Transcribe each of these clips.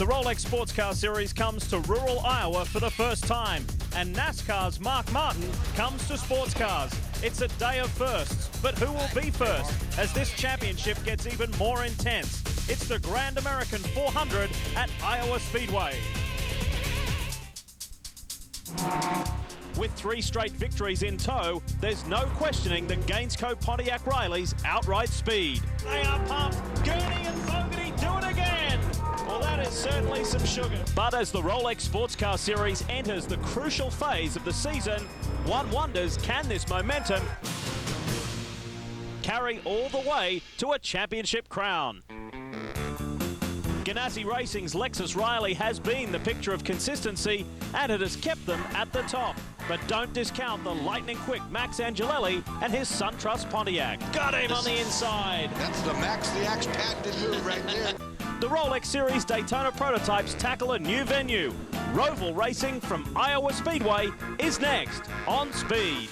The Rolex Sports Car Series comes to rural Iowa for the first time, and NASCAR's Mark Martin comes to sports cars. It's a day of firsts, but who will be first as this championship gets even more intense? It's the Grand American 400 at Iowa Speedway. With 3 straight victories in tow, there's no questioning the Gainesco Pontiac Riley's outright speed. They are pumped. Gurney and Fogarty do it again. Well, that is certainly some sugar. But as the Rolex Sports Car Series enters the crucial phase of the season, one wonders, can this momentum carry all the way to a championship crown? Ganassi Racing's Lexus Riley has been the picture of consistency, and it has kept them at the top. But don't discount the lightning-quick Max Angelelli and his SunTrust Pontiac. Got him on the inside. That's the Max the Axe patented move right there. The Rolex Series Daytona prototypes tackle a new venue. Roval Racing from Iowa Speedway is next on Speed.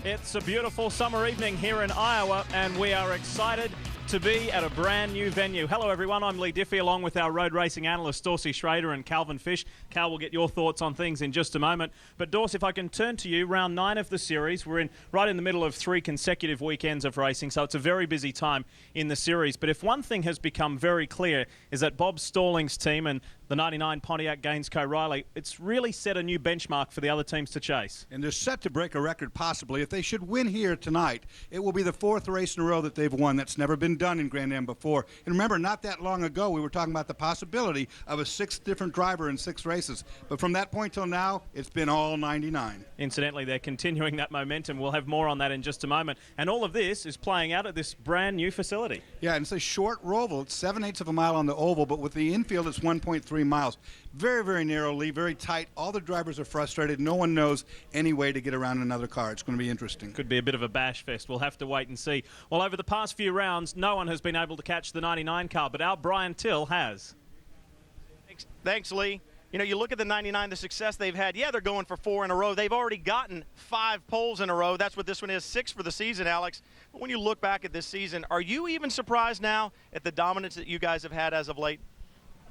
It's a beautiful summer evening here in Iowa, and we are excited to be at a brand new venue. Hello everyone, I'm Lee Diffie along with our road racing analysts Dorsey Schrader and Calvin Fish. Cal will get your thoughts on things in just a moment. But Dorsey, if I can turn to you, round 9 of the series. We're right in the middle of 3 consecutive weekends of racing, so it's a very busy time in the series. But if one thing has become very clear is that Bob Stalling's team and the 99 Pontiac Gainesco Riley, it's really set a new benchmark for the other teams to chase. And they're set to break a record possibly. If they should win here tonight, it will be the 4th race in a row that they've won. That's never been done in Grand Am before. And remember, not that long ago, we were talking about the possibility of a 6th different driver in 6 races. But from that point till now, it's been all 99. Incidentally, they're continuing that momentum. We'll have more on that in just a moment. And all of this is playing out at this brand new facility. Yeah, and it's a short roval. It's 7/8 of a mile on the oval, but with the infield, it's 1.3 miles. Very, very narrowly, very tight. All the drivers are frustrated. No one knows any way to get around another car. It's going to be interesting. Could be a bit of a bash fest. We'll have to wait and see. Well, over the past few rounds, no one has been able to catch the 99 car, but our Brian Till has. Thanks, Lee. You know, you look at the 99, the success they've had. Yeah, they're going for 4 in a row. They've already gotten 5 poles in a row. That's what this one is, 6 for the season, Alex. But when you look back at this season, are you even surprised now at the dominance that you guys have had as of late?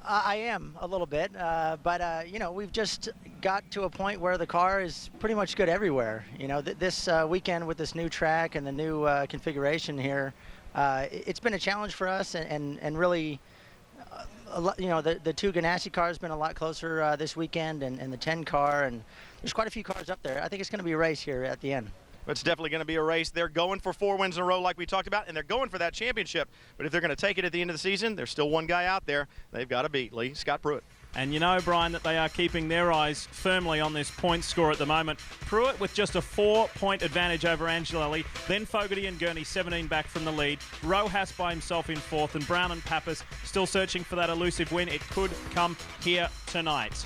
I am a little bit, but you know, we've just got to a point where the car is pretty much good everywhere. You know, this weekend with this new track and the new configuration here, it's been a challenge for us, and really, you know, the 2 Ganassi cars been a lot closer this weekend, and the 10 car, and there's quite a few cars up there. I think it's going to be a race here at the end. It's definitely going to be a race. They're going for 4 wins in a row like we talked about, and they're going for that championship. But if they're going to take it at the end of the season, there's still one guy out there they've got to beat, Lee, Scott Pruitt. And you know, Brian, that they are keeping their eyes firmly on this point score at the moment. Pruitt with just a 4-point advantage over Angelelli, then Fogarty and Gurney 17 back from the lead. Rojas by himself in 4th, and Brown and Pappas still searching for that elusive win. It could come here tonight.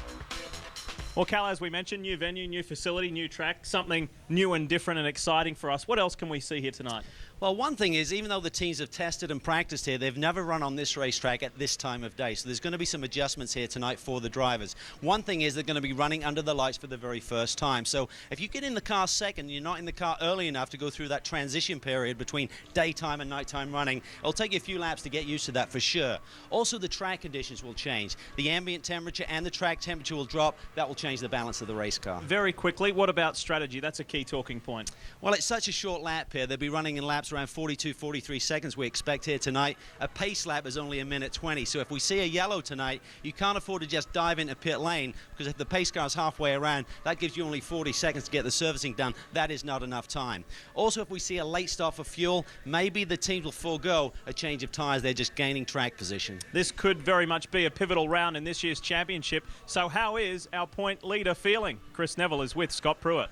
Well, Cal, as we mentioned, new venue, new facility, new track, something new and different and exciting for us. What else can we see here tonight? Well, one thing is, even though the teams have tested and practiced here, they've never run on this racetrack at this time of day. So there's going to be some adjustments here tonight for the drivers. One thing is they're going to be running under the lights for the very first time. So if you get in the car second, you're not in the car early enough to go through that transition period between daytime and nighttime running. It'll take you a few laps to get used to that for sure. Also, the track conditions will change. The ambient temperature and the track temperature will drop. That will change the balance of the race car. Very quickly, what about strategy? That's a key talking point. Well, it's such a short lap here. They'll be running in laps around 42, 43 seconds we expect here tonight. A pace lap is only 1:20. So if we see a yellow tonight, you can't afford to just dive into pit lane, because if the pace car is halfway around, that gives you only 40 seconds to get the servicing done. That is not enough time. Also, if we see a late stop for fuel, maybe the teams will forego a change of tyres. They're just gaining track position. This could very much be a pivotal round in this year's championship. So how is our point leader feeling? Chris Neville is with Scott Pruitt.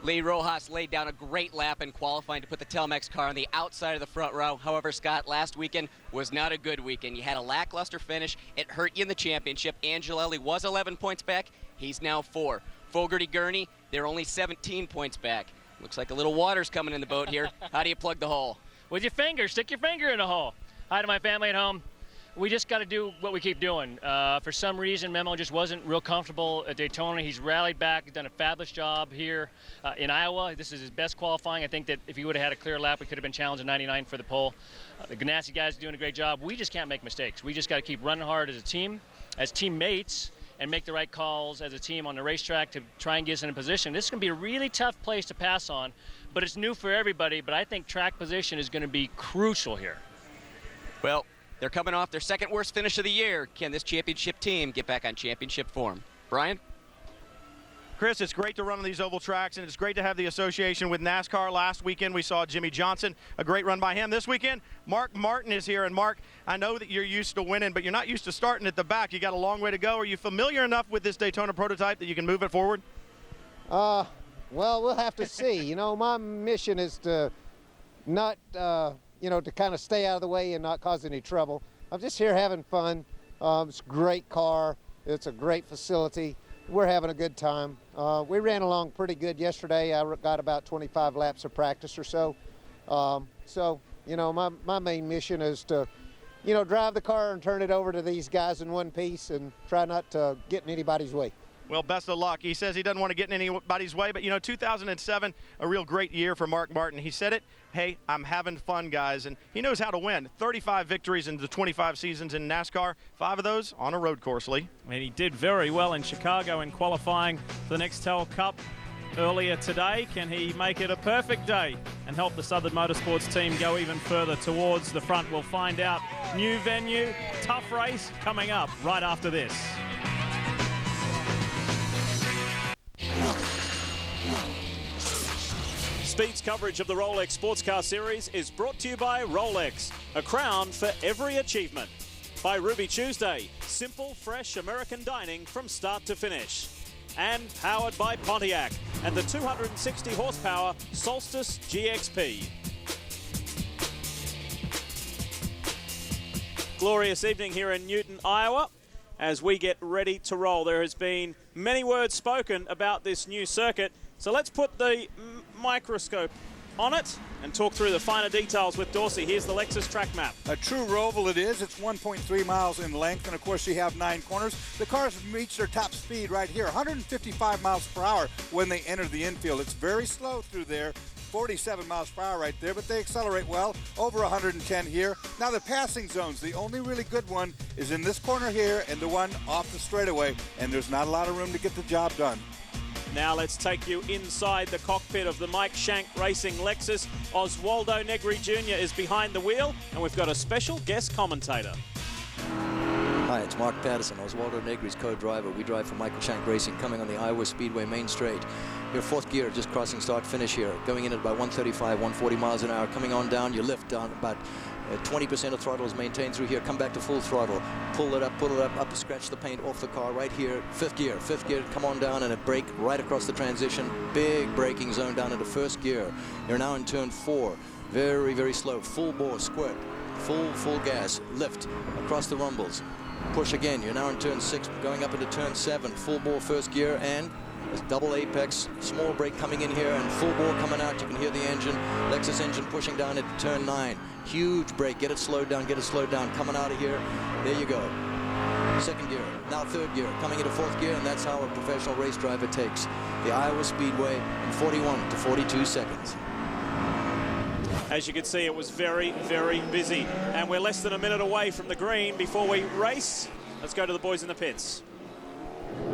Lee Rojas laid down a great lap in qualifying to put the Telmex car on the outside of the front row. However, Scott, last weekend was not a good weekend. You had a lackluster finish. It hurt you in the championship. Angelelli was 11 points back. He's now 4. Fogarty, Gurney, they're only 17 points back. Looks like a little water's coming in the boat here. How do you plug the hole? With your finger. Stick your finger in the hole. Hi to my family at home. we just got to do what we keep doing. For some reason, Memo just wasn't real comfortable at Daytona. He's rallied back, he's done a fabulous job here in Iowa. This is his best qualifying. I think that if he would have had a clear lap, we could have been challenging 99 for the pole. The Ganassi guys are doing a great job. We just can't make mistakes. We just got to keep running hard as a team, as teammates, and make the right calls as a team on the racetrack to try and get us in a position. This is going to be a really tough place to pass on, but it's new for everybody, but I think track position is going to be crucial here. Well, they're coming off their second worst finish of the year. Can this championship team get back on championship form? Brian? Chris, it's great to run on these oval tracks, and it's great to have the association with NASCAR. Last weekend, we saw Jimmy Johnson, a great run by him. This weekend, Mark Martin is here. And Mark, I know that you're used to winning, but you're not used to starting at the back. You got a long way to go. Are you familiar enough with this Daytona prototype that you can move it forward? Well, we'll have to see. You know, my mission is to not, to kind of stay out of the way and not cause any trouble. I'm just here having fun. It's a great car. It's a great facility. We're having a good time. We ran along pretty good yesterday. I got about 25 laps of practice or so. My main mission is to, drive the car and turn it over to these guys in one piece and try not to get in anybody's way. Well, best of luck. He says he doesn't want to get in anybody's way, but 2007, a real great year for Mark Martin. He said it, hey, I'm having fun, guys, and he knows how to win. 35 victories in the 25 seasons in NASCAR, 5 of those on a road course, Lee. And he did very well in Chicago in qualifying for the Nextel Cup earlier today. Can he make it a perfect day and help the Southern Motorsports team go even further towards the front? We'll find out. New venue, tough race coming up right after this. Speed's coverage of the Rolex Sports Car Series is brought to you by Rolex, a crown for every achievement. By Ruby Tuesday, simple, fresh American dining from start to finish. And powered by Pontiac and the 260 horsepower Solstice GXP. Glorious evening here in Newton, Iowa, as we get ready to roll. There has been many words spoken about this new circuit, so let's put the microscope on it and talk through the finer details with Dorsey. Here's the Lexus track map. A true roval it is. It's 1.3 miles in length, and of course you have 9 corners. The cars reach their top speed right here, 155 miles per hour when they enter the infield. It's very slow through there, 47 miles per hour right there, but they accelerate well, over 110 here. Now the passing zones, the only really good one is in this corner here and the one off the straightaway, and there's not a lot of room to get the job done. Now let's take you inside the cockpit of the Mike Shank Racing Lexus. Oswaldo Negri Jr. is behind the wheel, and we've got a special guest commentator. Hi, it's Mark Patterson, Oswaldo Negri's co-driver. We drive for Michael Shank Racing, coming on the Iowa Speedway main straight. Your 4th gear, just crossing start-finish here, going in at about 135, 140 miles an hour. Coming on down, you lift down about 20% of throttle is maintained through here. Come back to full throttle. Pull it up to scratch the paint off the car right here. 5th gear, come on down and a brake right across the transition. Big braking zone down into 1st gear. You're now in turn 4. Very, very slow. Full bore, squirt. Full gas. Lift across the rumbles. Push again. You're now in turn 6, going up into turn 7. Full bore 1st gear and double apex, small brake coming in here and full bore coming out. You can hear the engine, Lexus engine pushing down into turn 9. Huge brake, get it slowed down, coming out of here. There you go. 2nd gear, now 3rd gear, coming into 4th gear, and that's how a professional race driver takes the Iowa Speedway in 41 to 42 seconds. As you can see, it was very, very busy, and we're less than a minute away from the green before we race. Let's go to the boys in the pits.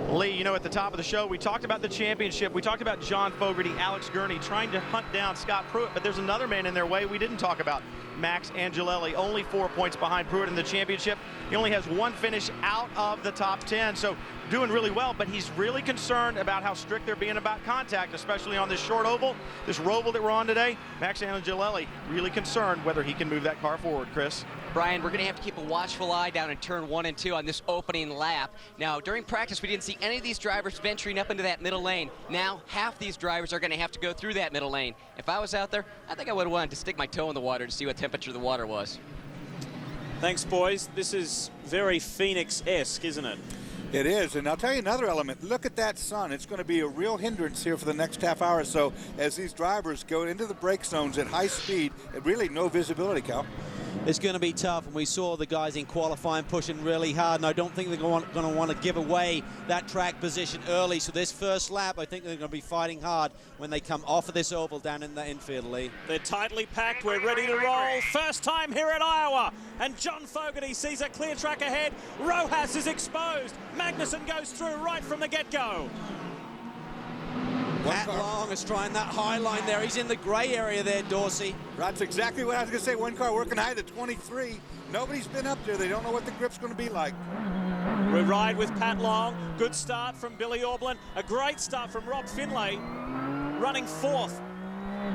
Lee, at the top of the show, we talked about the championship. We talked about John Fogerty, Alex Gurney trying to hunt down Scott Pruitt, but there's another man in their way we didn't talk about. Max Angelelli, only 4 points behind Pruitt in the championship. He only has 1 finish out of the top 10, so doing really well, but he's really concerned about how strict they're being about contact, especially on this short oval, this roval that we're on today. Max Angelelli really concerned whether he can move that car forward, Chris. Brian, we're going to have to keep a watchful eye down in turn 1 and 2 on this opening lap. Now, during practice, we didn't see any of these drivers venturing up into that middle lane. Now, half these drivers are going to have to go through that middle lane. If I was out there, I think I would have wanted to stick my toe in the water to see what temperature the water was. Thanks, boys. This is very Phoenix-esque, isn't it? It is, and I'll tell you another element. Look at that sun. It's going to be a real hindrance here for the next half hour or so as these drivers go into the brake zones at high speed. Really no visibility, Cal. It's going to be tough, and we saw the guys in qualifying pushing really hard, and I don't think they're going to want to give away that track position early. So this first lap, I think they're going to be fighting hard when they come off of this oval down in the infield, Lee. They're tightly packed. We're ready to roll. First time here at Iowa, and John Fogarty sees a clear track ahead. Rojas is exposed. Magnussen goes through right from the get-go. Pat Long is trying that high line there. He's in the gray area there, Dorsey. That's exactly what I was going to say. One car working high to 23. Nobody's been up there. They don't know what the grip's going to be like. We ride with Pat Long. Good start from Billy Orblin. A great start from Rob Finlay, running fourth.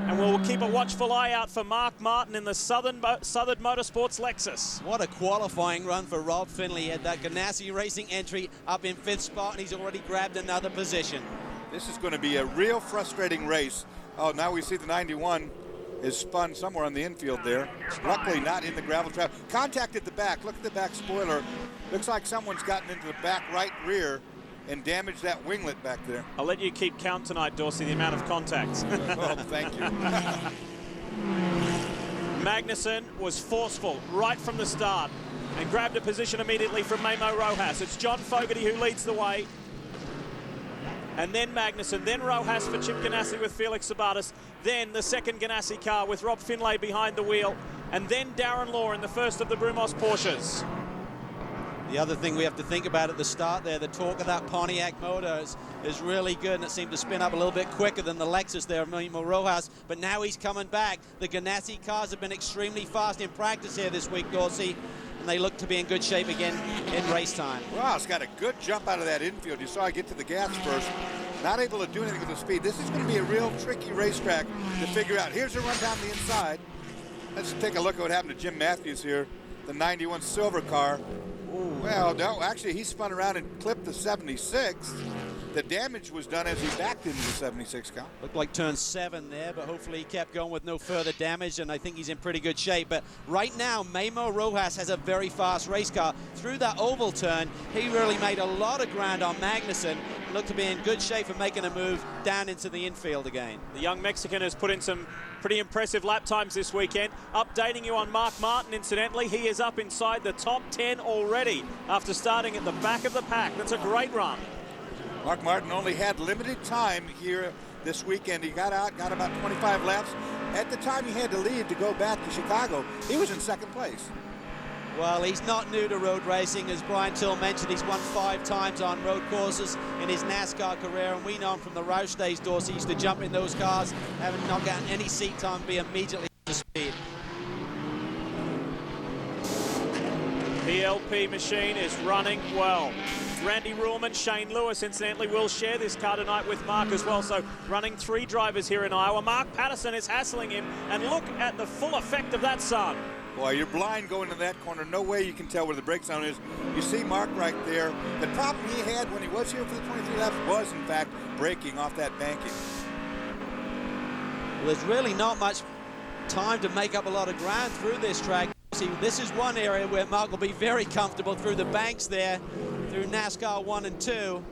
And we'll keep a watchful eye out for Mark Martin in the Southern Motorsports Lexus. What a qualifying run for Rob Finlay. He had that Ganassi Racing entry up in 5th spot, and he's already grabbed another position. This is going to be a real frustrating race. Oh, now we see the 91 is spun somewhere on the infield there. Luckily not in the gravel trap. Contact at the back. Look at the back spoiler. Looks like someone's gotten into the back right rear and damaged that winglet back there. I'll let you keep count tonight, Dorsey, the amount of contacts. Oh, thank you. Magnussen was forceful right from the start and grabbed a position immediately from Memo Rojas. It's John Fogarty who leads the way. And then Magnussen, then Rojas for Chip Ganassi with Felix Sabates, then the second Ganassi car with Rob Finlay behind the wheel, and then Darren Law in the first of the Brumos Porsches. The other thing we have to think about at the start there, the torque of that Pontiac motor is really good, and it seemed to spin up a little bit quicker than the Lexus there, Memo Rojas, but now he's coming back. The Ganassi cars have been extremely fast in practice here this week, Dorsey, and they look to be in good shape again in race time. Ross got a good jump out of that infield. You saw I get to the gas first. Not able to do anything with the speed. This is going to be a real tricky racetrack to figure out. Here's a run down the inside. Let's take a look at what happened to Jim Matthews here, the 91 silver car. Ooh. Well, no, actually, he spun around and clipped the 76. The damage was done as he backed into the 76 car. Looked like turn 7 there, but hopefully he kept going with no further damage, and I think he's in pretty good shape. But right now, Memo Rojas has a very fast race car. Through that oval turn, he really made a lot of ground on Magnussen. Looked to be in good shape for making a move down into the infield again. The young Mexican has put in some pretty impressive lap times this weekend. Updating you on Mark Martin, incidentally, he is up inside the top 10 already after starting at the back of the pack. That's a great run. Mark Martin only had limited time here this weekend. He got out, got about 25 laps. At the time he had to leave to go back to Chicago, he was in second place. Well, he's not new to road racing. As Brian Till mentioned, he's won 5 times on road courses in his NASCAR career, and we know him from the Roush days, Dorsey. He used to jump in those cars, having not gotten any seat time, be immediately up to speed. PLP machine is running well. Randy Ruhlman, Shane Lewis, incidentally, will share this car tonight with Mark as well. So running 3 drivers here in Iowa. Mark Patterson is hassling him, and look at the full effect of that sun. Boy, you're blind going to that corner. No way you can tell where the brake zone is. You see Mark right there. The problem he had when he was here for the 23 laps was, in fact, braking off that banking. Well, there's really not much time to make up a lot of ground through this track. See, this is one area where Mark will be very comfortable through the banks there, through NASCAR 1 and 2.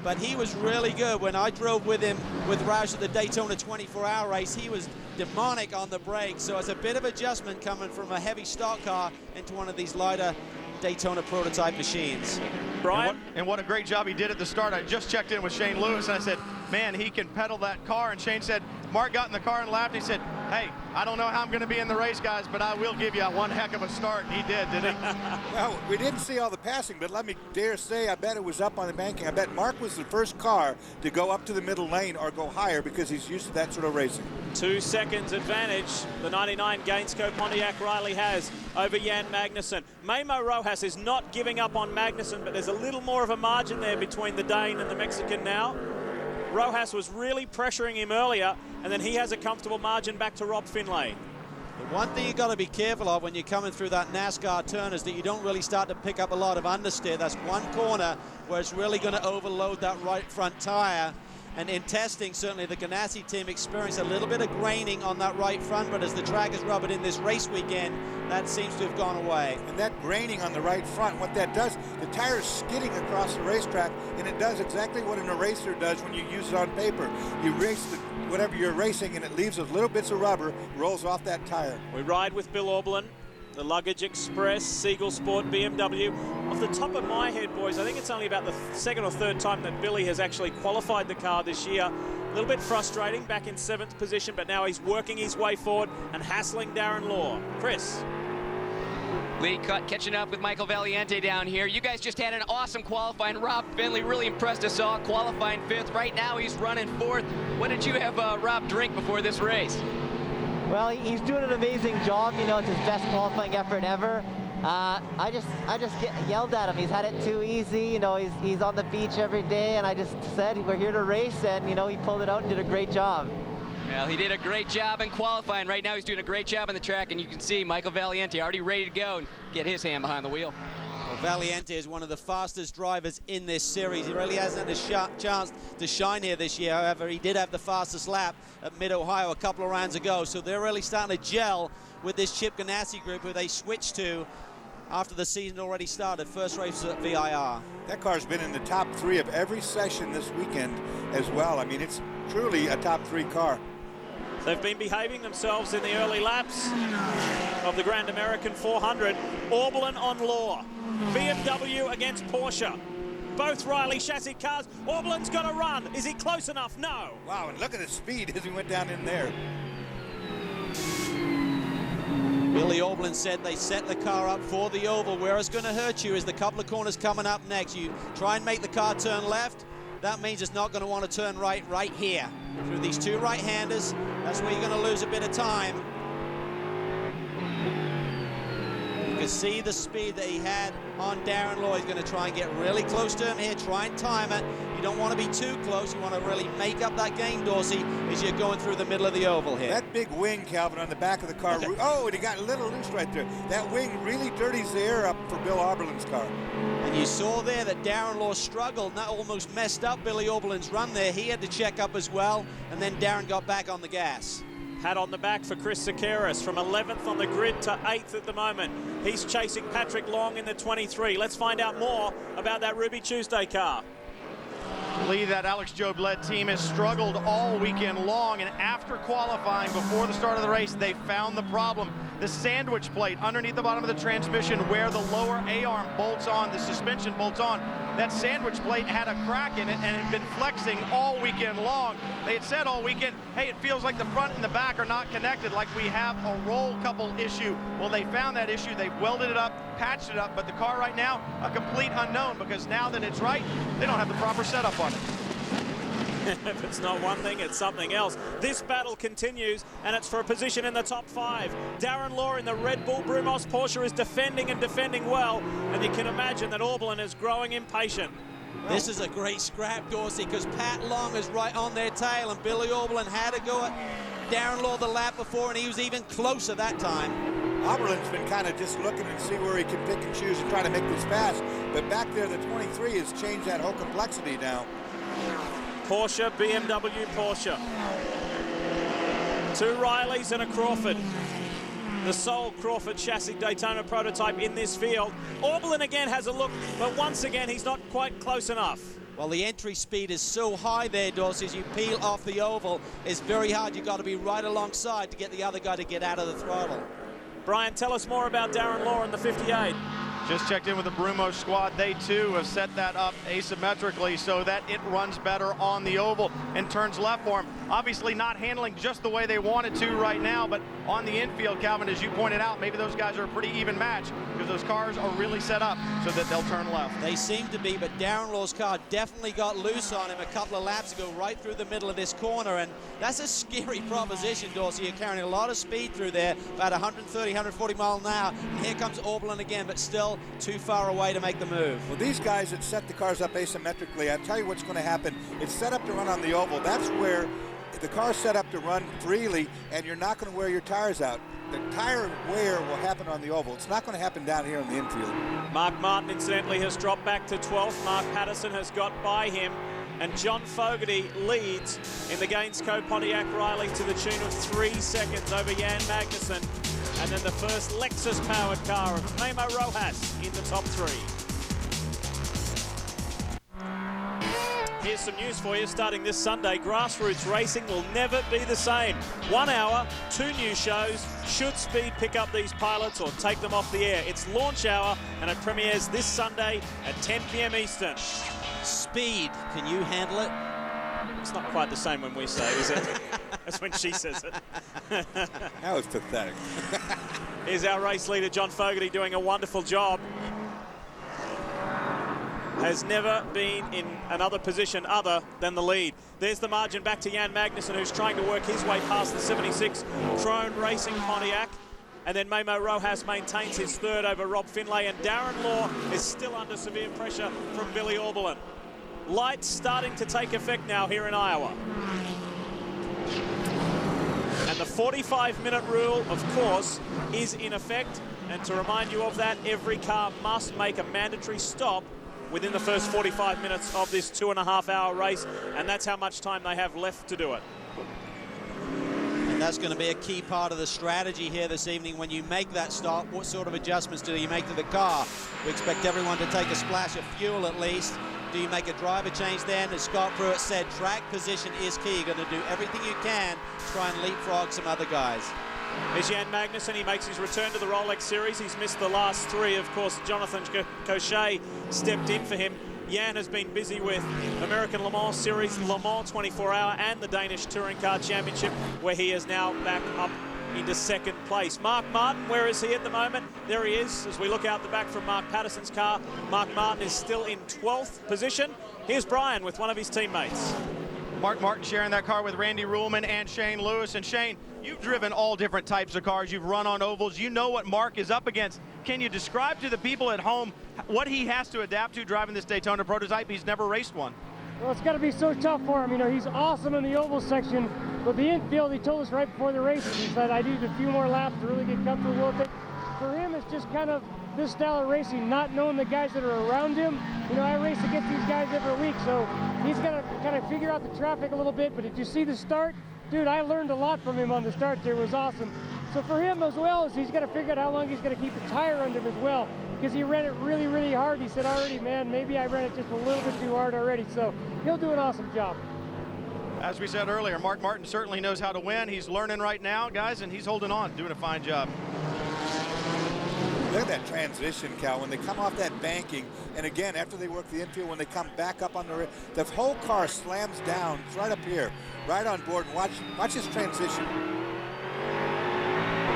But he was really good. When I drove with him with Roush at the Daytona 24-hour race, he was demonic on the brakes. So it's a bit of adjustment coming from a heavy stock car into one of these lighter Daytona prototype machines. Brian? And what a great job he did at the start. I just checked in with Shane Lewis, and I said, man, he can pedal that car. And Shane said, Mark got in the car and laughed. And he said, hey, I don't know how I'm going to be in the race, guys, but I will give you one heck of a start. And he did, didn't he? Well, we didn't see all the passing, but let me dare say, I bet it was up on the banking. I bet Mark was the first car to go up to the middle lane or go higher because he's used to that sort of racing. 2 seconds advantage the 99 Gainsco Pontiac Riley has over Jan Magnussen. Memo Rojas is not giving up on Magnussen, but there's a little more of a margin there between the Dane and the Mexican now. Rojas was really pressuring him earlier, and then he has a comfortable margin back to Rob Finlay. The one thing you've got to be careful of when you're coming through that NASCAR turn is that you don't really start to pick up a lot of understeer. That's one corner where it's really going to overload that right front tire. And in testing, certainly the Ganassi team experienced a little bit of graining on that right front, but as the track is rubbing in this race weekend, that seems to have gone away. And that graining on the right front, what that does, the tire is skidding across the racetrack, and it does exactly what an eraser does when you use it on paper. You race whatever you're racing, and it leaves those little bits of rubber, rolls off that tire. We ride with Bill Orblin. The Luggage Express, Siegel Sport, BMW. Off the top of my head, boys, I think it's only about the second or third time that Billy has actually qualified the car this year. A little bit frustrating, back in 7th position, but now he's working his way forward and hassling Darren Law. Chris. Lee catching up with Michael Valiente down here. You guys just had an awesome qualifying. Rob Finley really impressed us all, qualifying 5th. Right now he's running 4th. What did you have Rob drink before this race? Well, he's doing an amazing job. You know, it's his best qualifying effort ever. I just yelled at him. He's had it too easy. You know, he's on the beach every day, and I just said we're here to race, and you know, he pulled it out and did a great job. Well, he did a great job in qualifying. Right now he's doing a great job on the track, and you can see Michael Valiente already ready to go and get his hand behind the wheel. Well, Valiente is one of the fastest drivers in this series. He really hasn't had a chance to shine here this year. However, he did have the fastest lap at Mid-Ohio a couple of rounds ago. So they're really starting to gel with this Chip Ganassi group, who they switched to after the season already started. First race at VIR. That car's been in the top 3 of every session this weekend as well. I mean, it's truly a top 3 car. They've been behaving themselves in the early laps of the Grand American 400. Orbelin on Law. BMW against Porsche. Both Riley chassis cars. Orbelin's got to run. Is he close enough? No. Wow, and look at the speed as he went down in there. Billy Orbelin said they set the car up for the oval. Where it's going to hurt you is the couple of corners coming up next. You try and make the car turn left. That means it's not going to want to turn right here. Through these 2 right-handers, that's where you're going to lose a bit of time. You can see the speed that he had on Darren Law. He's going to try and get really close to him here, try and time it. You don't want to be too close. You want to really make up that game, Dorsey, as you're going through the middle of the oval here. That big wing, Calvin, on the back of the car. Okay. Oh, and he got a little loose right there. That wing really dirties the air up for Bill Oberlin's car. And you saw there that Darren Law struggled, and that almost messed up Billy Orbelin's run there. He had to check up as well, and then Darren got back on the gas. Hat on the back for Chris Sakaris from 11th on the grid to 8th at the moment. He's chasing Patrick Long in the 23. Let's find out more about that Ruby Tuesday car. Lee, that Alex Job-led team has struggled all weekend long, and after qualifying before the start of the race, they found the problem. The sandwich plate underneath the bottom of the transmission where the lower A-arm bolts on, the suspension bolts on, that sandwich plate had a crack in it and had been flexing all weekend long. They had said all weekend, hey, it feels like the front and the back are not connected, like we have a roll couple issue. Well, they found that issue, they welded it up, patched it up, but the car right now, a complete unknown, because now that it's right, they don't have the proper setup on it. If it's not one thing, it's something else. This battle continues, and it's for a position in the top 5. Darren Law in the Red Bull Brumos Porsche is defending and defending well, and you can imagine that Orbelin is growing impatient. This is a great scrap, Dorsey, because Pat Long is right on their tail, and Billy Orbelin had to go at Darren Law the lap before, and he was even closer that time. Oberlin's been kind of just looking and see where he can pick and choose and try to make this fast, but back there, the 23 has changed that whole complexity now. Porsche, BMW, Porsche. 2 Rileys and a Crawford. The sole Crawford chassis Daytona prototype in this field. Orbelin again has a look, but once again, he's not quite close enough. Well, the entry speed is so high there, Dorsey, as you peel off the oval. It's very hard. You've got to be right alongside to get the other guy to get out of the throttle. Brian, tell us more about Darren Law in the 58. Just checked in with the Brumos squad. They too have set that up asymmetrically so that it runs better on the oval and turns left for him. Obviously not handling just the way they wanted to right now, but on the infield, Calvin, as you pointed out, maybe those guys are a pretty even match because those cars are really set up so that they'll turn left. They seem to be, but Darren Law's car definitely got loose on him a couple of laps ago, right through the middle of this corner, and that's a scary proposition, Dorsey. You're carrying a lot of speed through there, about 130, 140 miles an hour, and here comes Orbelin again, but still too far away to make the move. Well, these guys that set the cars up asymmetrically, I'll tell you what's going to happen. It's set up to run on the oval. That's where the car's set up to run freely, and you're not going to wear your tires out. The tire wear will happen on the oval. It's not going to happen down here in the infield. Mark Martin, incidentally, has dropped back to 12th. Mark Patterson has got by him, and John Fogarty leads in the Gainsco Pontiac Riley to the tune of 3 seconds over Jan Magnussen. And then the first Lexus-powered car of Nemo Rojas in the top 3. Here's some news for you. Starting this Sunday, grassroots racing will never be the same. 1 hour, 2 new shows. Should Speed pick up these pilots or take them off the air? It's launch hour, and it premieres this Sunday at 10 p.m. Eastern. Speed, can you handle it? It's not quite the same when we say it, is it? That's when she says it. That was pathetic. Here's our race leader, John Fogarty, doing a wonderful job. Has never been in another position other than the lead. There's the margin back to Jan Magnussen, who's trying to work his way past the 76 Krone Racing Pontiac. And then Memo Rojas maintains his third over Rob Finlay, and Darren Law is still under severe pressure from Billy Oberlin. Lights starting to take effect now here in Iowa. And the 45-minute rule, of course, is in effect. And to remind you of that, every car must make a mandatory stop within the first 45 minutes of this 2.5-hour race, and that's how much time they have left to do it. And that's going to be a key part of the strategy here this evening. When you make that stop, what sort of adjustments do you make to the car? We expect everyone to take a splash of fuel at least. Do you make a driver change then? As Scott Pruitt said, track position is key. You're going to do everything you can to try and leapfrog some other guys. There's Jan Magnussen. He makes his return to the Rolex Series. He's missed the last 3. Of course, Jonathan Cochet stepped in for him. Jan has been busy with American Le Mans Series, Le Mans 24-hour, and the Danish Touring Car Championship, where he is now back up into second place. Mark Martin, where is he at the moment? There he is. As we look out the back from Mark Patterson's car, Mark Martin is still in 12th position. Here's Brian with one of his teammates. Mark Martin sharing that car with Randy Ruhlman and Shane Lewis. And Shane, you've driven all different types of cars. You've run on ovals. You know what Mark is up against. Can you describe to the people at home what he has to adapt to driving this Daytona prototype? He's never raced one. Well, it's got to be so tough for him. You know, he's awesome in the oval section, but the infield, he told us right before the races, he said, I need a few more laps to really get comfortable with it. For him, it's just kind of this style of racing, not knowing the guys that are around him. You know, I race against these guys every week, so he's got to kind of figure out the traffic a little bit. But did you see the start? Dude, I learned a lot from him on the start there. It was awesome. So for him as well, is he's got to figure out how long he's going to keep the tire under him as well, because he ran it really, really hard. He said already, man, maybe I ran it just a little bit too hard already. So he'll do an awesome job. As we said earlier, Mark Martin certainly knows how to win. He's learning right now, guys, and he's holding on, doing a fine job. Look at that transition, Cal, when they come off that banking, and again, after they work the infield, when they come back up on the whole car slams down. It's right up here, right on board. And watch his transition.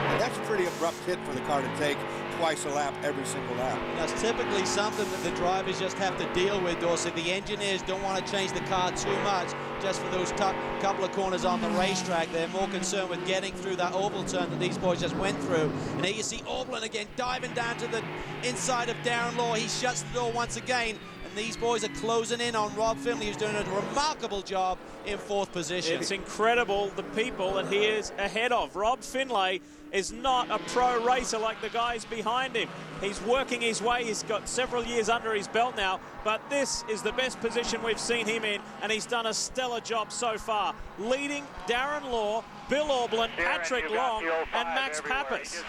And that's a pretty abrupt hit for the car to take twice a lap, every single lap. That's typically something that the drivers just have to deal with, Dorsey. The engineers don't want to change the car too much just for those couple of corners on the racetrack. They're more concerned with getting through that oval turn that these boys just went through. And here you see Oberlin again diving down to the inside of Darren Law. He shuts the door once again. And these boys are closing in on Rob Finlay, who's doing a remarkable job in 4th position. It's incredible the people that he is ahead of. Rob Finlay is not a pro racer like the guys behind him. He's working his way. He's got several years under his belt now, but this is the best position we've seen him in, and he's done a stellar job so far, leading Darren Law, Bill Oberlin, Patrick Long, and Max Pappas.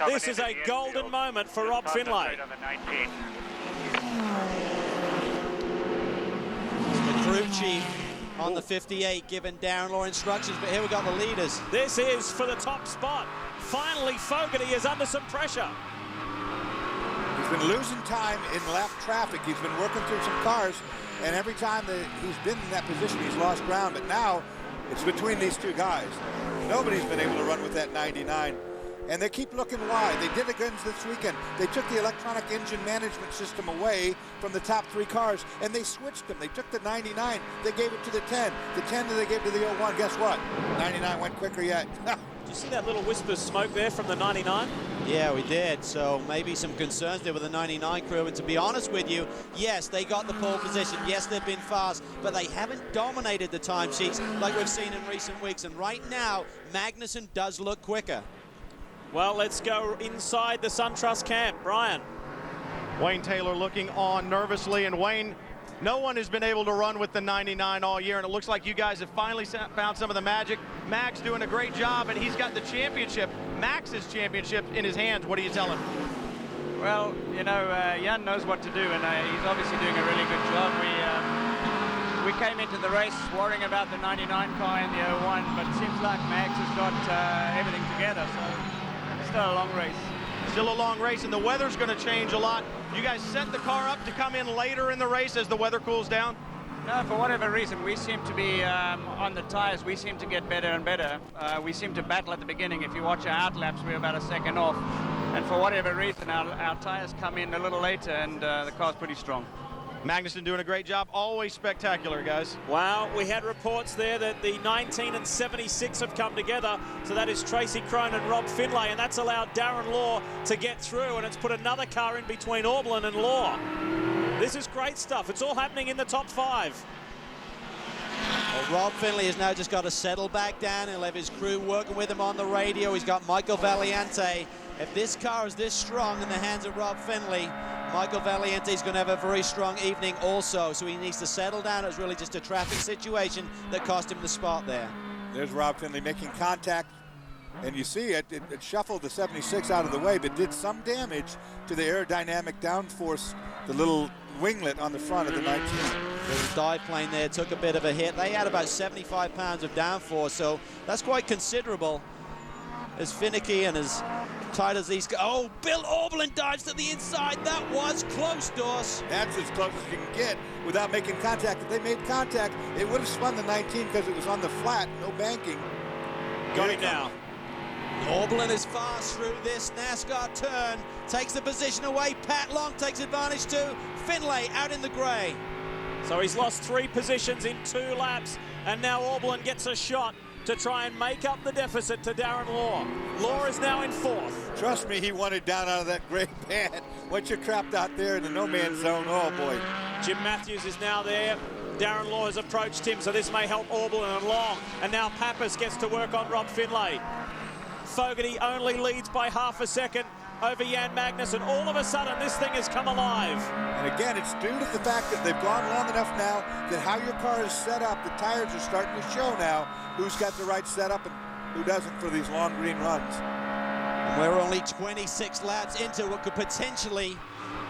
This is a golden moment for Rob Finlay. The crew chief on the 58 giving Darren Law instructions, but here we got the leaders. This is for the top spot. Finally, Fogarty is under some pressure. He's been losing time in lap traffic. He's been working through some cars, and every time that he's been in that position, he's lost ground. But now it's between these two guys. Nobody's been able to run with that 99. And they keep looking why. They did it again this weekend. They took the electronic engine management system away from the top 3 cars, and they switched them. They took the 99, they gave it to the 10. The 10 that they gave to the 01, guess what? 99 went quicker yet. Did you see that little wisp of smoke there from the 99? Yeah, we did. So maybe some concerns there with the 99 crew. And to be honest with you, yes, they got the pole position. Yes, they've been fast, but they haven't dominated the timesheets like we've seen in recent weeks. And right now, Magnussen does look quicker. Well, let's go inside the SunTrust camp. Brian. Wayne Taylor looking on nervously, and Wayne, no one has been able to run with the 99 all year, and it looks like you guys have finally found some of the magic. Max doing a great job, and he's got the championship, Max's championship, in his hands. What do you tell him? Well, you know, Jan knows what to do, and he's obviously doing a really good job. we came into the race worrying about the 99 car in the 01, but it seems like Max has got everything together, so it's still a long race. Still a long race, and the weather's going to change a lot. You guys set the car up to come in later in the race as the weather cools down? No, for whatever reason, we seem to be on the tires. We seem to get better and better. We seem to battle at the beginning. If you watch our out laps, we're about a second off. And for whatever reason, our tires come in a little later, and the car's pretty strong. Magnussen doing a great job. Always spectacular, guys. Wow, we had reports there that the 19 and 76 have come together. So that is Tracy Crone and Rob Finlay, and that's allowed Darren Law to get through, and it's put another car in between Auberlen and Law. This is great stuff. It's all happening in the top 5. Well, Rob Finlay has now just got to settle back down. He'll have his crew working with him on the radio. He's got Michael Valiente. If this car is this strong in the hands of Rob Finlay, Michael Valiente is going to have a very strong evening also. So he needs to settle down. It was really just a traffic situation that cost him the spot there. There's Rob Finlay making contact. And you see it shuffled the 76 out of the way, but did some damage to the aerodynamic downforce, the little winglet on the front of the 19. The dive plane there took a bit of a hit. They had about 75 pounds of downforce, so that's quite considerable. As finicky and as tight as these. Oh, Bill Auberlen dives to the inside. That was close, Doss. That's as close as you can get without making contact. If they made contact, it would have spun the 19 because it was on the flat, no banking. Got it now. Auberlen is fast through this NASCAR turn, takes the position away. Pat Long takes advantage too. Finlay out in the grey. So he's lost 3 positions in 2 laps, and now Auberlen gets a shot to try and make up the deficit to Darren Law. Law is now in 4th. Trust me, he wanted down out of that gray band. Once you're trapped out there in the no-man's zone, oh boy. Jim Matthews is now there. Darren Law has approached him, so this may help Auberlen and Long. And now Pappas gets to work on Rob Finlay. Fogarty only leads by half a second over Jan Magnussen. All of a sudden, this thing has come alive. And again, it's due to the fact that they've gone long enough now that how your car is set up, the tires are starting to show now who's got the right setup and who doesn't for these long green runs. And we're only 26 laps into what could potentially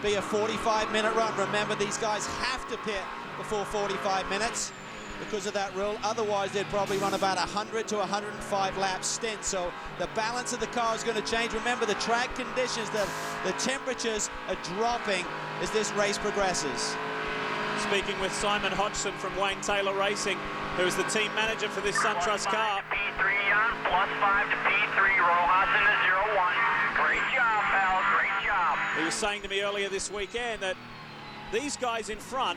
be a 45-minute run. Remember, these guys have to pit before 45 minutes. Because of that rule. Otherwise, they'd probably run about 100 to 105 lap stint. So the balance of the car is going to change. Remember, the track conditions, the temperatures are dropping as this race progresses. Speaking with Simon Hodgson from Wayne Taylor Racing, who is the team manager for this SunTrust car. P3 on, +5 to P3, Rojas in the 01. Great job, pal, great job. He was saying to me earlier this weekend that these guys in front,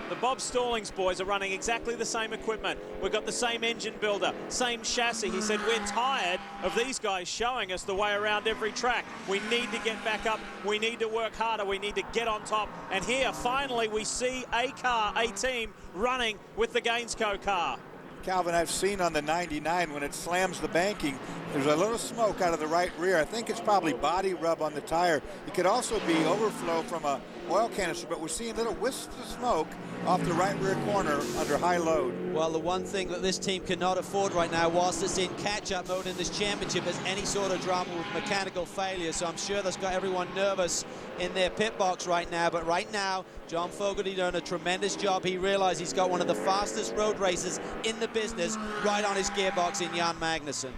the Bob Stallings boys, are running exactly the same equipment. We've got the same engine builder, same chassis. He said, we're tired of these guys showing us the way around every track. We need to get back up. We need to work harder. We need to get on top. And here, finally, we see a car, a team, running with the Gainsco car. Calvin, I've seen on the 99 when it slams the banking, there's a little smoke out of the right rear. I think it's probably body rub on the tire. It could also be overflow from a oil canister, but we're seeing little wisps of smoke off the right rear corner under high load. Well, the one thing that this team cannot afford right now, whilst it's in catch-up mode in this championship, is any sort of drama with mechanical failure. So I'm sure that's got everyone nervous in their pit box right now. But right now, John Fogarty done a tremendous job. He realized he's got one of the fastest road racers in the business right on his gearbox in Jan Magnussen.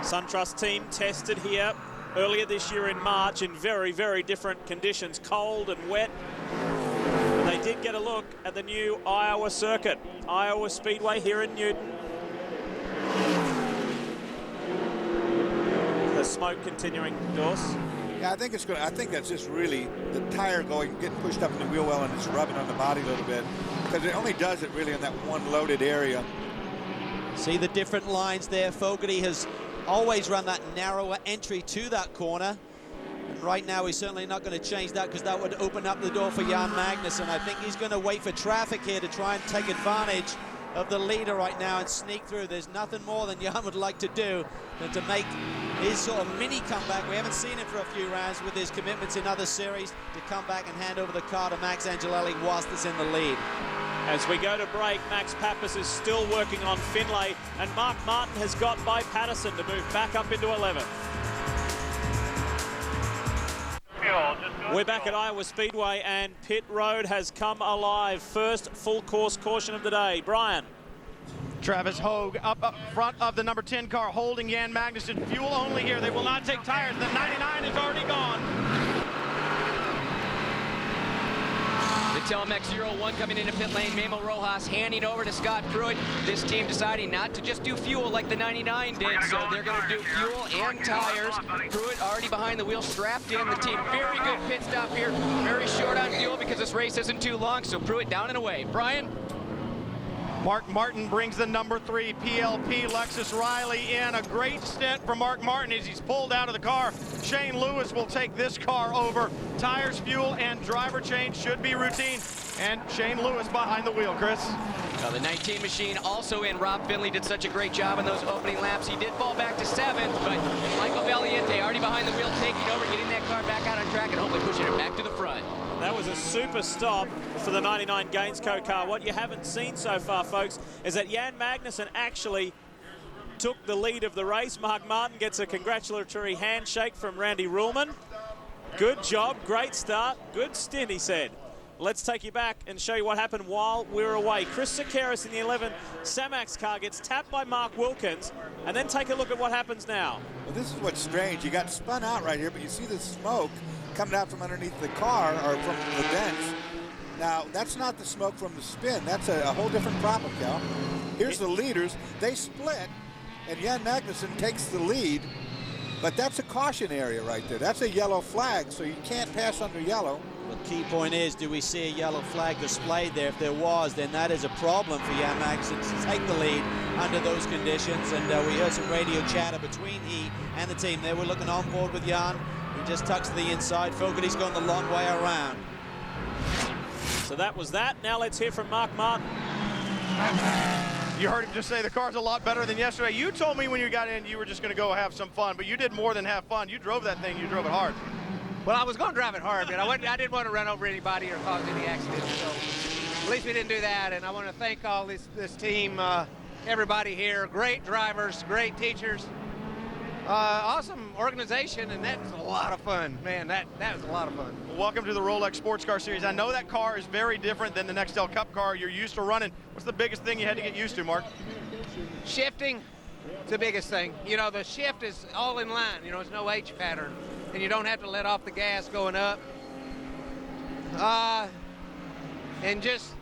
SunTrust team tested here earlier this year in March in very, very different conditions, cold and wet. And they did get a look at the new Iowa circuit, Iowa Speedway here in Newton. The smoke continuing, Doss. Yeah, I think it's going. I think that's just really the tire getting pushed up in the wheel well, and it's rubbing on the body a little bit because it only does it really in that one loaded area. See the different lines there. Fogarty has always run that narrower entry to that corner. And right now he's certainly not going to change that because that would open up the door for Jan Magnussen. I think he's going to wait for traffic here to try and take advantage of the leader right now and sneak through. There's nothing more than Jan would like to do than to make his sort of mini comeback. We haven't seen him for a few rounds with his commitments in other series to come back and hand over the car to Max Angelelli whilst it's in the lead. As we go to break, Max Pappas is still working on Finlay, and Mark Martin has got by Patterson to move back up into 11th. Fuel, just go We're back at Iowa Speedway and pit road has come alive. First full course caution of the day. Brian. Travis Hogue up front of the number 10 car, holding Jan Magnussen. Fuel only here. They will not take tires. The 99 is already gone. The Telmex 01 coming into pit lane. Memo Rojas handing over to Scott Pruitt. This team deciding not to just do fuel like the 99 did, so they're going to do fuel and tires. Pruitt already behind the wheel, strapped in. The team very good pit stop here. Very short on fuel because this race isn't too long, so Pruitt down and away. Brian? Mark Martin brings the number 3 PLP Lexus Riley in. A great stint for Mark Martin as he's pulled out of the car. Shane Lewis will take this car over. Tires, fuel, and driver change should be routine. And Shane Lewis behind the wheel, Chris. The 19 machine also in. Rob Finley did such a great job in those opening laps. He did fall back to 7th, but Michael Valiente already behind the wheel, taking over, getting that car back out on track, and hopefully pushing it back to the front. That was a super stop for the 99 Gainsco car. What you haven't seen so far, folks, is that Jan Magnussen actually took the lead of the race. Mark Martin gets a congratulatory handshake from Randy Ruhlman. Good job, great start, good stint, he said. Let's take you back and show you what happened while we were away. Chris Sakaris in the 11 Samax car gets tapped by Mark Wilkins, and then take a look at what happens now. Well, this is what's strange. You got spun out right here, but you see the smoke coming out from underneath the car or from the vents. Now, that's not the smoke from the spin. That's a whole different problem, Cal. Here's the leaders. They split, and Jan Magnussen takes the lead, but that's a caution area right there. That's a yellow flag, so you can't pass under yellow. The key point is, do we see a yellow flag displayed there? If there was, then that is a problem for Jan Magnussen to take the lead under those conditions. And we heard some radio chatter between he and the team. They were looking on board with Jan. He just tucks to the inside. Fogarty's gone the long way around. So that was that. Now let's hear from Mark Martin. You heard him just say the car's a lot better than yesterday. You told me when you got in you were just going to go have some fun, but you did more than have fun. You drove that thing. You drove it hard. Well, I was going to drive it hard, but I didn't want to run over anybody or cause any accidents. So at least we didn't do that. And I want to thank all this team, everybody here. Great drivers, great teachers, awesome organization, and that was a lot of fun. Man, that was a lot of fun. Well, welcome to the Rolex Sports Car Series. I know that car is very different than the Nextel Cup car you're used to running. What's the biggest thing you had to get used to, Mark? Shifting. It's the biggest thing. You know, the shift is all in line. You know, it's no H pattern. And you don't have to let off the gas going up. And just,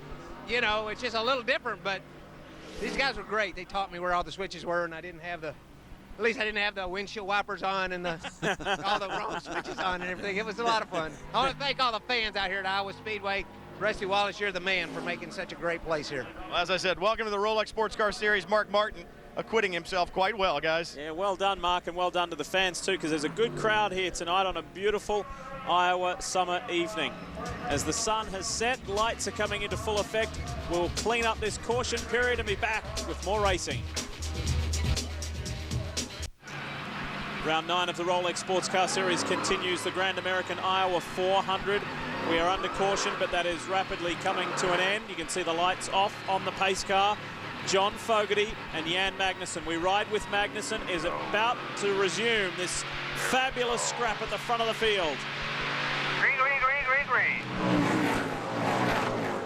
you know, it's just a little different, but these guys were great. They taught me where all the switches were, and I didn't have the windshield wipers on and all the wrong switches on and everything. It was a lot of fun. I want to thank all the fans out here at Iowa Speedway. Rusty Wallace, you're the man for making such a great place here. Well, as I said, welcome to the Rolex Sports Car Series. Mark Martin acquitting himself quite well, guys. Yeah, well done, Mark, and well done to the fans too, because there's a good crowd here tonight on a beautiful Iowa summer evening. As the sun has set, lights are coming into full effect. We'll clean up this caution period and be back with more racing. Round 9 of the Rolex Sports Car Series continues. The Grand American Iowa 400. We are under caution, but that is rapidly coming to an end. You can see the lights off on the pace car. John Fogarty and Jan Magnussen. We ride with Magnussen is about to resume this fabulous scrap at the front of the field. Green, green, green, green, green.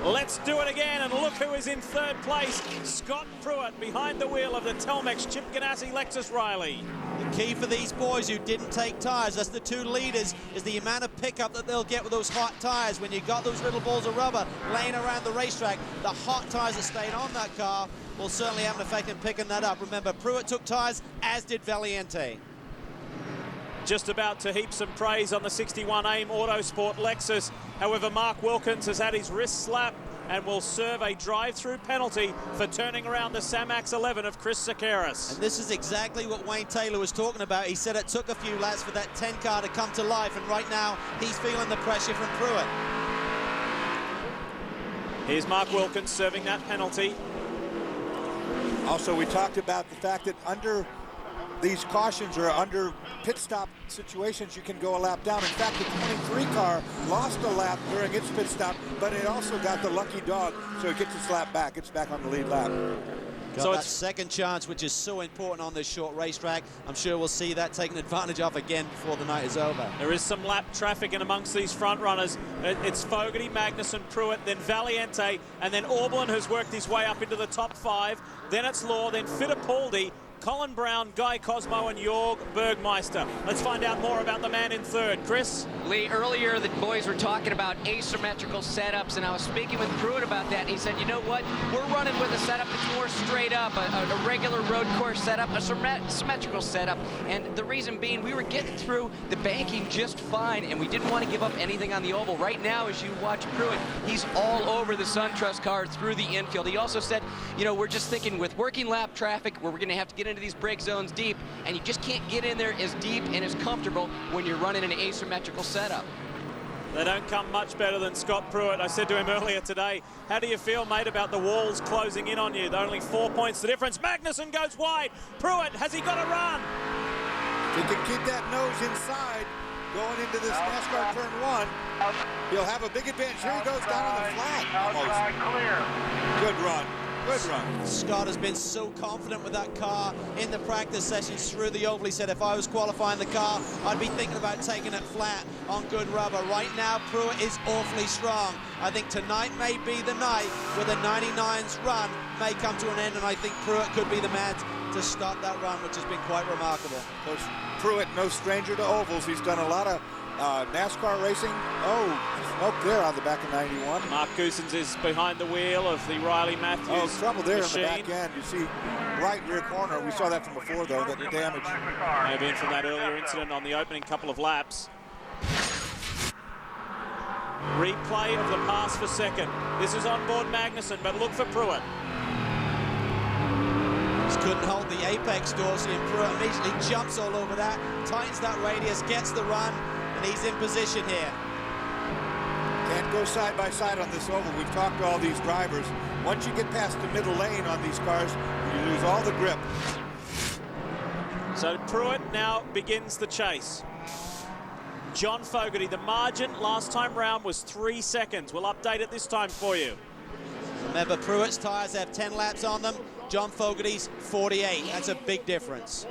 Let's do it again, and look who is in third place. Scott Pruitt behind the wheel of the Telmex Chip Ganassi Lexus Riley. The key for these boys who didn't take tires, that's the two leaders, is the amount of pickup that they'll get with those hot tires. When you got those little balls of rubber laying around the racetrack, the hot tires that stayed on that car will certainly have an effect in picking that up. Remember, Pruitt took tires, as did Valiente. Just about to heap some praise on the 61 AIM Autosport Lexus. However, Mark Wilkins has had his wrist slapped and will serve a drive-through penalty for turning around the Samax 11 of Chris Sakaris. And this is exactly what Wayne Taylor was talking about. He said it took a few laps for that 10 car to come to life, and right now he's feeling the pressure from Pruitt. Here's Mark Wilkins serving that penalty. Also, we talked about the fact that under these cautions or under pit stop situations, you can go a lap down. In fact, the 23 car lost a lap during its pit stop, but it also got the lucky dog, so it gets its lap back. It's back on the lead lap. Got that second chance, which is so important on this short racetrack. I'm sure we'll see that taken advantage of again before the night is over. There is some lap traffic in amongst these front runners. It's Fogarty, Magnussen, Pruitt, then Valiente, and then Auberlen, who's worked his way up into the top 5. Then it's Law, then Fittipaldi, Colin Brown, Guy Cosmo, and Jorg Bergmeister. Let's find out more about the man in third. Chris? Lee, earlier the boys were talking about asymmetrical setups, and I was speaking with Pruitt about that, and he said, you know what, we're running with a setup that's more straight up, a regular road course setup, a symmetrical setup, and the reason being we were getting through the banking just fine, and we didn't want to give up anything on the oval. Right now, as you watch Pruitt, he's all over the SunTrust car through the infield. He also said, you know, we're just thinking with working lap traffic, where we're going to have to get into these brake zones deep, and you just can't get in there as deep and as comfortable when you're running an asymmetrical setup. They don't come much better than Scott Pruitt. I said to him earlier today, how do you feel, mate, about the walls closing in on you? They're only 4 points the difference. Magnussen goes wide. Pruitt, has he got a run? He can keep that nose inside going into this NASCAR turn 1. He'll have a big advantage. Here he goes down on the flat. Almost. Good run. Good run. Scott has been so confident with that car in the practice sessions through the oval. He said, if I was qualifying the car, I'd be thinking about taking it flat on good rubber. Right now, Pruitt is awfully strong. I think tonight may be the night where the 99's run may come to an end, and I think Pruitt could be the man to start that run, which has been quite remarkable. Of course, Pruitt, no stranger to ovals. He's done a lot of NASCAR racing. Oh, smoke there on the back of 91. Mark Goosens is behind the wheel of the Riley Matthews Oh, trouble there machine. in the back end. You see right rear corner. We saw that from before, though, that the damage. May have been from that earlier incident on the opening couple of laps. Replay of the pass for second. This is on board Magnussen, but look for Pruitt. Just couldn't hold the apex, Dorsey, and Pruitt immediately jumps all over that, tightens that radius, gets the run, and he's in position here. Can't go side by side on this oval. We've talked to all these drivers. Once you get past the middle lane on these cars, you lose all the grip. So Pruitt now begins the chase. John Fogarty, the margin last time round was 3 seconds. We'll update it this time for you. Remember, Pruitt's tyres have 10 laps on them. John Fogarty's 48. That's a big difference.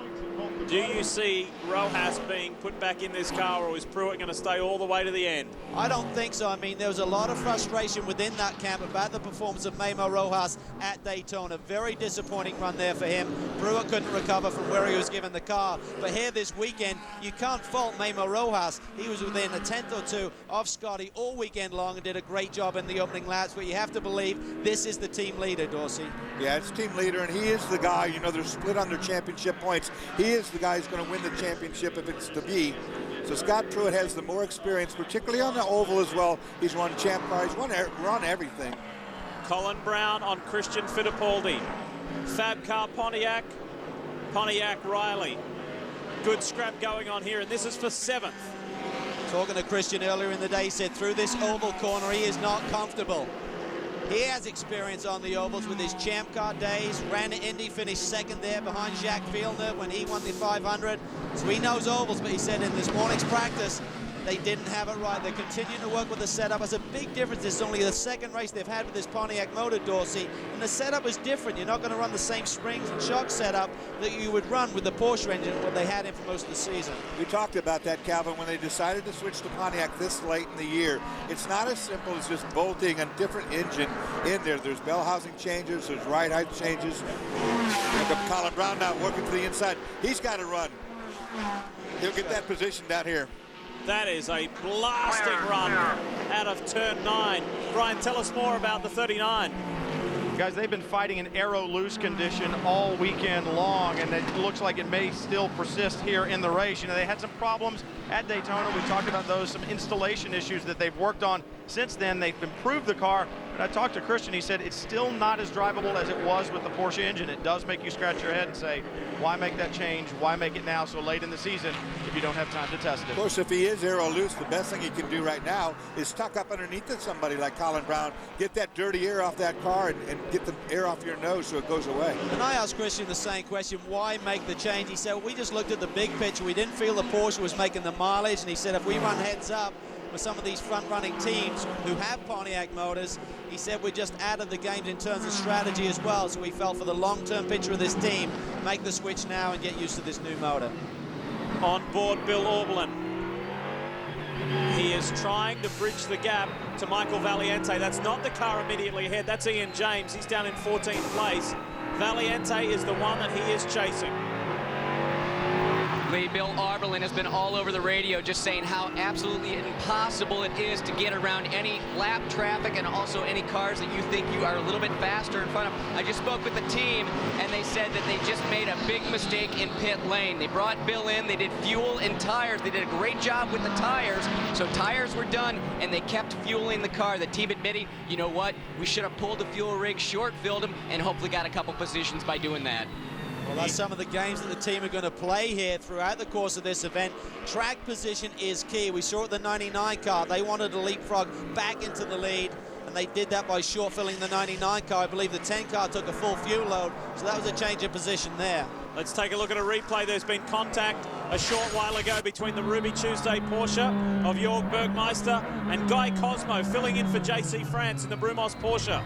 Do you see Rojas being put back in this car, or is Pruitt going to stay all the way to the end? I don't think so. I mean, there was a lot of frustration within that camp about the performance of Memo Rojas at Daytona. Very disappointing run there for him. Pruitt couldn't recover from where he was given the car. But here this weekend, you can't fault Memo Rojas. He was within a tenth or two of Scotty all weekend long and did a great job in the opening laps. But you have to believe this is the team leader, Dorsey. Yeah, it's team leader, and he is the guy. You know, they're split on their championship points. He is the guy who's going to win the championship if it's to be. So Scott Pruitt has the more experience, particularly on the oval as well. He's won champ cars, run everything. Colin Brown on Christian Fittipaldi. Fab car Pontiac, Pontiac Riley. Good scrap going on here, and this is for 7th. Talking to Christian earlier in the day, he said through this oval corner he is not comfortable. He has experience on the ovals with his champ car days. Ran at Indy, finished second there behind Jacques Villeneuve when he won the 500. So he knows ovals, but he said in this morning's practice, they didn't have it right. They're continuing to work with the setup. That's a big difference. It's only the second race they've had with this Pontiac motor, Dorsey. And the setup is different. You're not going to run the same springs and shock setup that you would run with the Porsche engine when they had it for most of the season. We talked about that, Calvin, when they decided to switch to Pontiac this late in the year. It's not as simple as just bolting a different engine in there. There's bell housing changes, there's ride height changes. Look at Colin Brown now working to the inside. He's got to run. He'll get that position down here. That is a blasting run out of turn 9. Brian, tell us more about the 39. Guys, they've been fighting an aero loose condition all weekend long, and it looks like it may still persist here in the race. You know, they had some problems at Daytona. We talked about those, some installation issues that they've worked on since then. They've improved the car. But I talked to Christian. He said it's still not as drivable as it was with the Porsche engine. It does make you scratch your head and say, why make that change? Why make it now so late in the season if you don't have time to test it? Of course, if he is aero loose, the best thing he can do right now is tuck up underneath of somebody like Colin Brown, get that dirty air off that car and get the air off your nose so it goes away. And I asked Christian the same question, why make the change? He said, we just looked at the big picture. We didn't feel the Porsche was making the mileage, and he said if we run heads up, with some of these front-running teams who have Pontiac motors. He said we're just out of the games in terms of strategy as well, so he felt for the long-term picture of this team, make the switch now and get used to this new motor. On board Bill Auberlen. He is trying to bridge the gap to Michael Valiente. That's not the car immediately ahead. That's Ian James. He's down in 14th place. Valiente is the one that he is chasing. Lee, Bill Auberlen has been all over the radio just saying how absolutely impossible it is to get around any lap traffic and also any cars that you think you are a little bit faster in front of. I just spoke with the team, and they said that they just made a big mistake in pit lane. They brought Bill in, they did fuel and tires. They did a great job with the tires, so tires were done, and they kept fueling the car. The team admitting, you know what, we should have pulled the fuel rig, short-filled them, and hopefully got a couple positions by doing that. Well, that's some of the games that the team are going to play here throughout the course of this event. Track position is key. We saw it the 99 car. They wanted to leapfrog back into the lead, and they did that by short-filling the 99 car. I believe the 10 car took a full fuel load, so that was a change of position there. Let's take a look at a replay. There's been contact a short while ago between the Ruby Tuesday Porsche of Jörg Bergmeister and Guy Cosmo filling in for JC France in the Brumos Porsche.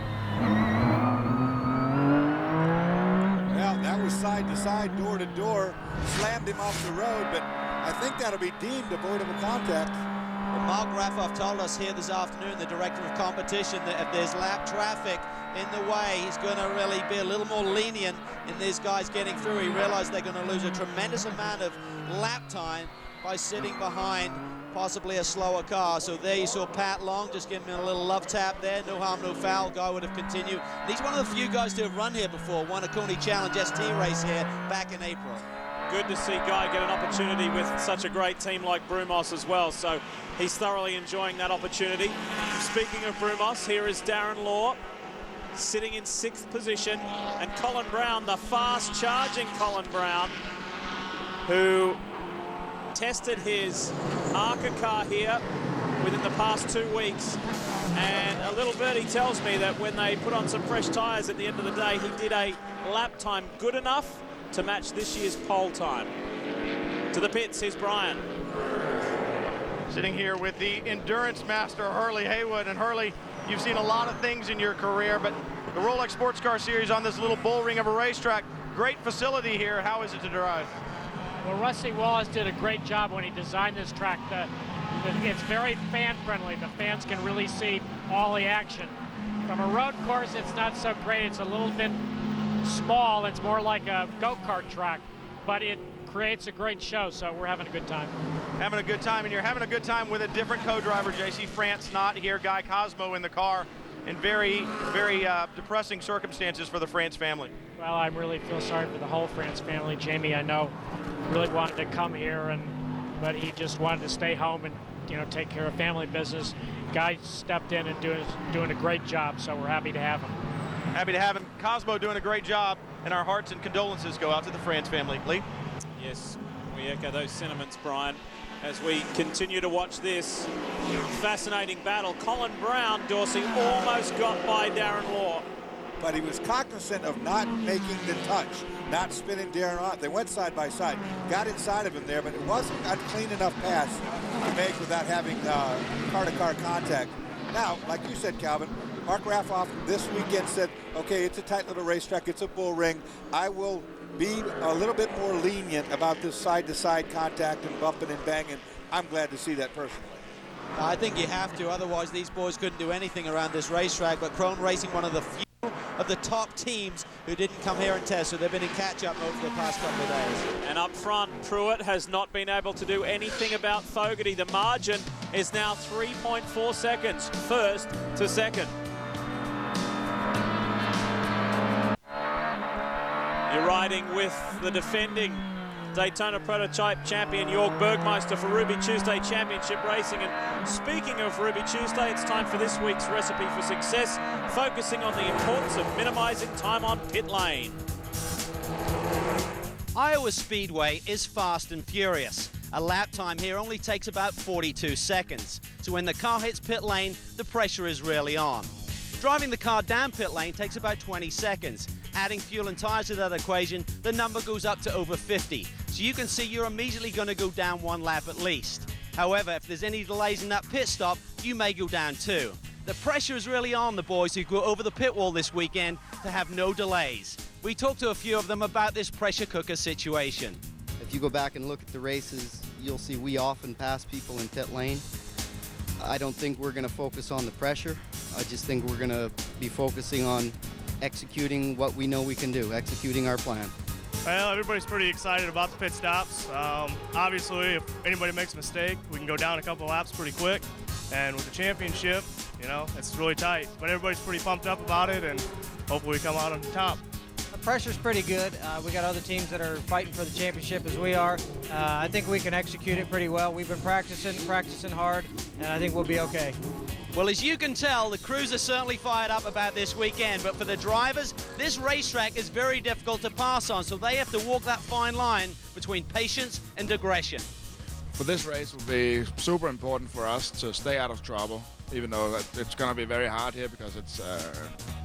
Well, that was side to side, door to door, slammed him off the road, but I think that'll be deemed avoidable contact. Well, Mark Raffoff told us here this afternoon, the director of competition, that if there's lap traffic in the way, he's going to really be a little more lenient in these guys getting through. He realized they're going to lose a tremendous amount of lap time by sitting behind possibly a slower car. So there you saw Pat Long just giving him a little love tap there. No harm, no foul. Guy would have continued. And he's one of the few guys to have run here before. Won a Coney Challenge ST race here back in April. Good to see Guy get an opportunity with such a great team like Brumos as well. So he's thoroughly enjoying that opportunity. Speaking of Brumos, here is Darren Law sitting in 6th position. And Colin Brown, the fast-charging Colin Brown, who tested his ARCA car here within the past 2 weeks, and a little birdie tells me that when they put on some fresh tires at the end of the day, he did a lap time good enough to match this year's pole time. To the pits, here's Brian. Sitting here with the endurance master, Hurley Haywood. And Hurley, you've seen a lot of things in your career, but the Rolex Sports Car Series on this little bull ring of a racetrack, great facility here. How is it to drive? Well, Rusty Wallace did a great job when he designed this track. It's very fan-friendly. The fans can really see all the action. From a road course, it's not so great. It's a little bit small. It's more like a go-kart track, but it creates a great show, so we're having a good time. Having a good time, and you're having a good time with a different co-driver. JC France not here, Guy Cosmo in the car, in very, very depressing circumstances for the France family. Well, I really feel sorry for the whole France family. Jamie, I know, really wanted to come here, but he just wanted to stay home and take care of family business. Guy stepped in and doing a great job, so we're happy to have him. Happy to have him. Cosmo doing a great job, and our hearts and condolences go out to the France family. Lee? Yes, we echo those sentiments, Brian, as we continue to watch this fascinating battle. Colin Brown, Dorsey, almost got by Darren Law. But he was cognizant of not making the touch, not spinning Darren off. They went side by side, got inside of him there, but it wasn't a clean enough pass to make without having car-to-car contact. Now, like you said, Calvin, Mark Raffoff this weekend said, okay, it's a tight little racetrack, it's a bull ring. I will be a little bit more lenient about this side-to-side contact and bumping and banging. I'm glad to see that personally. I think you have to, otherwise these boys couldn't do anything around this racetrack. But Krone Racing, one of the few of the top teams who didn't come here and test, so they've been in catch-up mode for the past couple of days. And up front, Pruitt has not been able to do anything about Fogarty. The margin is now 3.4 seconds, first to second. You're riding with the defending Daytona Prototype champion Jörg Bergmeister for Ruby Tuesday Championship Racing. And speaking of Ruby Tuesday, it's time for this week's recipe for success, focusing on the importance of minimizing time on pit lane. Iowa Speedway is fast and furious. A lap time here only takes about 42 seconds. So when the car hits pit lane, the pressure is really on. Driving the car down pit lane takes about 20 seconds. Adding fuel and tires to that equation, the number goes up to over 50. So you can see you're immediately going to go down one lap at least. However, if there's any delays in that pit stop, you may go down too. The pressure is really on the boys who go over the pit wall this weekend to have no delays. We talked to a few of them about this pressure cooker situation. If you go back and look at the races, you'll see we often pass people in pit lane. I don't think we're going to focus on the pressure. I just think we're going to be focusing on executing what we know we can do, executing our plan. Well, everybody's pretty excited about the pit stops. Obviously, if anybody makes a mistake, we can go down a couple laps pretty quick. And with the championship, you know, it's really tight. But everybody's pretty pumped up about it, and hopefully we come out on top. The pressure's pretty good. We got other teams that are fighting for the championship as we are. I think we can execute it pretty well. We've been practicing hard, and I think we'll be okay. Well, as you can tell, the crews are certainly fired up about this weekend, but for the drivers, this racetrack is very difficult to pass on, so they have to walk that fine line between patience and aggression. For this race, it will be super important for us to stay out of trouble, even though it's going to be very hard here because it's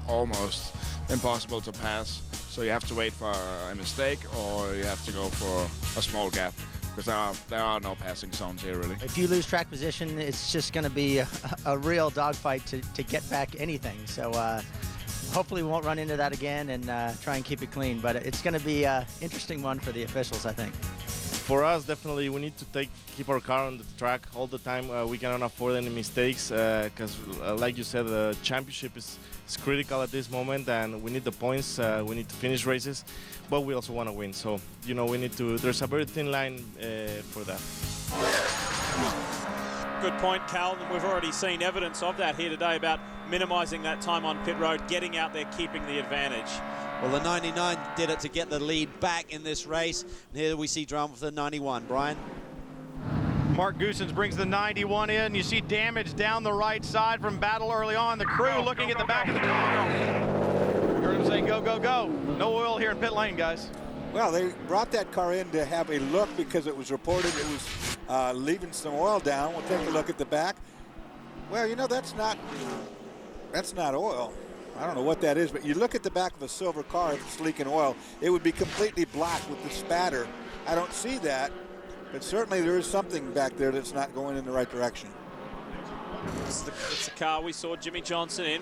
almost impossible to pass. So you have to wait for a mistake, or you have to go for a small gap, because there are no passing zones here, really. If you lose track position, it's just going to be a real dogfight to get back anything. So hopefully we won't run into that again and try and keep it clean. But it's going to be an interesting one for the officials, I think. For us, definitely, we need to keep our car on the track all the time. We cannot afford any mistakes because, like you said, the championship is critical at this moment, and we need the points. We need to finish races, but we also want to win. So, you know, we need to. There's a very thin line for that. Good point, Cal. And we've already seen evidence of that here today about minimising that time on pit road, getting out there, keeping the advantage. Well, the 99 did it to get the lead back in this race. And here we see drama for the 91. Brian? Mark Goossens brings the 91 in. You see damage down the right side from battle early on. The crew looking at the back of the car. Heard him say, go, go, go. No oil here in pit lane, guys. Well, they brought that car in to have a look because it was reported it was leaving some oil down. We'll take a look at the back. Well, you know, that's not oil. I don't know what that is, but you look at the back of a silver car, if it's leaking oil, it would be completely black with the spatter. I don't see that, but certainly there is something back there that's not going in the right direction. It's the car we saw Jimmy Johnson in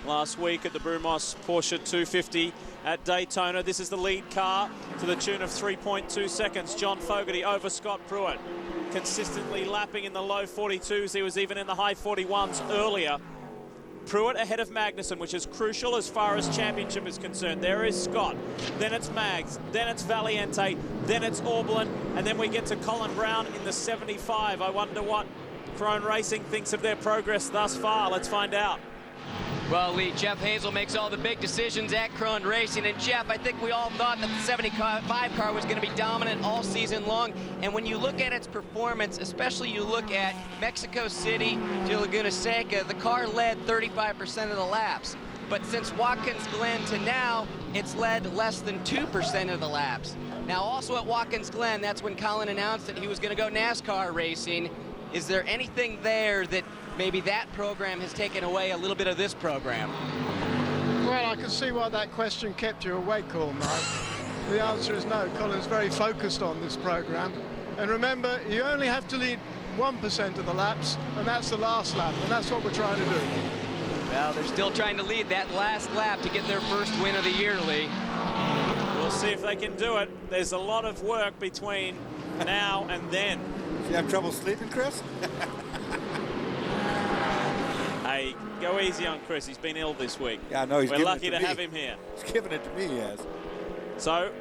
last week at the Brumos Porsche 250 at Daytona. This is the lead car to the tune of 3.2 seconds. John Fogarty over Scott Pruitt, consistently lapping in the low 42s. He was even in the high 41s earlier. Pruitt ahead of Magnussen, which is crucial as far as championship is concerned. There is Scott, then it's Mags, then it's Valiente, then it's Auberlen, and then we get to Colin Brown in the 75. I wonder what Krone Racing thinks of their progress thus far. Let's find out. Well, Lee, Jeff Hazel makes all the big decisions at Krone Racing. And Jeff, I think we all thought that the 75 car was going to be dominant all season long. And when you look at its performance, especially you look at Mexico City to Laguna Seca, the car led 35% of the laps. But since Watkins Glen to now, it's led less than 2% of the laps. Now, also at Watkins Glen, that's when Colin announced that he was going to go NASCAR racing. Is there anything there that maybe that program has taken away a little bit of this program? Well, I can see why that question kept you awake all night. The answer is no. Colin's very focused on this program. And remember, you only have to lead 1% of the laps, and that's the last lap, and that's what we're trying to do. Well, they're still trying to lead that last lap to get their first win of the year, Lee. We'll see if they can do it. There's a lot of work between now and then. You have trouble sleeping, Chris? Hey, go easy on Chris. He's been ill this week. Yeah, I know. We're lucky to have him here. He's giving it to me, yes. So,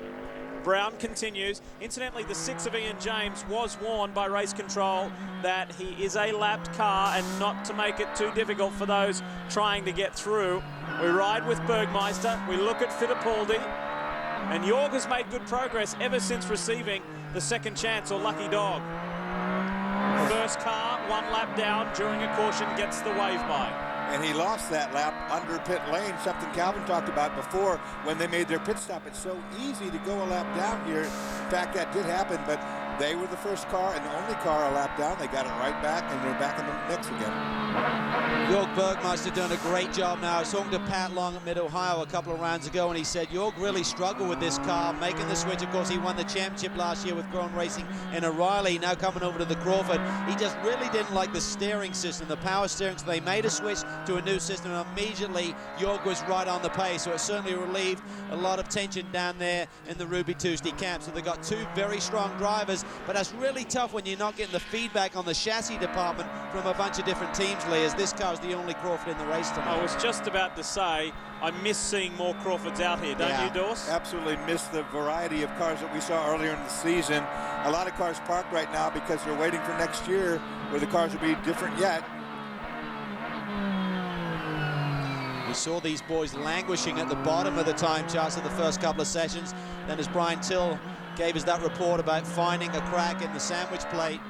Brown continues. Incidentally, the 6 of Ian James was warned by race control that he is a lapped car and not to make it too difficult for those trying to get through. We ride with Bergmeister. We look at Fittipaldi. And Jorg has made good progress ever since receiving the second chance or lucky dog. First car, 1 lap down during a caution, gets the wave by. And he lost that lap under pit lane, something Calvin talked about before when they made their pit stop. It's so easy to go a lap down here. In fact, that did happen, but They were the first car and the only car a lap down. They got it right back, and they're back in the mix again. Jörg Bergmeister doing a great job now. I was talking to Pat Long at Mid-Ohio a couple of rounds ago, and he said Jörg really struggled with this car, making the switch. Of course, he won the championship last year with Krohn Racing in O'Reilly, now coming over to the Crawford. He just really didn't like the steering system, the power steering, so they made a switch to a new system, and immediately Jörg was right on the pace, so it certainly relieved a lot of tension down there in the Ruby Tuesday camp. So they've got two very strong drivers, but that's really tough when you're not getting the feedback on the chassis department from a bunch of different teams, Lee, as this car is the only Crawford in the race tonight. I was just about to say, I miss seeing more Crawfords out here, don't you, Dorse? Absolutely miss the variety of cars that we saw earlier in the season. A lot of cars parked right now because they're waiting for next year where the cars will be different yet. We saw these boys languishing at the bottom of the time charts of the first couple of sessions. Then as Brian Till gave us that report about finding a crack in the sandwich plate,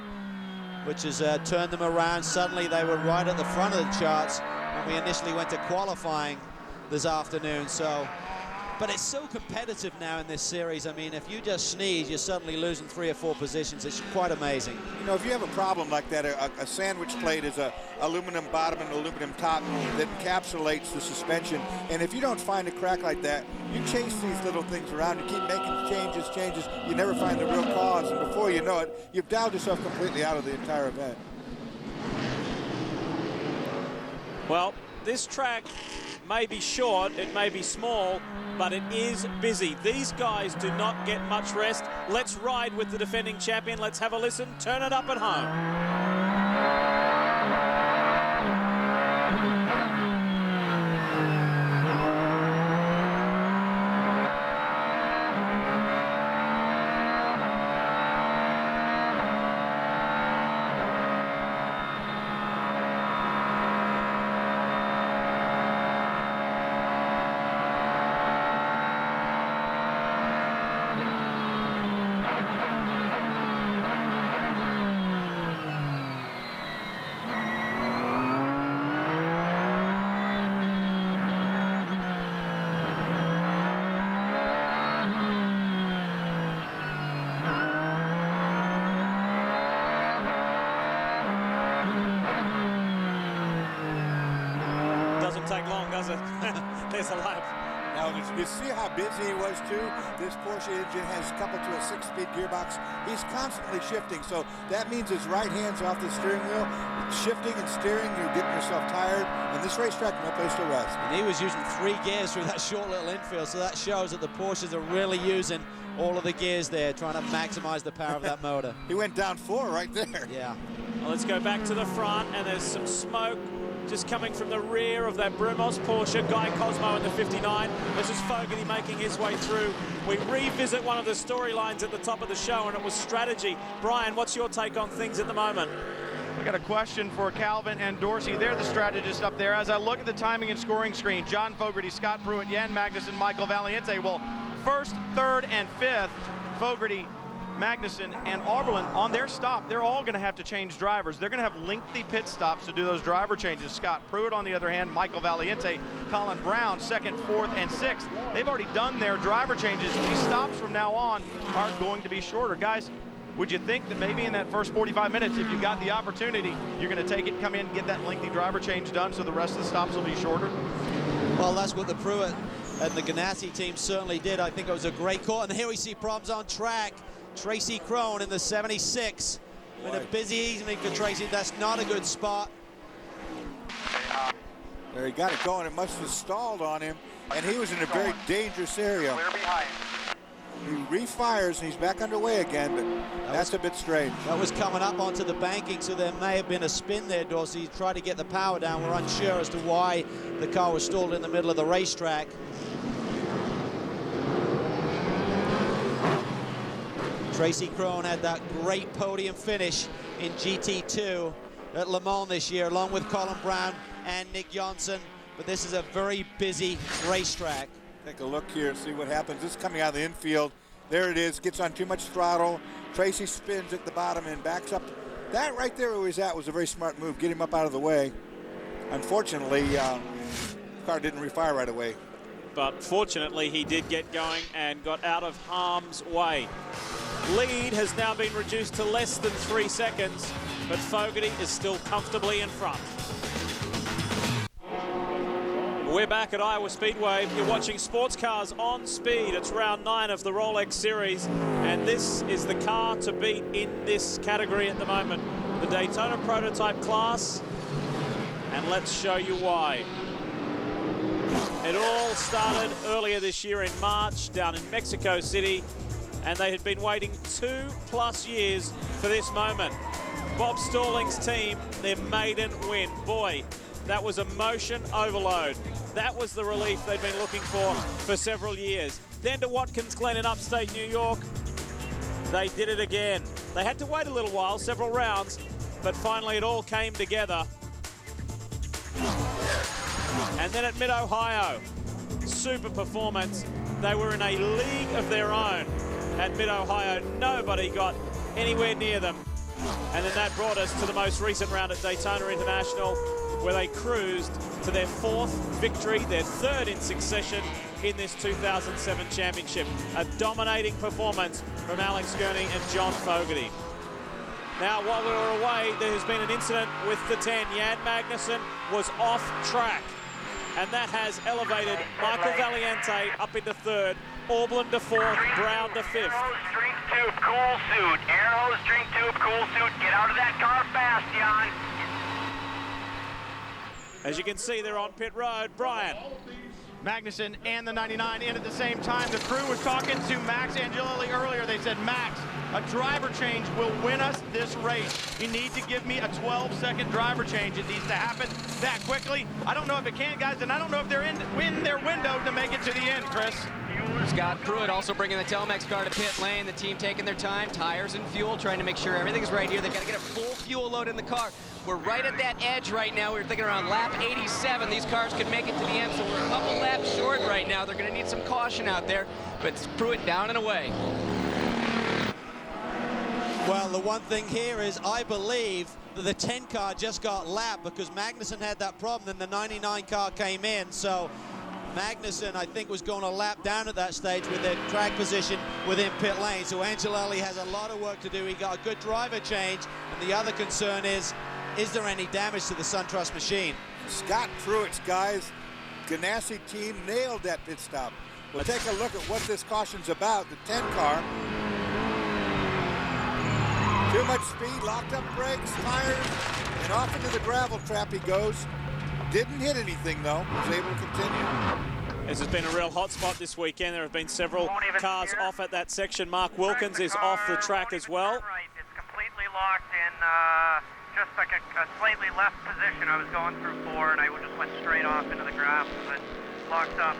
which has turned them around. Suddenly they were right at the front of the charts when we initially went to qualifying this afternoon. So, but it's so competitive now in this series. I mean, if you just sneeze, you're suddenly losing 3 or 4 positions. It's quite amazing. You know, if you have a problem like that, a sandwich plate is a aluminum bottom and aluminum top that encapsulates the suspension. And if you don't find a crack like that, you chase these little things around. You keep making changes. You never find the real cause. And before you know it, you've dialed yourself completely out of the entire event. Well, this track may be short, it may be small, but it is busy. These guys do not get much rest. Let's ride with the defending champion. Let's have a listen. Turn it up at home. Take long, does it? There's a lap. Now, you see how busy he was, too? This Porsche engine has coupled to a 6-speed gearbox. He's constantly shifting, so that means his right hand's off the steering wheel. Shifting and steering, you're getting yourself tired, and this racetrack, no place to rest. And he was using 3 gears through that short little infield, so that shows that the Porsches are really using all of the gears there, trying to maximize the power of that motor. He went down 4 right there. Yeah. Well, let's go back to the front, and there's some smoke just coming from the rear of that Brumos Porsche. Guy Cosmo in the 59. This is Fogarty making his way through. We revisit one of the storylines at the top of the show, and it was strategy. Brian, what's your take on things at the moment? I got a question for Calvin and Dorsey. They're the strategists up there. As I look at the timing and scoring screen, John Fogarty, Scott Pruitt, Jan Magnussen, Michael Valiente. Well, first, third, and fifth, Fogarty, Magnussen, and Oberlin on their stop, they're all going to have to change drivers. They're going to have lengthy pit stops to do those driver changes. Scott Pruitt, on the other hand, Michael Valiente, Colin Brown, second, fourth, and sixth. They've already done their driver changes. These stops from now on are going to be shorter. Guys, would you think that maybe in that first 45 minutes, if you got the opportunity, you're going to take it, come in, get that lengthy driver change done so the rest of the stops will be shorter? Well, that's what the Pruitt and the Ganassi team certainly did. I think it was a great call. And here we see problems on track. Tracy Krohn in the 76. Been a busy evening for Tracy. That's not a good spot. There, he got it going. It must have stalled on him, and he was in a very dangerous area. He refires, and he's back underway again, but that's a bit strange. That was coming up onto the banking, so there may have been a spin there, Dorsey. He tried to get the power down. We're unsure as to why the car was stalled in the middle of the racetrack. Tracy Krohn had that great podium finish in GT2 at Le Mans this year, along with Colin Brown and Nick Johnson. But this is a very busy racetrack. Take a look here and see what happens. This is coming out of the infield. There it is, gets on too much throttle. Tracy spins at the bottom and backs up. That right there where he was at was a very smart move. Get him up out of the way. Unfortunately, the car didn't refire right away. But fortunately, he did get going and got out of harm's way. Lead has now been reduced to less than 3 seconds, but Fogarty is still comfortably in front. We're back at Iowa Speedway. You're watching Sports Cars on Speed. It's round 9 of the Rolex series, and this is the car to beat in this category at the moment, the Daytona prototype class, and let's show you why. It all started earlier this year in March down in Mexico City, and they had been waiting 2+ years for this moment. Bob Stalling's team, their maiden win. Boy, that was emotion overload. That was the relief they'd been looking for several years. Then to Watkins Glen in upstate New York, they did it again. They had to wait a little while, several rounds, but finally it all came together. And then at Mid-Ohio, super performance. They were in a league of their own at Mid-Ohio. Nobody got anywhere near them. And then that brought us to the most recent round at Daytona International, where they cruised to their 4th victory, their 3rd in succession in this 2007 championship. A dominating performance from Alex Gurney and John Fogarty. Now, while we were away, there has been an incident with the 10. Jan Magnussen was off track, and that has elevated Michael Valiente up into 3rd, Orblin to 4th, Brown to 5th. Air hose, drink tube, cool suit. Air hose, drink tube, cool suit. Get out of that car fast, Jan. As you can see, they're on pit road. Brian. Magnussen and the 99 in at the same time. The crew was talking to Max Angelelli earlier. They said, Max, a driver change will win us this race. You need to give me a 12-second driver change. It needs to happen that quickly. I don't know if it can, guys, and I don't know if they're in their window to make it to the end, Chris. Scott Pruitt also bringing the Telmex car to pit lane. The team taking their time, tires and fuel, trying to make sure everything's right here. They've got to get a full fuel load in the car. We're right at that edge right now. We were thinking around lap 87. These cars could make it to the end, so we're a couple laps short right now. They're going to need some caution out there, but it's Pruitt down and away. Well, the one thing here is I believe that the 10 car just got lapped because Magnussen had that problem, then the 99 car came in. So Magnussen, I think, was going to lap down at that stage with their track position within pit lane. So Angelelli has a lot of work to do. He got a good driver change, and the other concern is there any damage to the SunTrust machine? Scott Pruitt's guys, Ganassi team nailed that pit stop. We'll take a look at what this caution's about. The 10 car. Too much speed, locked up brakes, tires, and off into the gravel trap he goes. Didn't hit anything, though. Was able to continue. This has been a real hot spot this weekend. There have been several cars off at that section. Mark Wilkins is off the track as well. It's completely locked in just like a slightly left position. I was going through 4 and I just went straight off into the grass, but locked up.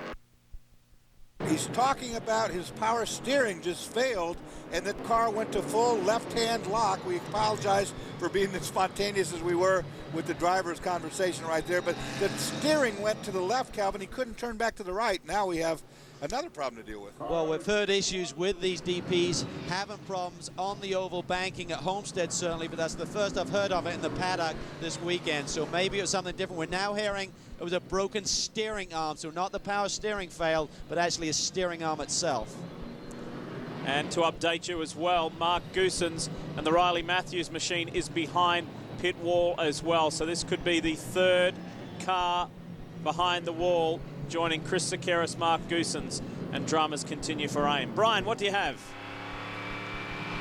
He's talking about his power steering just failed, and the car went to full left-hand lock. We apologize for being as spontaneous as we were with the driver's conversation right there, but the steering went to the left, Calvin. He couldn't turn back to the right. Now we have another problem to deal with. Well, we've heard issues with these DPs, having problems on the oval banking at Homestead certainly, but that's the first I've heard of it in the paddock this weekend. So maybe it was something different. We're now hearing it was a broken steering arm, so not the power steering failed, but actually a steering arm itself. And to update you as well, Mark Goosens and the Riley Matthews machine is behind pit wall as well. So this could be the 3rd car behind the wall, joining Chris Sakaris, Mark Goosens, and dramas continue for AIM. Brian, what do you have?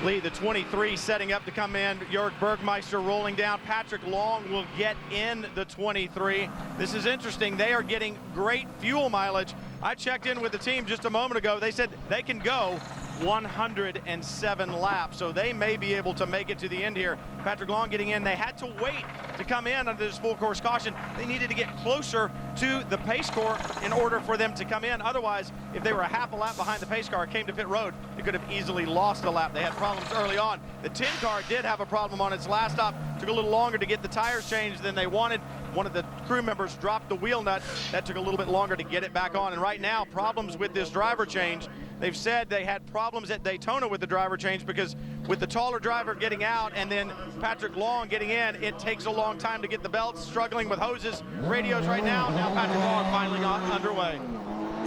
Lee, the 23 setting up to come in. Jörg Bergmeister rolling down. Patrick Long will get in the 23. This is interesting. They are getting great fuel mileage. I checked in with the team just a moment ago. They said they can go 107 laps, so they may be able to make it to the end here. Patrick Long getting in. They had to wait to come in under this full course caution. They needed to get closer to the pace car in order for them to come in. Otherwise, if they were a half a lap behind the pace car, came to pit road, they could have easily lost a lap. They had problems early on. The 10 car did have a problem on its last stop. Took a little longer to get the tires changed than they wanted. One of the crew members dropped the wheel nut. That took a little bit longer to get it back on. And right now, problems with this driver change. They've said they had problems at Daytona with the driver change because with the taller driver getting out and then Patrick Long getting in, it takes a long time to get the belts, struggling with hoses, radios right now. Now Patrick Long finally got underway.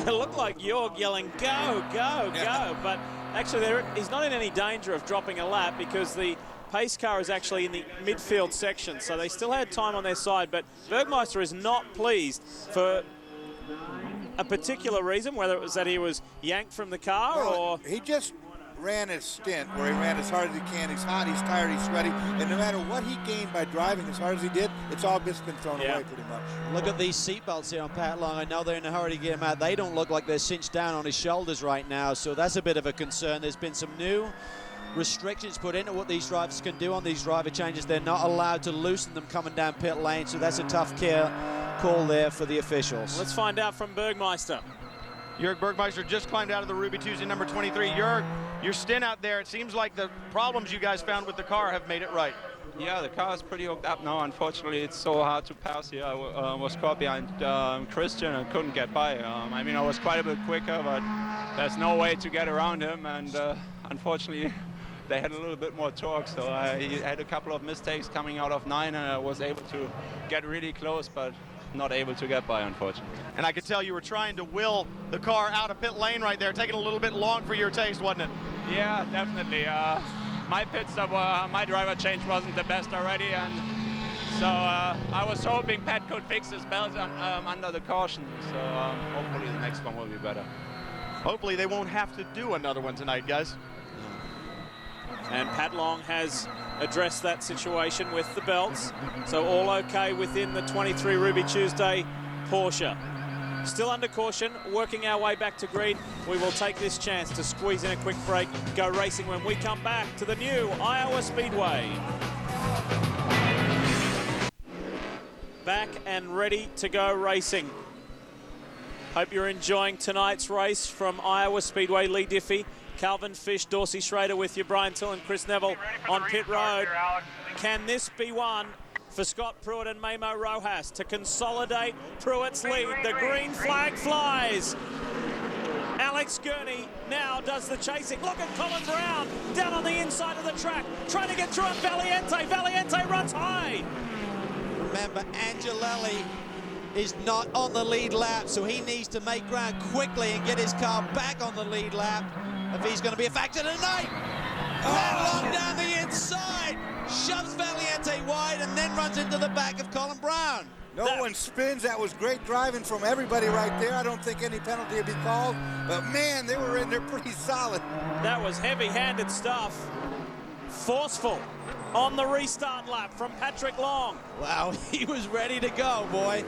It looked like Jörg yelling, go, go, go, but Actually, he's not in any danger of dropping a lap because the pace car is actually in the midfield section, so they still had time on their side, but Bergmeister is not pleased for a particular reason, whether it was that he was yanked from the car or... He just ran his stint where he ran as hard as he can. He's hot, he's tired, he's sweaty, and no matter what he gained by driving as hard as he did, it's all just been thrown away pretty much. Look at these seatbelts here on Pat Long. I know they're in a hurry to get him out. They don't look like they're cinched down on his shoulders right now, so that's a bit of a concern. There's been some new restrictions put into what these drivers can do on these driver changes. They're not allowed to loosen them coming down pit lane, so that's a tough call there for the officials. Let's find out from Bergmeister. Jörg Bergmeister just climbed out of the Ruby Tuesday number 23. Jörg, your stint out there, it seems like the problems you guys found with the car have made it right. Yeah, the car is pretty hooked up now. Unfortunately, it's so hard to pass here. I was caught behind Christian and couldn't get by. I mean, I was quite a bit quicker, but there's no way to get around him. And unfortunately, they had a little bit more torque. So I had a couple of mistakes coming out of 9, and I was able to get really close, but not able to get by, unfortunately. And I could tell you were trying to will the car out of pit lane right there, taking a little bit long for your taste, wasn't it? Yeah, definitely. My pit stop, my driver change wasn't the best already, and so I was hoping Pat could fix his belt under the caution. So hopefully the next one will be better. Hopefully they won't have to do another one tonight, guys. And Pat Long has addressed that situation with the belts. So all okay within the 23 Ruby Tuesday Porsche. Still under caution, working our way back to green. We will take this chance to squeeze in a quick break, go racing when we come back to the new Iowa Speedway. Back and ready to go racing. Hope you're enjoying tonight's race from Iowa Speedway. Lee Diffie, Calvin Fish, Dorsey Schrader with you, Brian Till and Chris Neville on pit road. Can this be one for Scott Pruitt and Memo Rojas to consolidate Pruitt's lead? The green flag flies. Alex Gurney now does the chasing. Look at Colin Brown down on the inside of the track, trying to get through on Valiente. Valiente runs high. Remember, Angelelli is not on the lead lap, so he needs to make ground quickly and get his car back on the lead lap if he's going to be a factor tonight. Pat Long down the inside, shoves Valiente wide and then runs into the back of Colin Brown. No one spins. That was great driving from everybody right there. I don't think any penalty would be called, but man, they were in there pretty solid. That was heavy-handed stuff. Forceful on the restart lap from Patrick Long. Wow, he was ready to go, boy.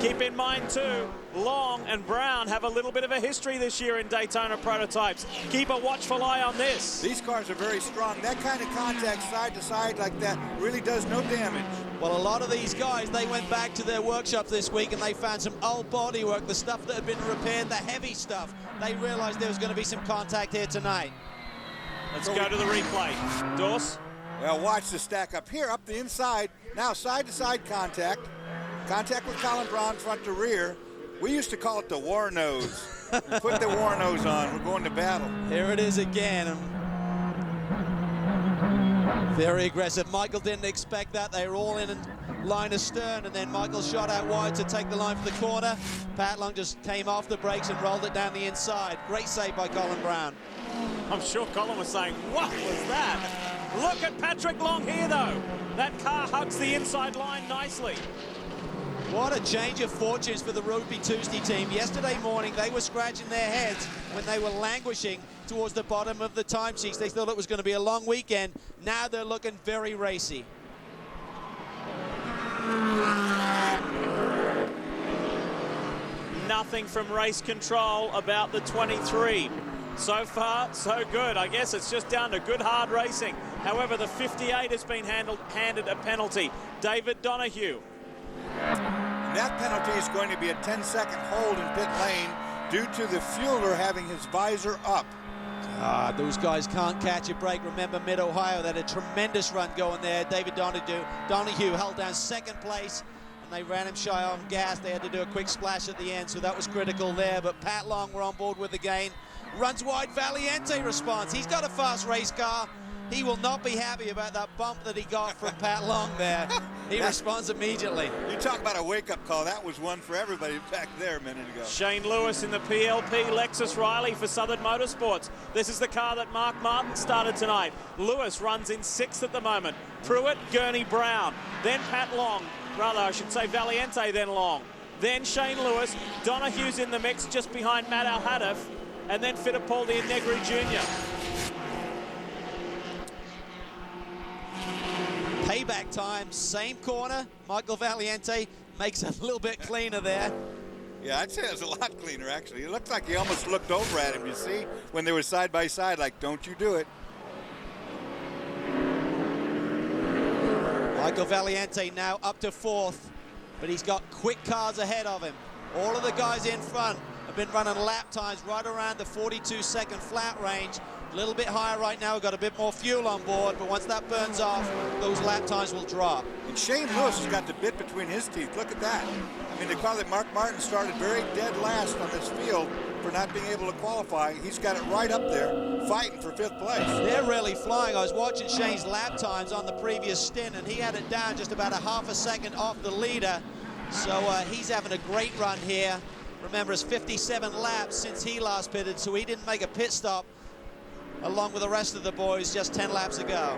Keep in mind, too, Long and Brown have a little bit of a history this year in Daytona prototypes. Keep a watchful eye on this. These cars are very strong. That kind of contact side to side like that really does no damage. Well, a lot of these guys, they went back to their workshops this week and they found some old bodywork, the stuff that had been repaired, the heavy stuff. They realized there was going to be some contact here tonight. Let's go to the replay. Dors? Well, watch the stack up here, up the inside. Now side-to-side contact. Contact with Colin Brown front to rear. We used to call it the war nose. Put the war nose on. We're going to battle. Here it is again. Very aggressive. Michael didn't expect that. They were all in line astern, and then Michael shot out wide to take the line for the corner. Pat Long just came off the brakes and rolled it down the inside. Great save by Colin Brown. I'm sure Colin was saying, what was that? Look at Patrick Long here, though. That car hugs the inside line nicely. What a change of fortunes for the Ruby Tuesday team. Yesterday morning, they were scratching their heads when they were languishing towards the bottom of the timesheets. They thought it was going to be a long weekend. Now they're looking very racy. Nothing from race control about the 23. So far, so good. I guess it's just down to good, hard racing. However, the 58 has been handed a penalty. David Donahue. That penalty is going to be a 10-second hold in pit lane due to the fueler having his visor up. Those guys can't catch a break. Remember, Mid-Ohio, they had a tremendous run going there. David Donahue held down second place, and they ran him shy on gas. They had to do a quick splash at the end, so that was critical there. But Pat Long were on board with the gain. Runs wide, Valiente responds. He's got a fast race car. He will not be happy about that bump that he got from Pat Long there. He responds immediately. You talk about a wake-up call. That was one for everybody back there a minute ago. Shane Lewis in the PLP Lexus Riley for Southern Motorsports. This is the car that Mark Martin started tonight. Lewis runs in 6th at the moment. Pruitt, Gurney, Brown. Then Pat Long. Rather, I should say Valiente, then Long. Then Shane Lewis. Donohue's in the mix just behind Matt Al-Hadaf. And then Fittipaldi and Negri Jr. Payback time, same corner. Michael Valiente makes it a little bit cleaner there. Yeah, I'd say it was a lot cleaner, actually. It looked like he almost looked over at him, you see, when they were side by side, like, don't you do it. Michael Valiente now up to 4th, but he's got quick cars ahead of him. All of the guys in front have been running lap times right around the 42-second flat range. A little bit higher right now. We've got a bit more fuel on board, but once that burns off, those lap times will drop. And Shane Lewis has got the bit between his teeth. Look at that. I mean, the car that Mark Martin started very dead last on this field for not being able to qualify, he's got it right up there, fighting for 5th place. They're really flying. I was watching Shane's lap times on the previous stint, and he had it down just about a half a second off the leader. So he's having a great run here. Remember, it's 57 laps since he last pitted, so he didn't make a pit stop along with the rest of the boys just 10 laps ago.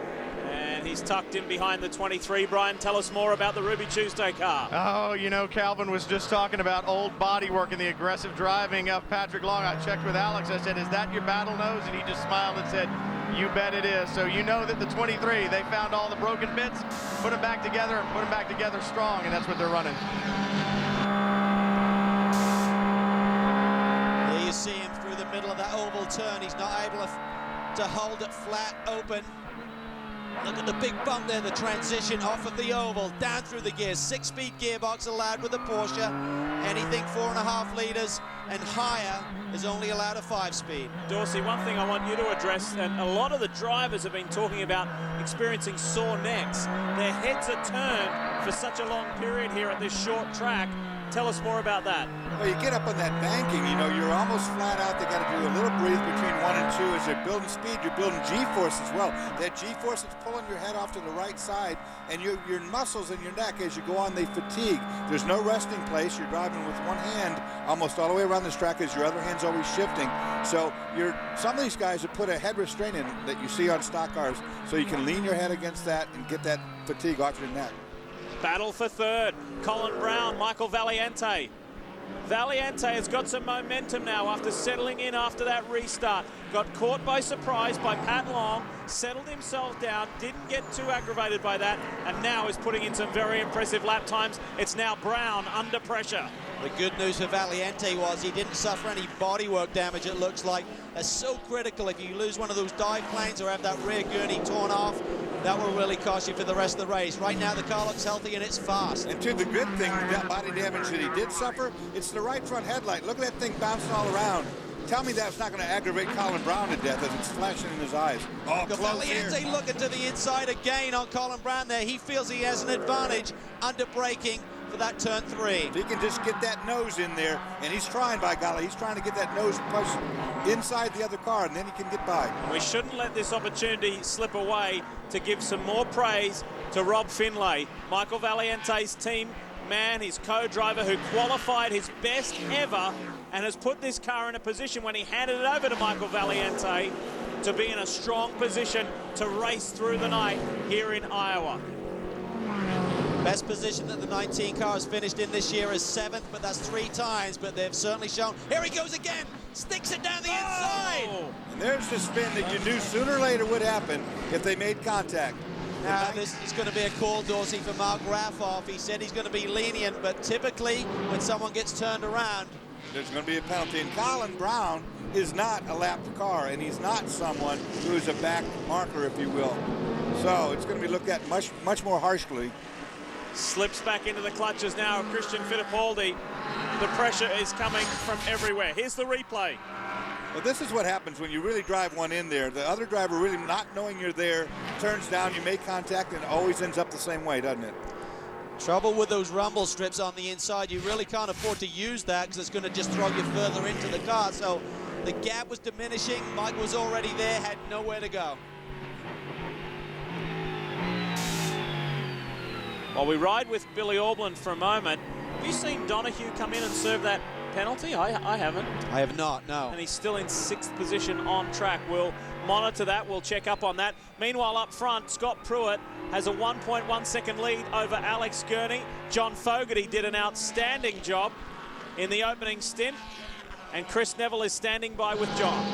And he's tucked in behind the 23. Brian, tell us more about the Ruby Tuesday car. Oh, you know, Calvin was just talking about old bodywork and the aggressive driving of Patrick Long. I checked with Alex. I said, is that your battle nose? And he just smiled and said, you bet it is. So you know that the 23, they found all the broken bits, put them back together, and put them back together strong, and that's what they're running. There you see him through the middle of that oval turn. He's not able to hold it flat open. Look at the big bump there, the transition off of the oval, down through the gears. 6-speed gearbox allowed with the Porsche. Anything 4.5 litres and higher is only allowed a 5-speed. Dorsey, one thing I want you to address, and a lot of the drivers have been talking about experiencing sore necks. Their heads are turned for such a long period here at this short track. Tell us more about that. Well, you get up on that banking, you know, you're almost flat out. They got to do a little breathe between 1 and 2 as they're building speed. You're building G-force as well. That G-force is pulling your head off to the right side, and your muscles in your neck as you go on, they fatigue. There's no resting place. You're driving with one hand almost all the way around this track as your other hand's always shifting. So some of these guys have put a head restraint in that you see on stock cars, so you can lean your head against that and get that fatigue off your neck. Battle for 3rd. Colin Brown, Michael Valiente. Valiente has got some momentum now after settling in after that restart. Got caught by surprise by Pat Long, settled himself down, didn't get too aggravated by that, and now is putting in some very impressive lap times. It's now Brown under pressure. The good news for Valiente was he didn't suffer any bodywork damage, it looks like. That's so critical. If you lose one of those dive planes or have that rear gurney torn off, that will really cost you for the rest of the race. Right now, the car looks healthy and it's fast. And to the good thing, the body damage that he did suffer, it's the right front headlight. Look at that thing bouncing all around. Tell me that's not going to aggravate Colin Brown to death as it's flashing in his eyes. Oh, Valiente looking to the inside again on Colin Brown there. He feels he has an advantage under braking for that turn 3. If he can just get that nose in there, and he's trying, by golly, he's trying to get that nose pushed inside the other car, and then he can get by. We shouldn't let this opportunity slip away to give some more praise to Rob Finlay, Michael Valiente's team man, his co-driver who qualified his best ever and has put this car in a position when he handed it over to Michael Valiente to be in a strong position to race through the night here in Iowa. Best position that the 19 car has finished in this year is 7th, but that's 3 times, but they've certainly shown. Here he goes again, sticks it down the inside. And there's the spin that you knew sooner or later would happen if they made contact. Now, this is going to be a call, Dorsey, for Mark Raffoff. He said he's going to be lenient, but typically when someone gets turned around, there's going to be a penalty. And Colin Brown is not a lapped car, and he's not someone who is a back marker, if you will. So it's going to be looked at much more harshly. Slips back into the clutches now of Christian Fittipaldi. The pressure is coming from everywhere. Here's the replay. Well, this is what happens when you really drive one in there. The other driver really not knowing you're there, turns down, you make contact, and it always ends up the same way, doesn't it? Trouble with those rumble strips on the inside. You really can't afford to use that because it's going to just throw you further into the car. So the gap was diminishing. Mike was already there, had nowhere to go. While we ride with Billy Aublin for a moment, have you seen Donahue come in and serve that penalty? I haven't. I have not, no. And he's still in 6th position on track. We'll monitor that. We'll check up on that. Meanwhile, up front, Scott Pruitt has a 1.1 second lead over Alex Gurney. John Fogarty did an outstanding job in the opening stint. And Chris Neville is standing by with John.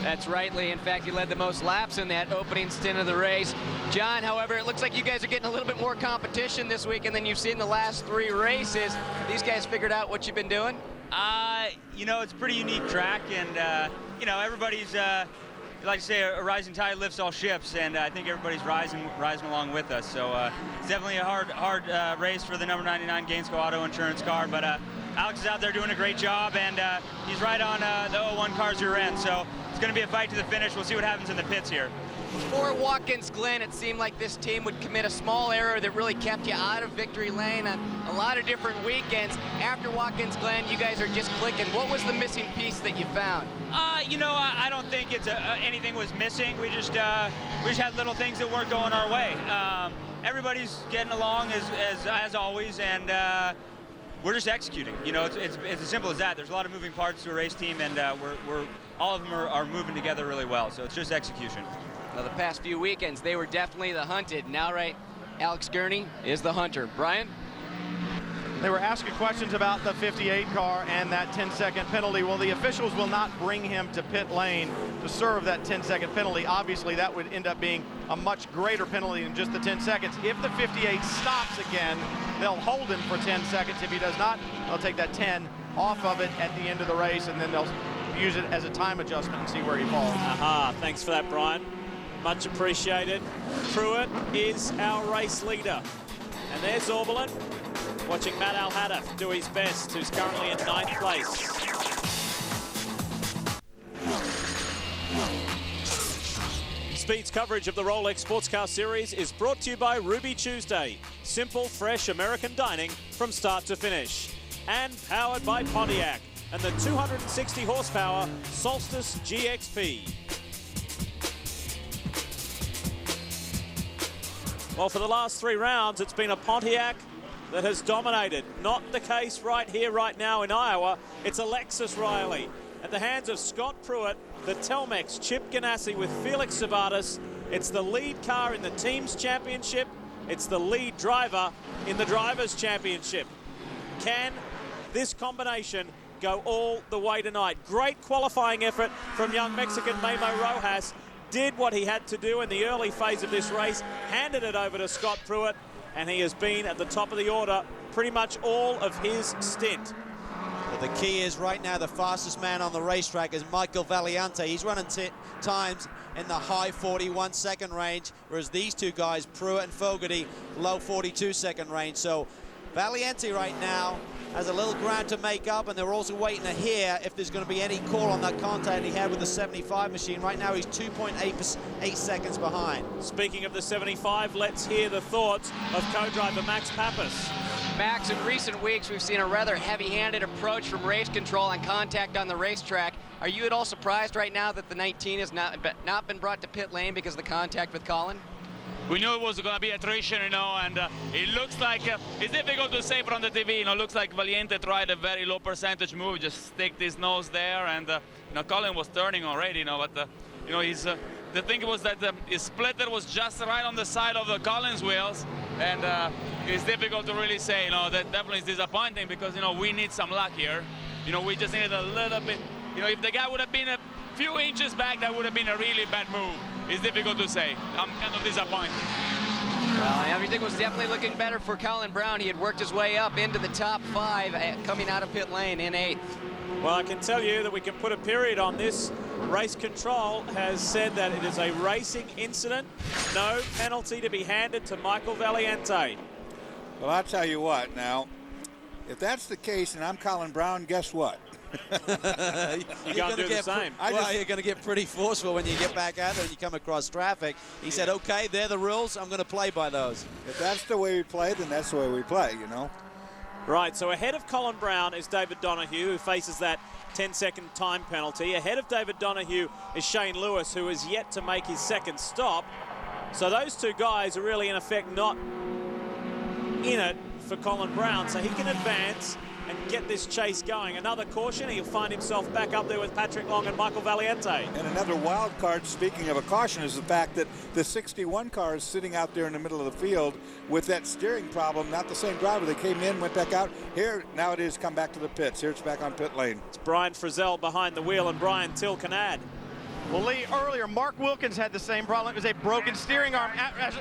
That's right, Lee. In fact, he led the most laps in that opening stint of the race. John, however, it looks like you guys are getting a little bit more competition this weekend than you've seen the last 3 races. These guys figured out what you've been doing? You know, it's a pretty unique track, and, you know, everybody's, like I say, a rising tide lifts all ships, and I think everybody's rising along with us. So it's definitely a hard race for the number 99 Gainesco Auto Insurance car, but Alex is out there doing a great job, and he's right on the 01 car's rear end, so it's going to be a fight to the finish. We'll see what happens in the pits here. Before Watkins Glen, it seemed like this team would commit a small error that really kept you out of victory lane on a lot of different weekends. After Watkins Glen, you guys are just clicking. What was the missing piece that you found? You know, I don't think it's anything was missing. We just had little things that weren't going our way. Everybody's getting along as always, and we're just executing. You know, it's as simple as that. There's a lot of moving parts to a race team, and we're all of them are moving together really well. So it's just execution. Well, the past few weekends, they were definitely the hunted. Now, right, Alex Gurney is the hunter. Brian? They were asking questions about the 58 car and that 10-second penalty. Well, the officials will not bring him to pit lane to serve that 10-second penalty. Obviously, that would end up being a much greater penalty than just the 10 seconds. If the 58 stops again, they'll hold him for 10 seconds. If he does not, they'll take that 10 off of it at the end of the race, and then they'll use it as a time adjustment and see where he falls. Aha, thanks for that, Brian. Much appreciated. Pruitt is our race leader. And there's Auberlin watching Matt Al-Hadaf do his best, who's currently in 9th place. Speed's coverage of the Rolex Sports Car Series is brought to you by Ruby Tuesday. Simple, fresh American dining from start to finish. And powered by Pontiac and the 260 horsepower Solstice GXP. Well, for the last 3 rounds, it's been a Pontiac that has dominated. Not the case right here, right now in Iowa. It's Alexis Riley. At the hands of Scott Pruitt, the Telmex Chip Ganassi with Felix Sabatis. It's the lead car in the Teams Championship. It's the lead driver in the Drivers' Championship. Can this combination go all the way tonight? Great qualifying effort from young Mexican Memo Rojas. Did what he had to do in the early phase of this race, handed it over to Scott Pruitt, and he has been at the top of the order pretty much all of his stint. But the key is right now the fastest man on the racetrack is Michael Valiante. He's running times in the high 41-second range, whereas these two guys, Pruitt and Fogarty, low 42-second range. So Valiante right now has a little ground to make up, and they're also waiting to hear if there's going to be any call on that contact he had with the 75 machine. Right now he's 2.8 seconds behind. Speaking of the 75, let's hear the thoughts of co-driver Max Pappas. Max, in recent weeks we've seen a rather heavy-handed approach from race control on contact on the racetrack. Are you at all surprised right now that the 19 has not been brought to pit lane because of the contact with Colin? We knew it was going to be attrition, you know, and it looks like it's difficult to say from the TV. You know, it looks like Valiente tried a very low percentage move, just stick his nose there, and you know, Colin was turning already, you know, but you know, he's the thing was that his splitter was just right on the side of the Collins wheels, and it's difficult to really say. You know, that definitely is disappointing because you know we need some luck here. You know, we just needed a little bit. You know, if the guy would have been a few inches back, that would have been a really bad move. It's difficult to say. I'm kind of disappointed. Well, everything was definitely looking better for Colin Brown. He had worked his way up into the top 5 coming out of pit lane in 8th. Well, I can tell you that we can put a period on this. Race control has said that it is a racing incident. No penalty to be handed to Michael Valiente. Well, I'll tell you what now. If that's the case and I'm Colin Brown, guess what? You can't do the same. Well, you're going to get pretty forceful when you get back out there and you come across traffic. He said, okay, they're the rules. I'm going to play by those. If that's the way we play, then that's the way we play, you know. Right, so ahead of Colin Brown is David Donahue, who faces that 10-second time penalty. Ahead of David Donahue is Shane Lewis, who is yet to make his second stop. So those two guys are really, in effect, not in it for Colin Brown, so he can advance and get this chase going. Another caution, he'll find himself back up there with Patrick Long and Michael Valiente. And another wild card, speaking of a caution, is the fact that the 61 car is sitting out there in the middle of the field with that steering problem. Not the same driver. They came in, went back out. Here, now it is come back to the pits. Here it's back on pit lane. It's Brian Frizzell behind the wheel, and Brian Till can add. Well, Lee, earlier, Mark Wilkins had the same problem. It was a broken steering arm.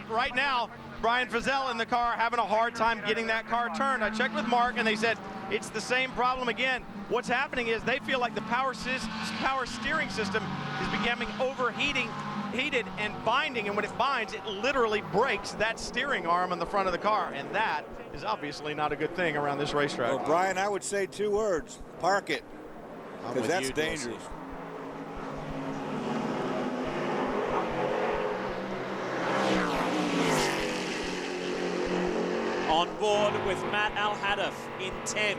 Right now, Brian Frizzell in the car having a hard time getting that car turned. I checked with Mark, and they said it's the same problem again. What's happening is they feel like the power steering system is becoming heated and binding, and when it binds, it literally breaks that steering arm on the front of the car, and that is obviously not a good thing around this racetrack. Well, Brian, I would say 2 words: park it, because that's dangerous. On board with Matt Al-Hadaf in 10th.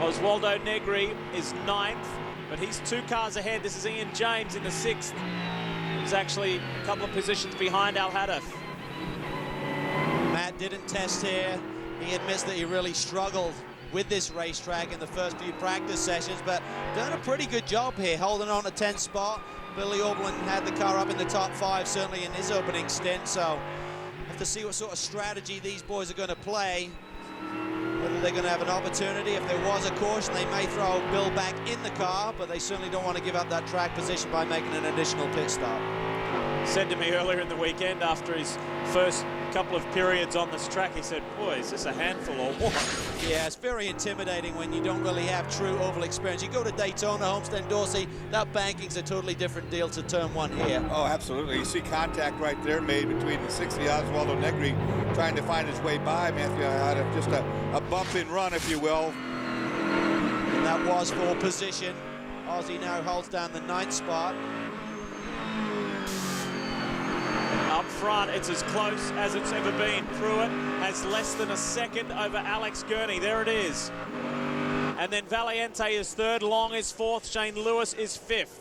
Oswaldo Negri is 9th, but he's 2 cars ahead. This is Ian James in the 6th. He's actually a couple of positions behind Al-Hadaf. Matt didn't test here. He admits that he really struggled with this racetrack in the first few practice sessions, but done a pretty good job here, holding on to 10th spot. Billy Auberland had the car up in the top 5, certainly in his opening stint, so have to see what sort of strategy these boys are going to play, whether they're going to have an opportunity. If there was a caution, they may throw Bill back in the car, but they certainly don't want to give up that track position by making an additional pit stop. Said to me earlier in the weekend after his first couple of periods on this track, he said, boy, is this a handful or what? Yeah, it's very intimidating when you don't really have true oval experience. You go to Daytona, Homestead, Dorsey, that banking's a totally different deal to turn 1 here. Oh, absolutely. You see contact right there made between the 60 Oswaldo Negri trying to find his way by Matthew Al-Hadaf. Just a bump and run, if you will. And that was for position. Ozzy now holds down the 9th spot. Up front, it's as close as it's ever been. Pruitt has less than a second over Alex Gurney. There it is. And then Valiente is 3rd, Long is 4th, Shane Lewis is 5th.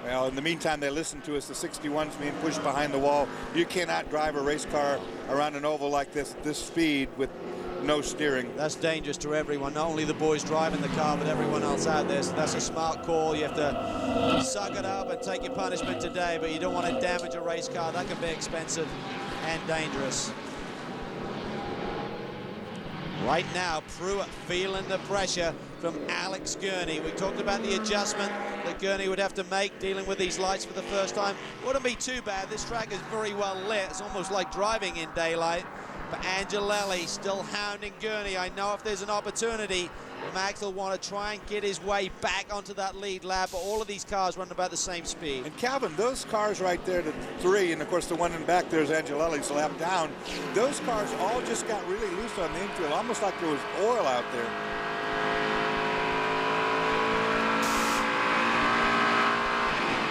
Well, in the meantime, they listen to us. The 61's being pushed behind the wall. You cannot drive a race car around an oval like this speed with no steering. That's dangerous to everyone, not only the boys driving the car, but everyone else out there. So that's a smart call. You have to suck it up and take your punishment today, but you don't want to damage a race car. That can be expensive and dangerous. Right now, Pruitt feeling the pressure from Alex Gurney. We talked about the adjustment that Gurney would have to make dealing with these lights for the first time. Wouldn't be too bad. This track is very well lit. It's almost like driving in daylight. But Angelelli still hounding Gurney. I know if there's an opportunity, Max will want to try and get his way back onto that lead lap, but all of these cars run about the same speed. And Calvin, those cars right there, the 3, and of course the one in back there's Angelelli's lap down, those cars all just got really loose on the infield, almost like there was oil out there.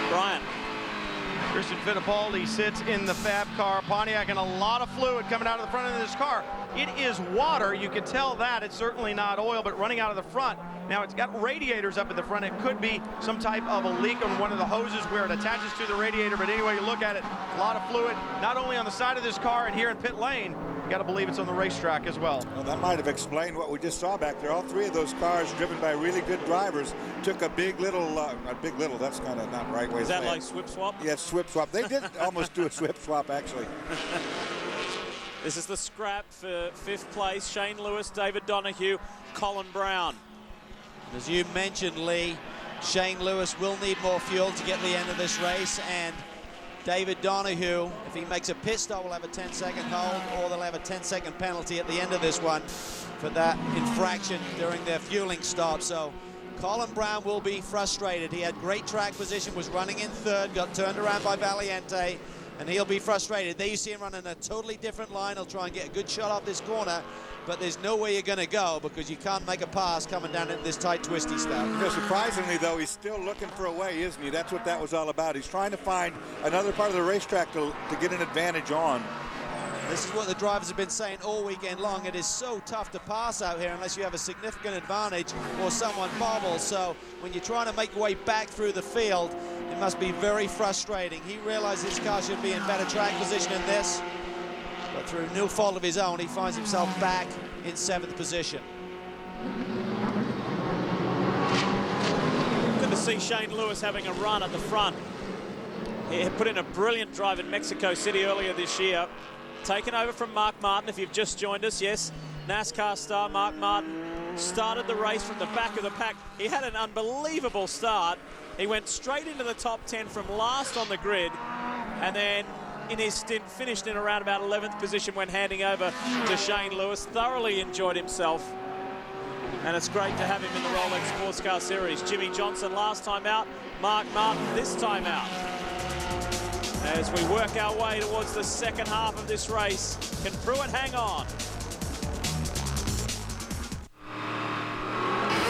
Brian. Christian Fittipaldi sits in the Fab car, Pontiac, and a lot of fluid coming out of the front of this car. It is water, you can tell that. It's certainly not oil, but running out of the front. Now it's got radiators up in the front. It could be some type of a leak on one of the hoses where it attaches to the radiator, but anyway you look at it, a lot of fluid, not only on the side of this car and here in pit lane, you got to believe it's on the racetrack as well. Well, that might have explained what we just saw back there. All 3 of those cars, driven by really good drivers, took a big little, that's kind of not the right way to say it. Is that like swip swap? Yes, swip swap. They did almost do a swip swap, actually. This is the scrap for 5th place. Shane Lewis, David Donahue, Colin Brown. As you mentioned, Lee, Shane Lewis will need more fuel to get the end of this race, and David Donahue, if he makes a pit stop, will have a 10-second hold, or they'll have a 10-second penalty at the end of this one for that infraction during their fueling stop. So Colin Brown will be frustrated. He had great track position, was running in 3rd, got turned around by Valiente, and he'll be frustrated. There you see him running a totally different line. He'll try and get a good shot off this corner, but there's no way you're going to go because you can't make a pass coming down into this tight, twisty stuff. You know, surprisingly, though, he's still looking for a way, isn't he? That's what that was all about. He's trying to find another part of the racetrack to get an advantage on. This is what the drivers have been saying all weekend long. It is so tough to pass out here unless you have a significant advantage or someone bobbles. So when you're trying to make your way back through the field, it must be very frustrating. He realized his car should be in better track position than this. But but through no fault of his own, he finds himself back in 7th position. Good to see Shane Lewis having a run at the front. He had put in a brilliant drive in Mexico City earlier this year. Taken over from Mark Martin, if you've just joined us, yes. NASCAR star Mark Martin started the race from the back of the pack. He had an unbelievable start. He went straight into the top 10 from last on the grid, and then in his stint finished in around about 11th position when handing over to Shane Lewis. Thoroughly enjoyed himself, and it's great to have him in the Rolex Sports Car Series. Jimmy Johnson last time out, Mark Martin this time out. As we work our way towards the second half of this race, can Pruitt hang on?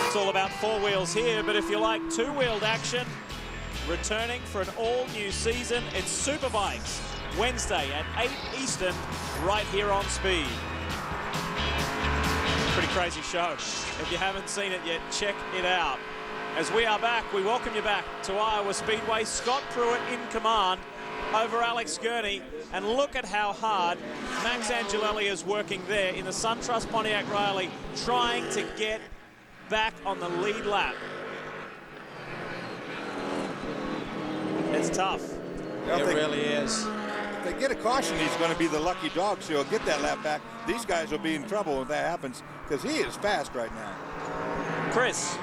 It's all about four wheels here, but if you like two-wheeled action, returning for an all-new season, it's Superbikes, Wednesday at 8 Eastern, right here on Speed. Pretty crazy show. If you haven't seen it yet, check it out. As we are back, we welcome you back to Iowa Speedway. Scott Pruitt in command over Alex Gurney, and look at how hard Max Angelelli is working there in the SunTrust Pontiac Riley, trying to get back on the lead lap. It's tough. It really is. If they get a caution, he's going to be the lucky dog, so he'll get that lap back. These guys will be in trouble if that happens, because he is fast right now. Chris.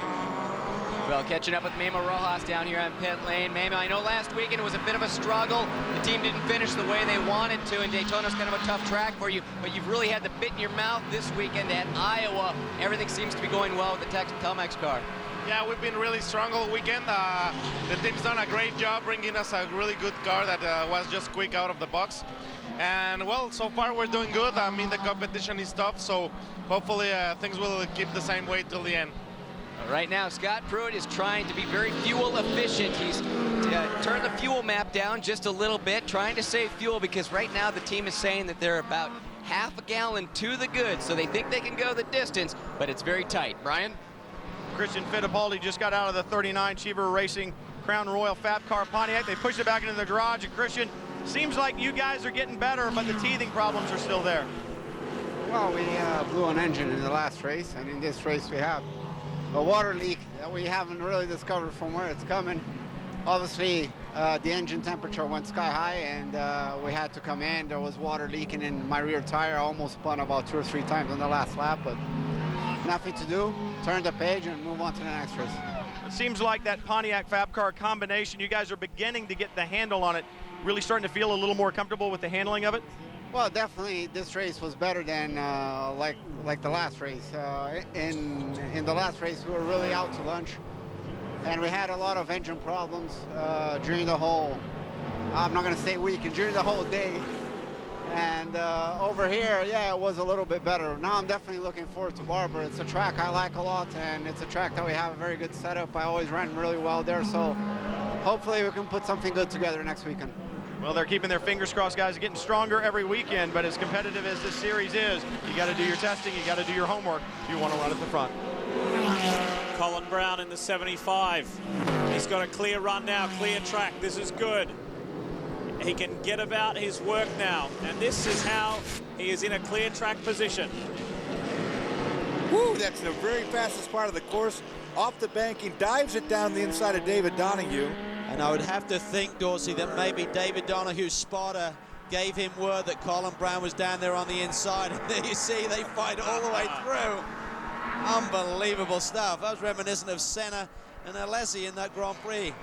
Well, catching up with Memo Rojas down here on pit lane. Memo, I know last weekend it was a bit of a struggle. The team didn't finish the way they wanted to, and Daytona's kind of a tough track for you, but you've really had the bit in your mouth this weekend at Iowa. Everything seems to be going well with the Telmex car. Yeah, we've been really strong all weekend. The team's done a great job bringing us a really good car that was just quick out of the box. And, well, so far we're doing good. I mean, the competition is tough, so hopefully things will keep the same way till the end. Right now, Scott Pruitt is trying to be very fuel efficient. He's turned the fuel map down just a little bit, trying to save fuel, because right now the team is saying that they're about half a gallon to the good, so they think they can go the distance, but it's very tight. Brian? Christian Fittipaldi just got out of the 39 Cheever Racing Crown Royal Fab Car Pontiac. They pushed it back into the garage, and Christian, seems like you guys are getting better, but the teething problems are still there. Well, we blew an engine in the last race, and in this race we have a water leak that we haven't really discovered from where it's coming. Obviously, the engine temperature went sky high, and we had to come in. There was water leaking in my rear tire. I almost spun about 2 or 3 times on the last lap, but nothing to do. Turn the page and move on to the next race. It seems like that Pontiac Fab Car combination, you guys are beginning to get the handle on it, really starting to feel a little more comfortable with the handling of it? Well, definitely this race was better than like the last race. In the last race, we were really out to lunch, and we had a lot of engine problems during the whole, I'm not going to say weekend, during the whole day. And over here, yeah, it was a little bit better. Now I'm definitely looking forward to Barber. It's a track I like a lot, and it's a track that we have a very good setup. I always ran really well there, so hopefully we can put something good together next weekend. Well, they're keeping their fingers crossed, guys. Getting stronger every weekend, but as competitive as this series is, you got to do your testing, you got to do your homework if you want to run at the front. Colin Brown in the 75. He's got a clear run now, clear track. This is good. He can get about his work now, and this is how he is in a clear track position. Woo, that's the very fastest part of the course. Off the banking, dives it down the inside of David Donahue. And I would have to think, Dorsey, that maybe David Donahue's spotter gave him word that Colin Brown was down there on the inside. And there you see, they fight all the way through. Unbelievable stuff. That was reminiscent of Senna and Alessi in that Grand Prix.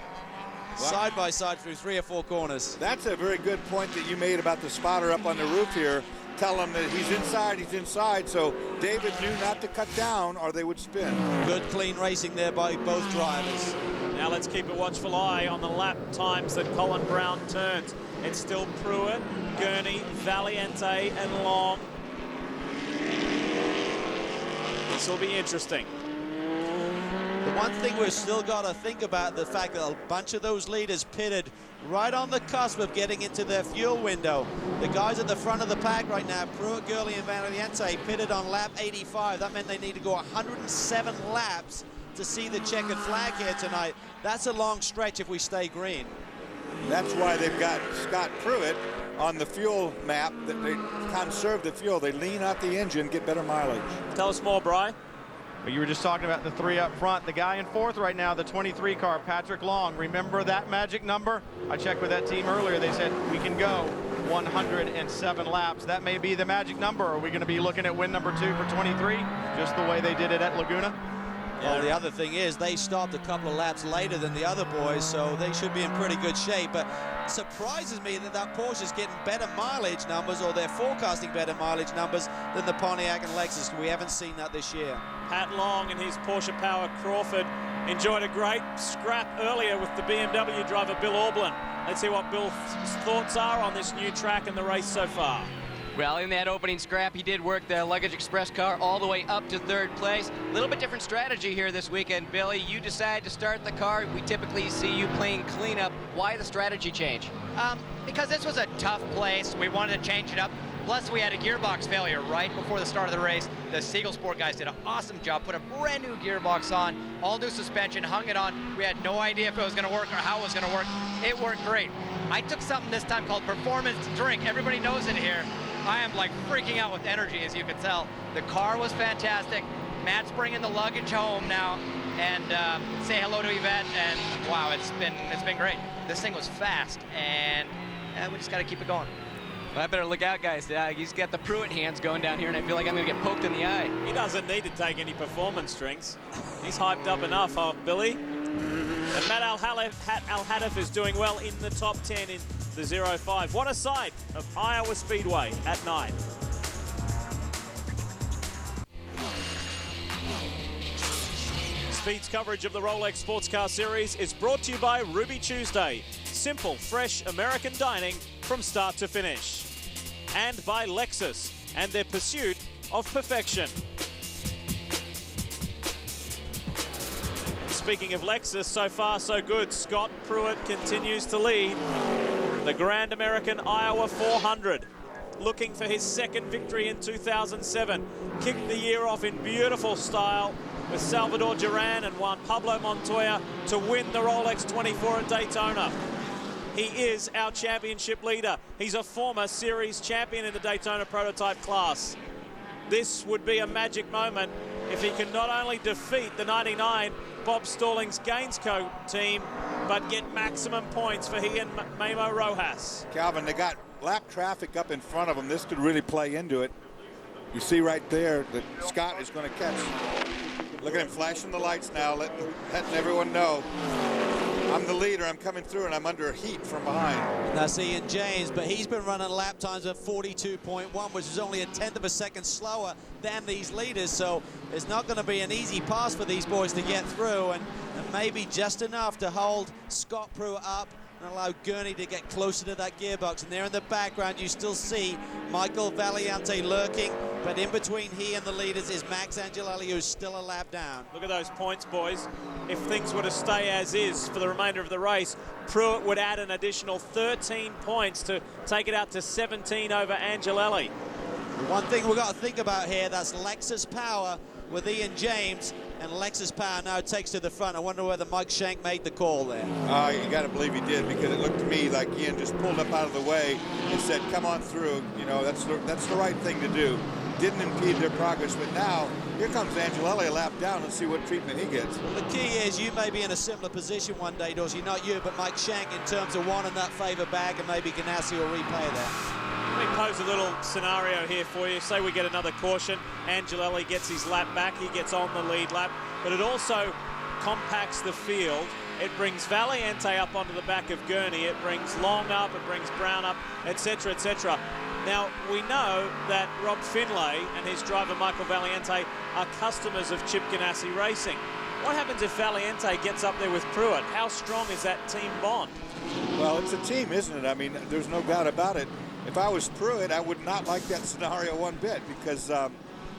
Side by side through 3 or 4 corners. That's a very good point that you made about the spotter up on the roof here. Tell him that he's inside, so David knew not to cut down or they would spin. Good clean racing there by both drivers. Now let's keep a watchful eye on the lap times that Colin Brown turns. It's still Pruitt, Gurney, Valiente, and Long. This will be interesting. The one thing we've still got to think about, the fact that a bunch of those leaders pitted right on the cusp of getting into their fuel window. The guys at the front of the pack right now, Pruitt, Gurley, and Valiente, pitted on lap 85. That meant they need to go 107 laps to see the checkered flag here tonight. That's a long stretch if we stay green. That's why they've got Scott Pruitt on the fuel map, that they conserve the fuel. They lean out the engine, get better mileage. Tell us more, Bri. Well, you were just talking about the 3 up front. The guy in 4th right now, the 23 car, Patrick Long. Remember that magic number? I checked with that team earlier. They said we can go 107 laps. That may be the magic number. Are we going to be looking at win number 2 for 23, just the way they did it at Laguna? Well, the other thing is they stopped a couple of laps later than the other boys, so they should be in pretty good shape. But it surprises me that Porsche's getting better mileage numbers, or they're forecasting better mileage numbers than the Pontiac and Lexus. We haven't seen that this year. Pat Long and his Porsche Power Crawford enjoyed a great scrap earlier with the BMW driver Bill Aublin. Let's see what Bill's thoughts are on this new track and the race so far. Well, in that opening scrap, he did work the Luggage Express car all the way up to 3rd place. A little bit different strategy here this weekend, Billy. You decide to start the car. We typically see you playing cleanup. Why the strategy change? Because this was a tough place. We wanted to change it up. Plus, we had a gearbox failure right before the start of the race. The Siegel Sport guys did an awesome job, put a brand new gearbox on, all new suspension, hung it on. We had no idea if it was going to work or how it was going to work. It worked great. I took something this time called Performance Drink. Everybody knows it here. I am like freaking out with energy, as you can tell. The car was fantastic. Matt's bringing the luggage home now, and say hello to Yvette. And wow, it's been great. This thing was fast, and we just got to keep it going. Well, I better look out, guys. He's got the Pruitt hands going down here, and I feel like I'm going to get poked in the eye. He doesn't need to take any performance drinks. He's hyped up enough, Billy. And Matt Al-Hadaf is doing well in the top 10 in the 05. What a sight of Iowa Speedway at night. Speed's coverage of the Rolex Sports Car Series is brought to you by Ruby Tuesday. Simple, fresh American dining from start to finish. And by Lexus and their pursuit of perfection. Speaking of Lexus, so far so good. Scott Pruitt continues to lead the Grand American Iowa 400. Looking for his 2nd victory in 2007. Kicked the year off in beautiful style with Salvador Duran and Juan Pablo Montoya to win the Rolex 24 at Daytona. He is our championship leader. He's a former series champion in the Daytona prototype class. This would be a magic moment if he can not only defeat the 99 Bob Stallings Gainsco team, but get maximum points for he and Memo Rojas. Calvin, they got lap traffic up in front of them. This could really play into it. You see right there that Scott is going to catch. Look at him flashing the lights now, letting everyone know. I'm the leader, I'm coming through, and I'm under heat from behind. That's Ian James, but he's been running lap times at 42.1, which is only a 1/10 of a second slower than these leaders, so it's not going to be an easy pass for these boys to get through, and maybe just enough to hold Scott Pruitt up and allow Gurney to get closer to that gearbox. And there in the background, you still see Michael Valiante lurking, but in between he and the leaders is Max Angelelli, who's still a lap down. Look at those points, boys. If things were to stay as is for the remainder of the race, Pruitt would add an additional 13 points to take it out to 17 over Angelelli. One thing we've got to think about here, that's Lexus Power with Ian James, and Lexus Power now takes to the front. I wonder whether Mike Shank made the call there. You got to believe he did, because it looked to me like Ian just pulled up out of the way and said, come on through. You know, that's the right thing to do. Didn't impede their progress, but now here comes Angelelli a lap down. Let's see what treatment he gets. Well, the key is you may be in a similar position one day, Dorsey, not you, but Mike Shank in terms of wanting that favor back, and maybe Ganassi will replay that. Let me pose a little scenario here for you. Say we get another caution. Angelelli gets his lap back. He gets on the lead lap. But it also compacts the field. It brings Valiante up onto the back of Gurney. It brings Long up. It brings Brown up, etc., etc. Now, we know that Rob Finlay and his driver Michael Valiante are customers of Chip Ganassi Racing. What happens if Valiante gets up there with Pruitt? How strong is that team bond? Well, it's a team, isn't it? I mean, there's no doubt about it. If I was Pruitt, I would not like that scenario one bit, because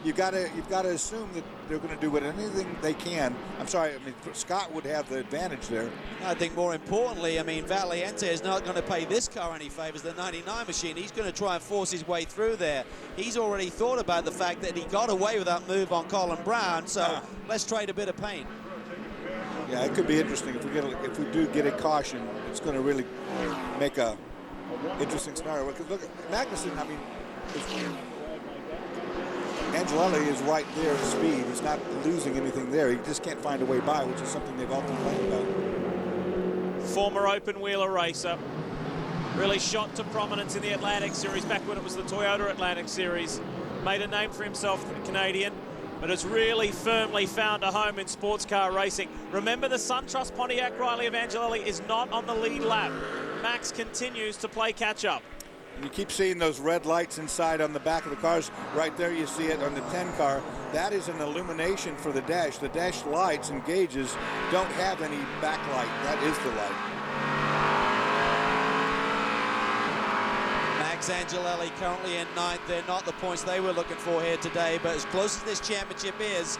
you've got to assume that they're going to do anything they can. I'm sorry, I mean, Scott would have the advantage there. I think more importantly, I mean, Valiante is not going to pay this car any favors, the 99 machine. He's going to try and force his way through there. He's already thought about the fact that he got away with that move on Colin Brown, so let's trade a bit of paint. Yeah, it could be interesting if we do get a caution. It's going to really make a interesting scenario. Because look, Magnussen, I mean, Angelelli is right there at speed. He's not losing anything there. He just can't find a way by, which is something they've often complained about. Former open-wheeler racer. Really shot to prominence in the Atlantic Series back when it was the Toyota Atlantic Series. Made a name for himself, the Canadian, but has really firmly found a home in sports car racing. Remember, the SunTrust Pontiac Riley of Angelelli is not on the lead lap. Max continues to play catch-up. And you keep seeing those red lights inside on the back of the cars. Right there you see it on the 10 car. That is an illumination for the dash. The dash lights and gauges don't have any backlight. That is the light. Max Angelelli currently in 9th. They're not the points they were looking for here today, but as close as this championship is,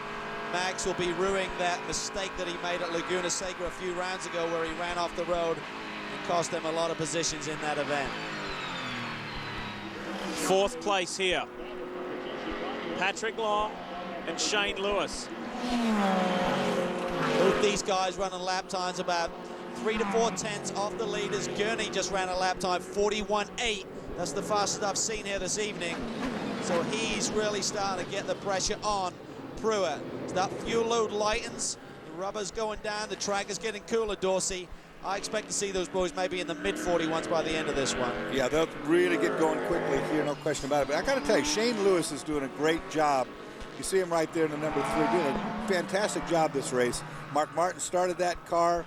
Max will be ruining that mistake that he made at Laguna Seca a few rounds ago where he ran off the road and cost them a lot of positions in that event. 4th place here. Patrick Long and Shane Lewis. Both these guys running lap times about 3 to 4 tenths off the leaders. Gurney just ran a lap time 41.8. That's the fastest I've seen here this evening. So he's really starting to get the pressure on Pruitt. As that fuel load lightens, the rubber's going down, the track is getting cooler, Dorsey. I expect to see those boys maybe in the mid-41s by the end of this one. Yeah, they'll really get going quickly here, no question about it. But I got to tell you, Shane Lewis is doing a great job. You see him right there in the number 3, doing a fantastic job this race. Mark Martin started that car,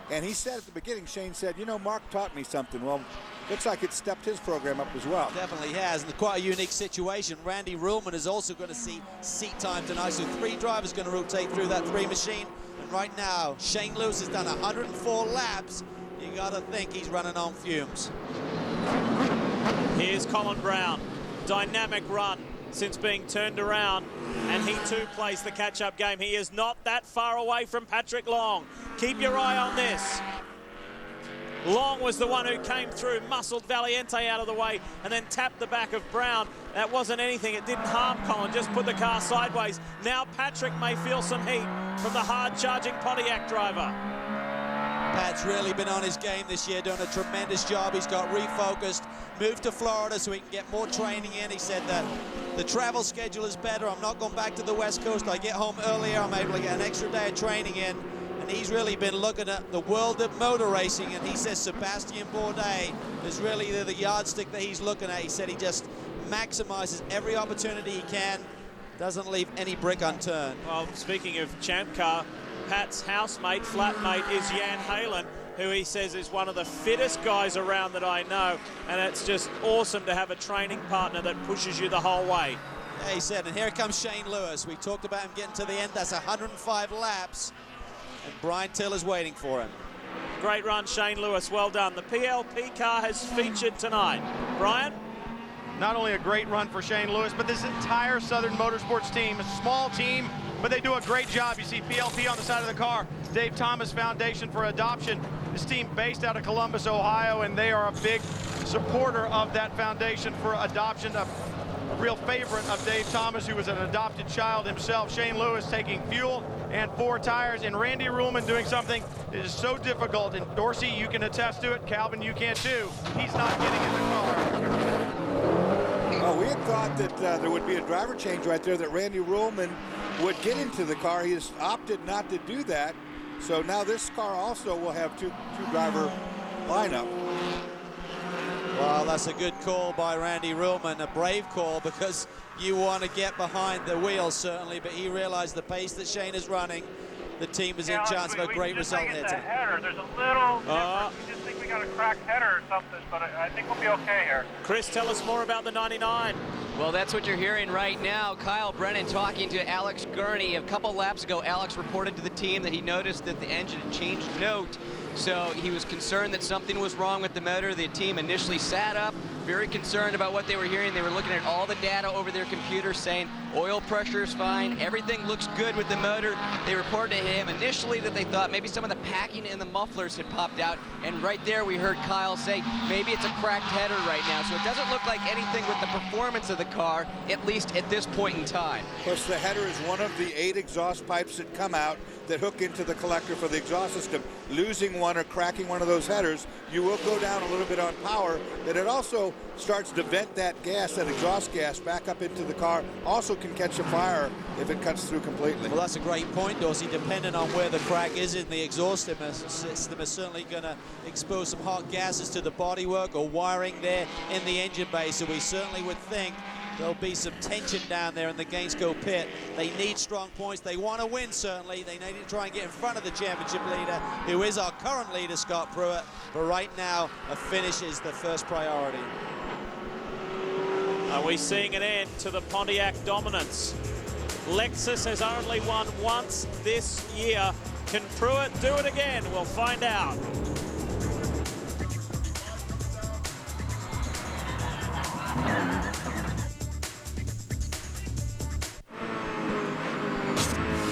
and he said at the beginning, Shane said, you know, Mark taught me something. Well, looks like it stepped his program up as well. Definitely has, and quite a unique situation. Randy Ruhlman is also going to see seat time tonight, so 3 drivers going to rotate through that 3 machine. And right now, Shane Lewis has done 104 laps. You got to think he's running on fumes. Here's Colin Brown. Dynamic run since being turned around, and he too plays the catch-up game. He is not that far away from Patrick Long. Keep your eye on this. Long was the one who came through, muscled Valiente out of the way, and then tapped the back of Brown. That wasn't anything. It didn't harm Colin, just put the car sideways. Now Patrick may feel some heat from the hard-charging Pontiac driver. Pat's really been on his game this year, doing a tremendous job. He's got refocused, moved to Florida so he can get more training in. He said that the travel schedule is better. I'm not going back to the West Coast. I get home earlier. I'm able to get an extra day of training in. And he's really been looking at the world of motor racing, and he says Sebastien Bourdais is really the yardstick that he's looking at. He said he just maximizes every opportunity he can, doesn't leave any brick unturned. Well, speaking of Champ Car, Pat's housemate, flatmate is Jan Halen, who he says is one of the fittest guys around that I know, and it's just awesome to have a training partner that pushes you the whole way. Yeah, he said, and here comes Shane Lewis. We talked about him getting to the end. That's 105 laps. And Brian Till is waiting for him. Great run, Shane Lewis. Well done. The PLP car has featured tonight. Brian? Not only a great run for Shane Lewis, but this entire Southern Motorsports team, a small team, but they do a great job. You see PLP on the side of the car, Dave Thomas Foundation for Adoption. This team based out of Columbus, Ohio, and they are a big supporter of that foundation for adoption. A real favorite of Dave Thomas, who was an adopted child himself. Shane Lewis taking fuel and 4 tires, and Randy Ruhlman doing something that is so difficult. And Dorsey, you can attest to it. Calvin, you can too. He's not getting in the car. Oh, we had thought that there would be a driver change right there, that Randy Ruhlman would get into the car. He has opted not to do that. So now this car also will have two driver lineup. Well, that's a good call by Randy Ruhlman, a brave call, because you want to get behind the wheel, certainly, but he realized the pace that Shane is running, the team is in chance of a great result here tonight. Header. There's a little difference. We just think we got a cracked header or something, but I think we'll be okay here. Chris, tell us more about the 99. Well, that's what you're hearing right now. Kyle Brennan talking to Alex Gurney. A couple laps ago, Alex reported to the team that he noticed that the engine had changed note. So he was concerned that something was wrong with the motor. The team initially sat up, very concerned about what they were hearing. They were looking at all the data over their computer saying Oil pressure is fine. Everything looks good with the motor. They reported to him initially that they thought maybe some of the packing in the mufflers had popped out. And right there we heard Kyle say maybe it's a cracked header right now. So it doesn't look like anything with the performance of the car, at least at this point in time. Of course, the header is one of the 8 exhaust pipes that come out that hook into the collector for the exhaust system. Losing one or cracking one of those headers, you will go down a little bit on power. That it also starts to vent that gas, that exhaust gas, back up into the car. Also can catch a fire if it cuts through completely. Well, that's a great point, Dorsey. Depending on where the crack is in the exhaust system is certainly going to expose some hot gases to the bodywork or wiring there in the engine bay. So we certainly would think there'll be some tension down there in the Gainesco pit. They need strong points. They want to win, certainly. They need to try and get in front of the championship leader, who is our current leader, Scott Pruitt. But right now, a finish is the first priority. Are we seeing an end to the Pontiac dominance? Lexus has only won once this year. Can Pruitt do it again? We'll find out.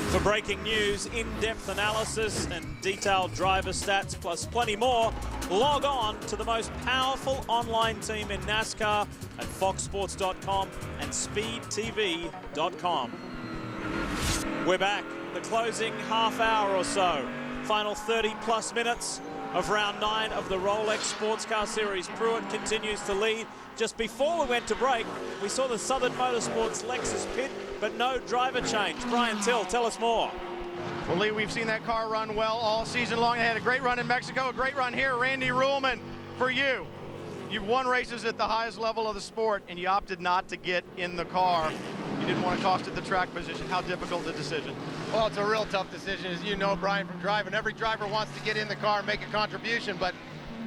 For breaking news, in-depth analysis and detailed driver stats, plus plenty more, log on to the most powerful online team in NASCAR at foxsports.com and speedtv.com. We're back, the closing half hour or so. Final 30-plus minutes of round 9 of the Rolex Sports Car Series. Pruitt continues to lead. Just before we went to break, we saw the Southern Motorsports Lexus pit, but no driver change. Brian Till, tell us more. Well, Lee, we've seen that car run well all season long. They had a great run in Mexico, a great run here. Randy Ruhlman, for you. You've won races at the highest level of the sport, and you opted not to get in the car. You didn't want to cost it the track position. How difficult a decision? Well, it's a real tough decision, as you know, Brian, from driving. Every driver wants to get in the car and make a contribution, but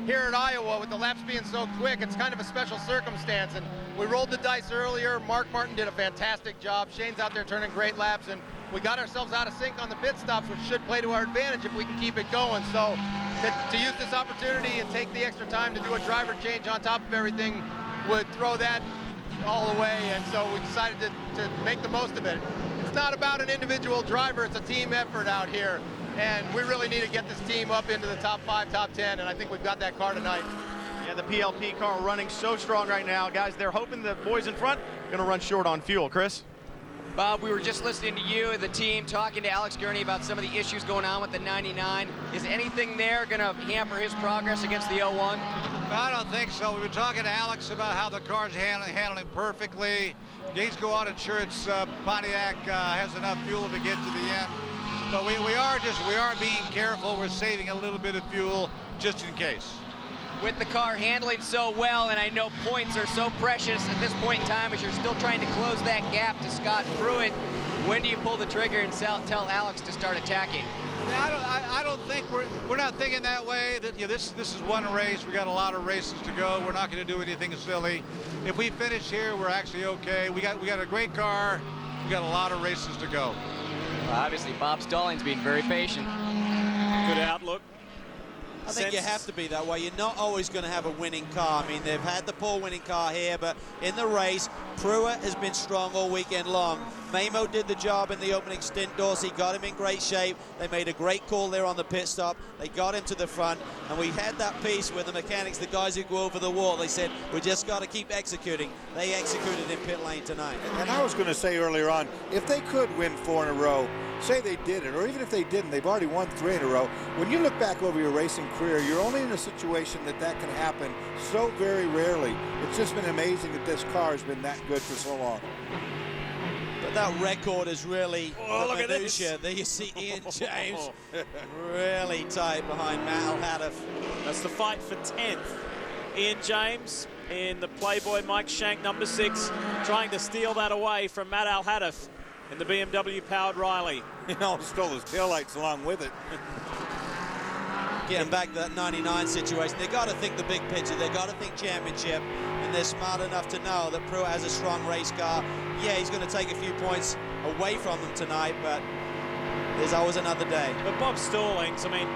here at Iowa, with the laps being so quick, it's kind of a special circumstance, and we rolled the dice earlier. Mark Martin did a fantastic job. Shane's out there turning great laps, and we got ourselves out of sync on the pit stops, which should play to our advantage if we can keep it going. So to use this opportunity and take the extra time to do a driver change on top of everything would throw that all away, and so we decided to make the most of it. It's not about an individual driver, it's a team effort out here, and we really need to get this team up into the top 5, top 10, and I think we've got that car tonight. Yeah, the PLP car running so strong right now. Guys, they're hoping the boys in front are going to run short on fuel. Chris? Bob, we were just listening to you and the team talking to Alex Gurney about some of the issues going on with the 99. Is anything there going to hamper his progress against the 01? I don't think so. We were talking to Alex about how the car's handling perfectly. Gainesco Auto Insurance Pontiac has enough fuel to get to the end. But we are being careful. We're saving a little bit of fuel just in case. With the car handling so well, and I know points are so precious at this point in time as you're still trying to close that gap to Scott Pruitt, when do you pull the trigger and tell Alex to start attacking? I don't think we're not thinking that way. That this is one race. We got a lot of races to go. We're not going to do anything silly. If we finish here, we're actually okay. We got a great car. We got a lot of races to go. Well, obviously, Bob Stallings being very patient. Good outlook. I think you have to be that way. You're not always going to have a winning car. I mean, they've had the poor winning car here, but in the race, Pruitt has been strong all weekend long. Mamo did the job in the opening stint. Dorsey got him in great shape. They made a great call there on the pit stop. They got him to the front, and we had that piece with the mechanics, the guys who go over the wall. They said, we just got to keep executing. They executed in pit lane tonight. And I was going to say earlier on, if they could win 4 in a row, say they did it, or even if they didn't, they've already won 3 in a row. When you look back over your racing career, you're only in a situation that can happen so very rarely. It's just been amazing that this car has been that good for so long. But that record is really look at this. There you see Ian James really tight behind Matt Al-Haddaf. That's the fight for 10th. Ian James in the Playboy Mike Shank number 6, trying to steal that away from Matt Al-Haddaf in the BMW-powered Riley. He almost stole his taillights along with it. Getting back to that 99 situation, they got to think the big picture. They got to think championship, and they're smart enough to know that Pruitt has a strong race car. Yeah, he's going to take a few points away from them tonight, but there's always another day. But Bob Stallings, I mean,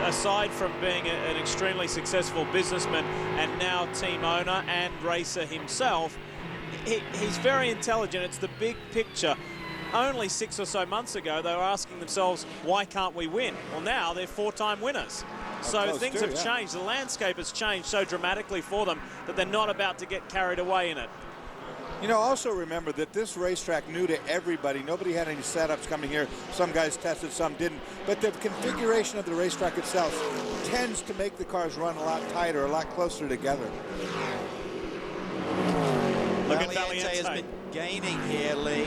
aside from being an extremely successful businessman and now team owner and racer himself, he's very intelligent. It's the big picture. Only 6 or so months ago, they were asking themselves, why can't we win? Well, now they're 4-time winners. So things have changed. The landscape has changed so dramatically for them that they're not about to get carried away in it. You know, also remember that this racetrack new to everybody. Nobody had any setups coming here. Some guys tested, some didn't. But the configuration of the racetrack itself tends to make the cars run a lot tighter, a lot closer together. Look at Valiente has been gaining here, Lee.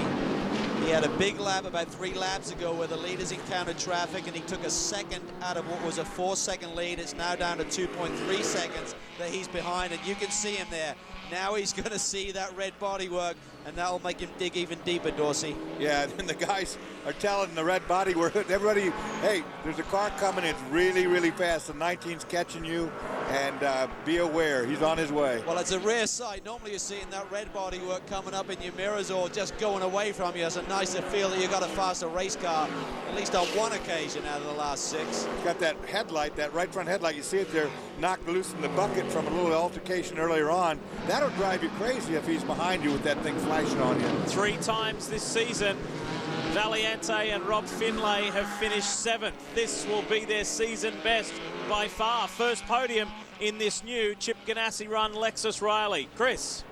He had a big lap about 3 laps ago where the leaders encountered traffic, and he took a second out of what was a 4-second lead. It's now down to 2.3 seconds that he's behind, and you can see him there. Now he's going to see that red bodywork, and that'll make him dig even deeper, Dorsey. Yeah, and the guys are telling the red bodywork, everybody, hey, there's a car coming. It's really, really fast. The 19's catching you, and be aware, he's on his way. Well, it's a rare sight. Normally you're seeing that red bodywork coming up in your mirrors or just going away from you. It's a nicer feel that you got a faster race car, at least on one occasion out of the last 6. Got that headlight, that right front headlight. You see it there, knocked loose in the bucket from a little altercation earlier on. That'll drive you crazy if he's behind you with that thing flashing on you. 3 times this season, Valiente and Rob Finlay have finished 7th. This will be their season best by far. First podium in this new Chip Ganassi run Lexus Riley. Chris.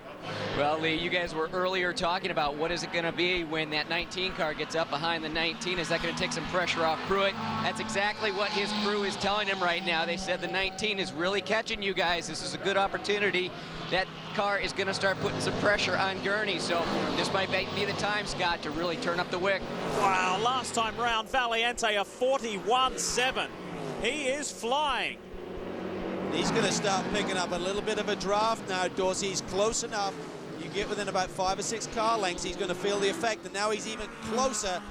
Well, Lee, you guys were earlier talking about what is it going to be when that 19 car gets up behind the 19. Is that going to take some pressure off Pruitt? That's exactly what his crew is telling him right now. They said the 19 is really catching you guys. This is a good opportunity. That car is going to start putting some pressure on Gurney. So this might be the time, Scott, to really turn up the wick. Wow, last time round, Valiente a 41.7. He is flying. He's going to start picking up a little bit of a draft now, Dorsey. He's close enough. You get within about 5 or 6 car lengths, he's going to feel the effect, and now he's even closer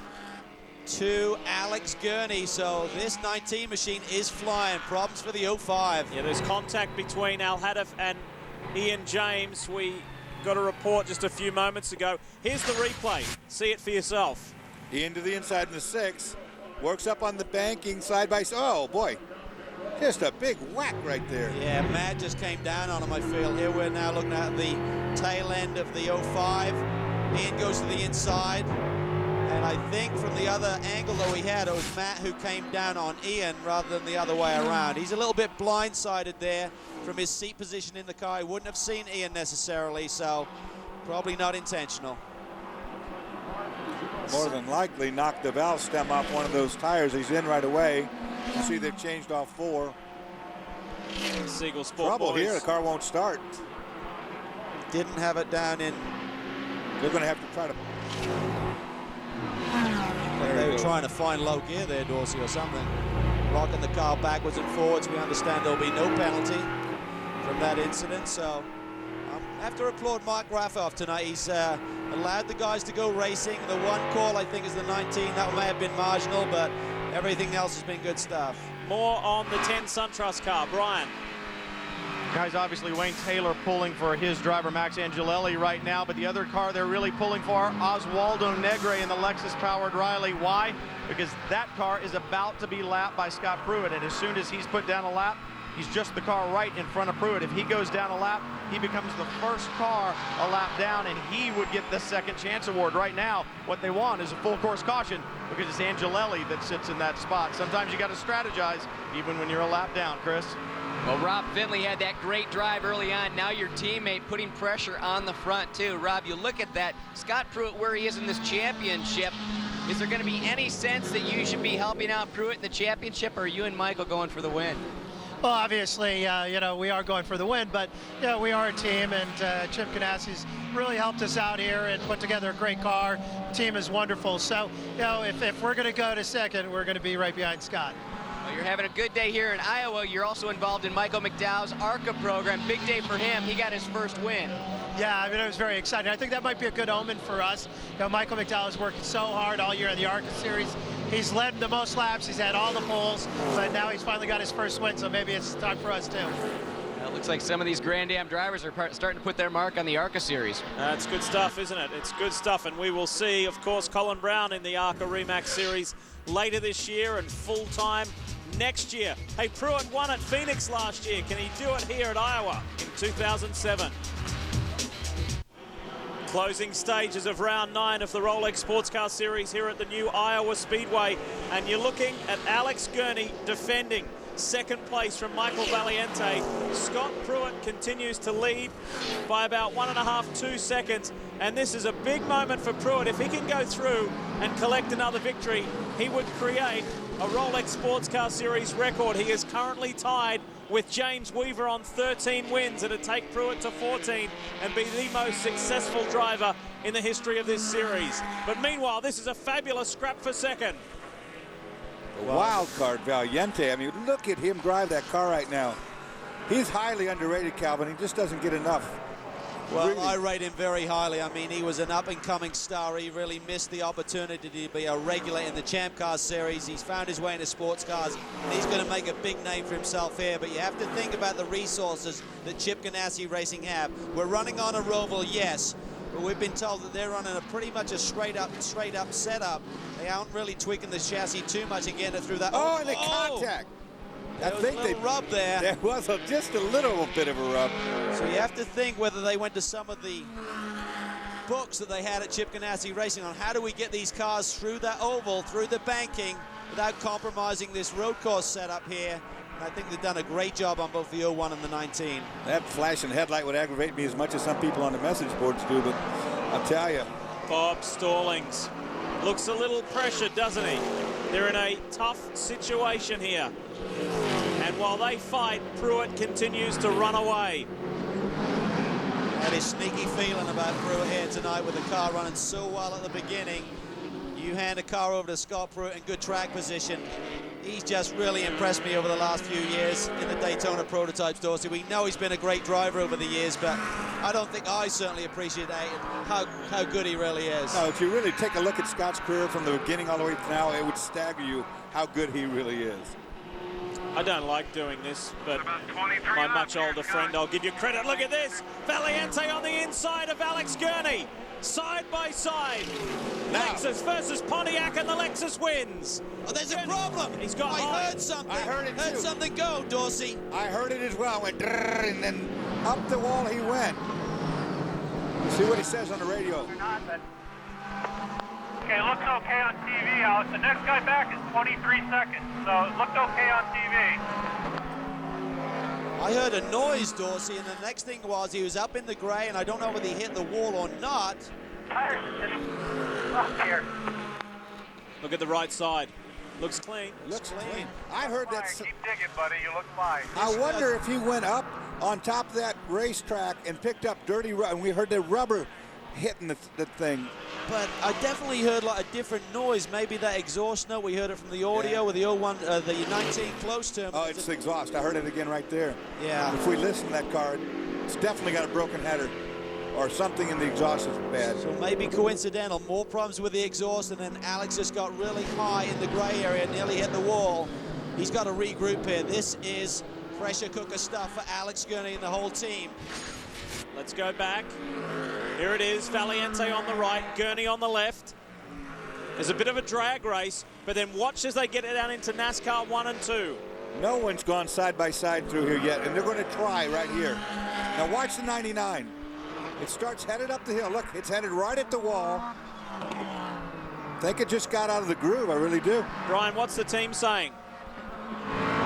to Alex Gurney. So this 19 machine is flying. Problems for the 05. Yeah, there's contact between Al Hadaf and Ian James. We got a report just a few moments ago. Here's the replay. See it for yourself. Ian to the inside in the 6. Works up on the banking side by side. Oh, boy. Just a big whack right there. Yeah, Matt just came down on him, I feel. Here we're now looking at the tail end of the 05. Ian goes to the inside. And I think from the other angle that we had, it was Matt who came down on Ian rather than the other way around. He's a little bit blindsided there from his seat position in the car. He wouldn't have seen Ian necessarily, so probably not intentional. More than likely knocked the valve stem off one of those tires. He's in right away. You see they've changed off 4. Siegel Sport Trouble boys. here, the car won't start. Didn't have it down in. They're going to have to try to. They were trying to find low gear there, Dorsey, or something. Rocking the car backwards and forwards. We understand there'll be no penalty from that incident. So I have to applaud Mark Graffoff tonight. He's allowed the guys to go racing. The one call, I think, is the 19. That may have been marginal, but everything else has been good stuff. More on the 10 SunTrust car. Brian. Guys, obviously Wayne Taylor pulling for his driver Max Angelelli right now, but the other car they're really pulling for, Oswaldo Negre in the Lexus-powered Riley. Why? Because that car is about to be lapped by Scott Pruitt, and as soon as he's put down a lap, he's just the car right in front of Pruitt. If he goes down a lap, he becomes the first car a lap down, and he would get the second chance award. Right now, what they want is a full course caution because it's Angelelli that sits in that spot. Sometimes you got to strategize even when you're a lap down, Chris. Well, Rob Finley had that great drive early on. Now your teammate putting pressure on the front, too. Rob, you look at that. Scott Pruitt, where he is in this championship, is there going to be any sense that you should be helping out Pruitt in the championship, or are you and Michael going for the win? Well, obviously, you know, we are going for the win, but yeah, we are a team, and Chip Ganassi's really helped us out here and put together a great car. The team is wonderful. So, you know, if we're going to go to second, we're going to be right behind Scott. Well, you're having a good day here in Iowa. You're also involved in Michael McDowell's ARCA program. Big day for him. He got his first win. Yeah, I mean, it was very exciting. I think that might be a good omen for us. You know, Michael McDowell has worked so hard all year in the ARCA series. He's led the most laps. He's had all the poles, but now he's finally got his first win, so maybe it's time for us, too. It looks like some of these Grand Am drivers are starting to put their mark on the ARCA series. It's good stuff, isn't it? It's good stuff, and we will see, of course, Colin Brown in the ARCA Remax Series later this year and full-time next year. Hey, Pruitt won at Phoenix last year. Can he do it here at Iowa in 2007? Closing stages of round 9 of the Rolex Sports Car Series here at the new Iowa Speedway. And you're looking at Alex Gurney defending second place from Michael Valiente. Scott Pruitt continues to lead by about 1.5, 2 seconds. And this is a big moment for Pruitt. If he can go through and collect another victory, he would create a Rolex Sports Car Series record. He is currently tied with James Weaver on 13 wins. It'd take Pruitt to 14 and be the most successful driver in the history of this series. But meanwhile, this is a fabulous scrap for second. Wild card Valiente. I mean, look at him drive that car right now. He's highly underrated, Calvin. He just doesn't get enough. Well, really. I rate him very highly. I mean, he was an up-and-coming star. He really missed the opportunity to be a regular in the Champ Car Series. He's found his way into sports cars, and he's going to make a big name for himself here. But you have to think about the resources that Chip Ganassi Racing have. We're running on a Roval, yes, but we've been told that they're running a pretty much a straight-up setup. They aren't really tweaking the chassis too much and getting it through that. Oh, and the contact. There was a little rub there. There was just a little bit of a rub. So you have to think whether they went to some of the books that they had at Chip Ganassi Racing on how do we get these cars through that oval, through the banking, without compromising this road course setup here. And I think they've done a great job on both the 01 and the 19. That flashing headlight would aggravate me as much as some people on the message boards do, but I'll tell you. Bob Stallings looks a little pressured, doesn't he? They're in a tough situation here. And while they fight, Pruitt continues to run away. That is sneaky feeling about Pruitt here tonight with the car running so well at the beginning. You hand a car over to Scott Pruitt in good track position. He's just really impressed me over the last few years in the Daytona prototypes, Dorsey. We know he's been a great driver over the years, but I don't think I certainly appreciate how good he really is. No, if you really take a look at Scott's career from the beginning all the way to now, it would stagger you how good he really is. I don't like doing this, but my much older friend, I'll give you credit. Look at this. Valiente on the inside of Alex Gurney. Side by side. Lexus versus Pontiac, and the Lexus wins. Oh, there's a problem. He's got I heard something. I heard it too. Something go, Dorsey. I heard it as well. Went drrr, and then up the wall he went. See what he says on the radio. Okay, it looks okay on TV, Alex. The next guy back is 23 seconds, so it looked okay on TV. I heard a noise, Dorsey, and the next thing was he was up in the gray, and I don't know whether he hit the wall or not. Tires just up here. Look at the right side. Looks clean. Looks clean. I heard that. Keep digging, buddy. You look fine. I wonder if he went up on top of that racetrack and picked up dirty rubber, and we heard the rubber hitting the thing. But I definitely heard like a different noise. Maybe that exhaust note. We heard it from the audio with the 01, the 19 close to him. Oh, it's the exhaust. I heard it again right there. Yeah. If we listen to that car, it's definitely got a broken header or something in the exhaust is bad. So maybe coincidental. More problems with the exhaust, and then Alex just got really high in the gray area, nearly hit the wall. He's got to regroup here. This is pressure cooker stuff for Alex Gurney and the whole team. Let's go back. Here it is, Valiente on the right, Gurney on the left. There's a bit of a drag race, but then watch as they get it down into NASCAR 1 and 2. No one's gone side by side through here yet, and they're going to try right here. Now watch the 99. It starts headed up the hill. Look, it's headed right at the wall. I think it just got out of the groove, I really do. Brian, what's the team saying?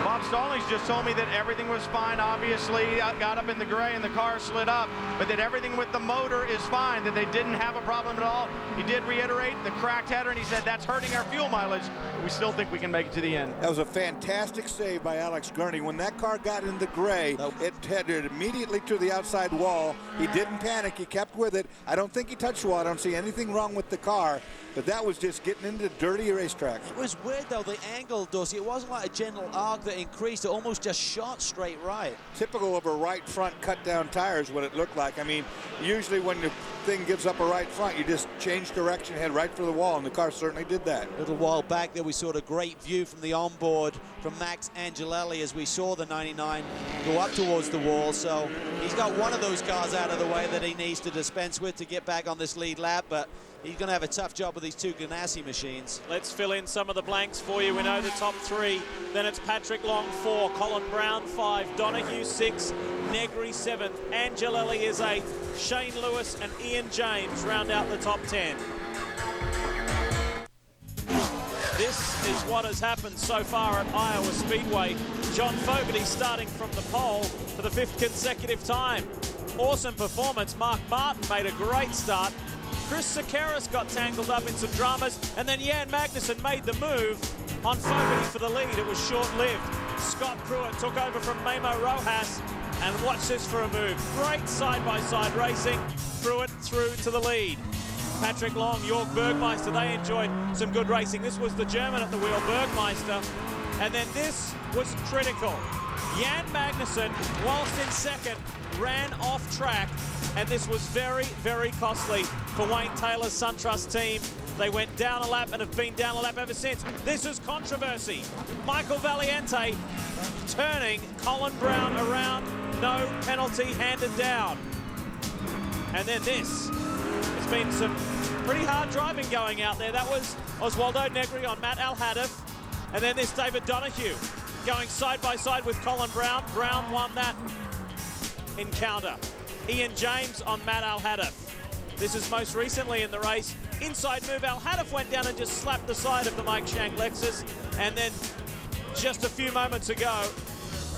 Bob Stallings just told me that everything was fine. Obviously, got up in the gray and the car slid up, but that everything with the motor is fine, that they didn't have a problem at all. He did reiterate the cracked header, and he said that's hurting our fuel mileage. We still think we can make it to the end. That was a fantastic save by Alex Gurney. When that car got in the gray, it headed immediately to the outside wall. He didn't panic. He kept with it. I don't think he touched the wall. I don't see anything wrong with the car, but that was just getting into dirty racetrack. It was weird, though, the angle, Dorsey. It wasn't like a gentle arc that increased. It almost just shot straight right. Typical of a right front cut-down tire is what it looked like. I mean, usually when the thing gives up a right front, you just change direction, head right for the wall, and the car certainly did that. A little while back there, we saw a great view from the onboard from Max Angelelli as we saw the 99 go up towards the wall. So he's got one of those cars out of the way that he needs to dispense with to get back on this lead lap, but he's going to have a tough job with these two Ganassi machines. Let's fill in some of the blanks for you. We know the top three. Then it's Patrick Long 4, Colin Brown 5, Donahue 6, Negri 7th, Angelelli is 8th, Shane Lewis and Ian James round out the top 10. This is what has happened so far at Iowa Speedway. John Fogarty starting from the pole for the 5th consecutive time. Awesome performance. Mark Martin made a great start. Chris Sakaris got tangled up in some dramas, and then Jan Magnussen made the move on Fogarty for the lead. It was short-lived. Scott Pruitt took over from Memo Rojas, and watch this for a move. Great side-by-side racing. Pruitt through to the lead. Patrick Long, York Bergmeister, they enjoyed some good racing. This was the German at the wheel, Bergmeister. And then this was critical. Jan Magnussen, whilst in second, ran off track, and this was very, very costly for Wayne Taylor's SunTrust team. They went down a lap and have been down a lap ever since. This is controversy. Michael Valiente turning Colin Brown around, no penalty handed down. And then this. There's been some pretty hard driving going out there. That was Oswaldo Negri on Matt Al-Hadaf. And then there's David Donahue going side by side with Colin Brown. Brown won that encounter. Ian James on Matt Al-Hadaf. This is most recently in the race. Inside move, Al-Hadaf went down and just slapped the side of the Mike Shank Lexus. And then just a few moments ago,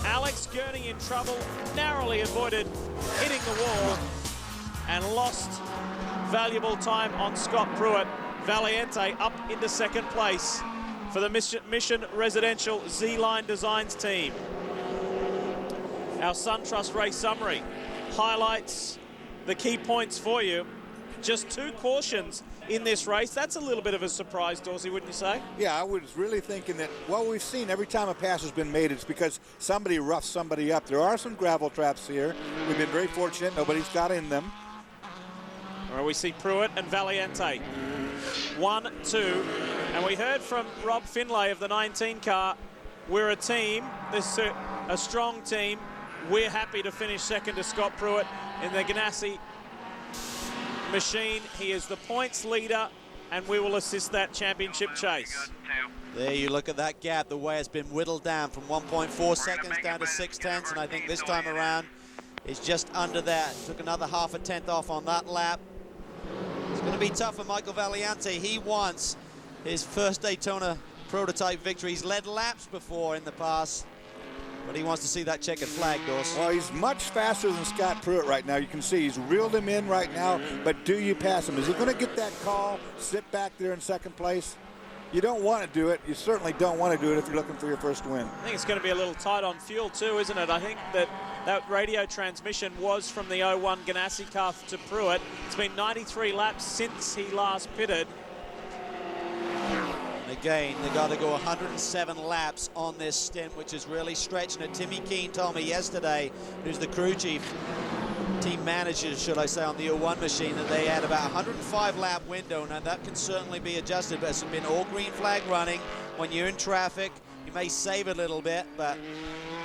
Alex Gurney in trouble, narrowly avoided hitting the wall and lost valuable time on Scott Pruitt. Valiente up into second place for the Mission Residential Z-Line Designs team. Our SunTrust race summary highlights the key points for you. Just 2 cautions in this race. That's a little bit of a surprise, Dorsey, wouldn't you say? Yeah, I was really thinking that, well, we've seen every time a pass has been made, it's because somebody roughs somebody up. There are some gravel traps here. We've been very fortunate. Nobody's got in them. All right, we see Pruitt and Valiente. 1, 2. And we heard from Rob Finlay of the 19 car, we're a team, this is a strong team. We're happy to finish second to Scott Pruitt in the Ganassi machine. He is the points leader, and we will assist that championship chase. There you look at that gap, the way it's been whittled down from 1.4 seconds down to 0.6, and I think this time around it's just under that. Took another half a tenth off on that lap. It's going to be tough for Michael Valiente. He wants his first Daytona prototype victory. He's led laps before in the past, but he wants to see that checkered flag, Dorsey. Well, he's much faster than Scott Pruitt right now. You can see he's reeled him in right now, but do you pass him? Is he going to get that call, sit back there in second place? You don't want to do it. You certainly don't want to do it if you're looking for your first win. I think it's going to be a little tight on fuel too, isn't it? I think that radio transmission was from the 01 Ganassi car to Pruitt. It's been 93 laps since he last pitted. Again, they got to go 107 laps on this stint, which is really stretching it. Timmy Keane told me yesterday, who's the crew chief, team manager, should I say, on the 01 machine, that they had about 105 lap window. Now that can certainly be adjusted, but it's been all green flag running. When you're in traffic, you may save a little bit, but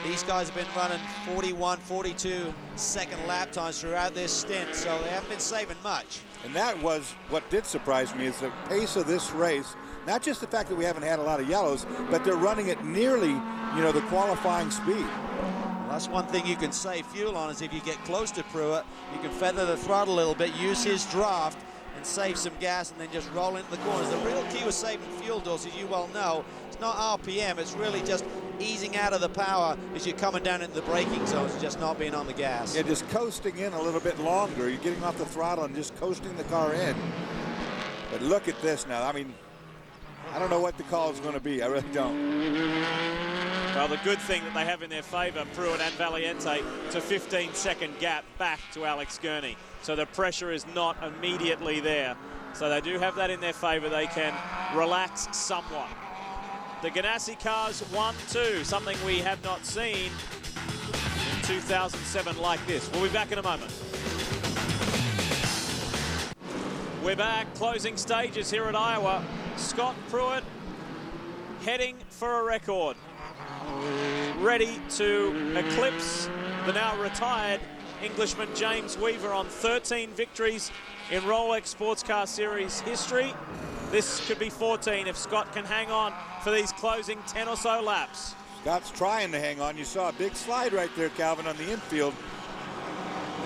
these guys have been running 41, 42 second lap times throughout this stint, so they haven't been saving much. And that was what did surprise me, is the pace of this race. Not just the fact that we haven't had a lot of yellows, but they're running at nearly, the qualifying speed. Well, that's one thing you can save fuel on, is if you get close to Pruitt, you can feather the throttle a little bit, use his draft, and save some gas, and then just roll into the corners. The real key with saving fuel, Dorsey, as you well know, it's not RPM, it's really just easing out of the power as you're coming down into the braking zones and just not being on the gas. Yeah, just coasting in a little bit longer. You're getting off the throttle and just coasting the car in. But look at this now. I mean, I don't know what the call is going to be. I really don't. Well, the good thing that they have in their favour, Pruitt and Valiente, it's a 15-second gap back to Alex Gurney. So the pressure is not immediately there. So they do have that in their favour. They can relax somewhat. The Ganassi cars 1-2, something we have not seen in 2007 like this. We'll be back in a moment. We're back, closing stages here at Iowa. Scott Pruitt heading for a record. Ready to eclipse the now retired Englishman James Weaver on 13 victories in Rolex Sports Car Series history. This could be 14 if Scott can hang on for these closing 10 or so laps. Scott's trying to hang on. You saw a big slide right there, Calvin, on the infield.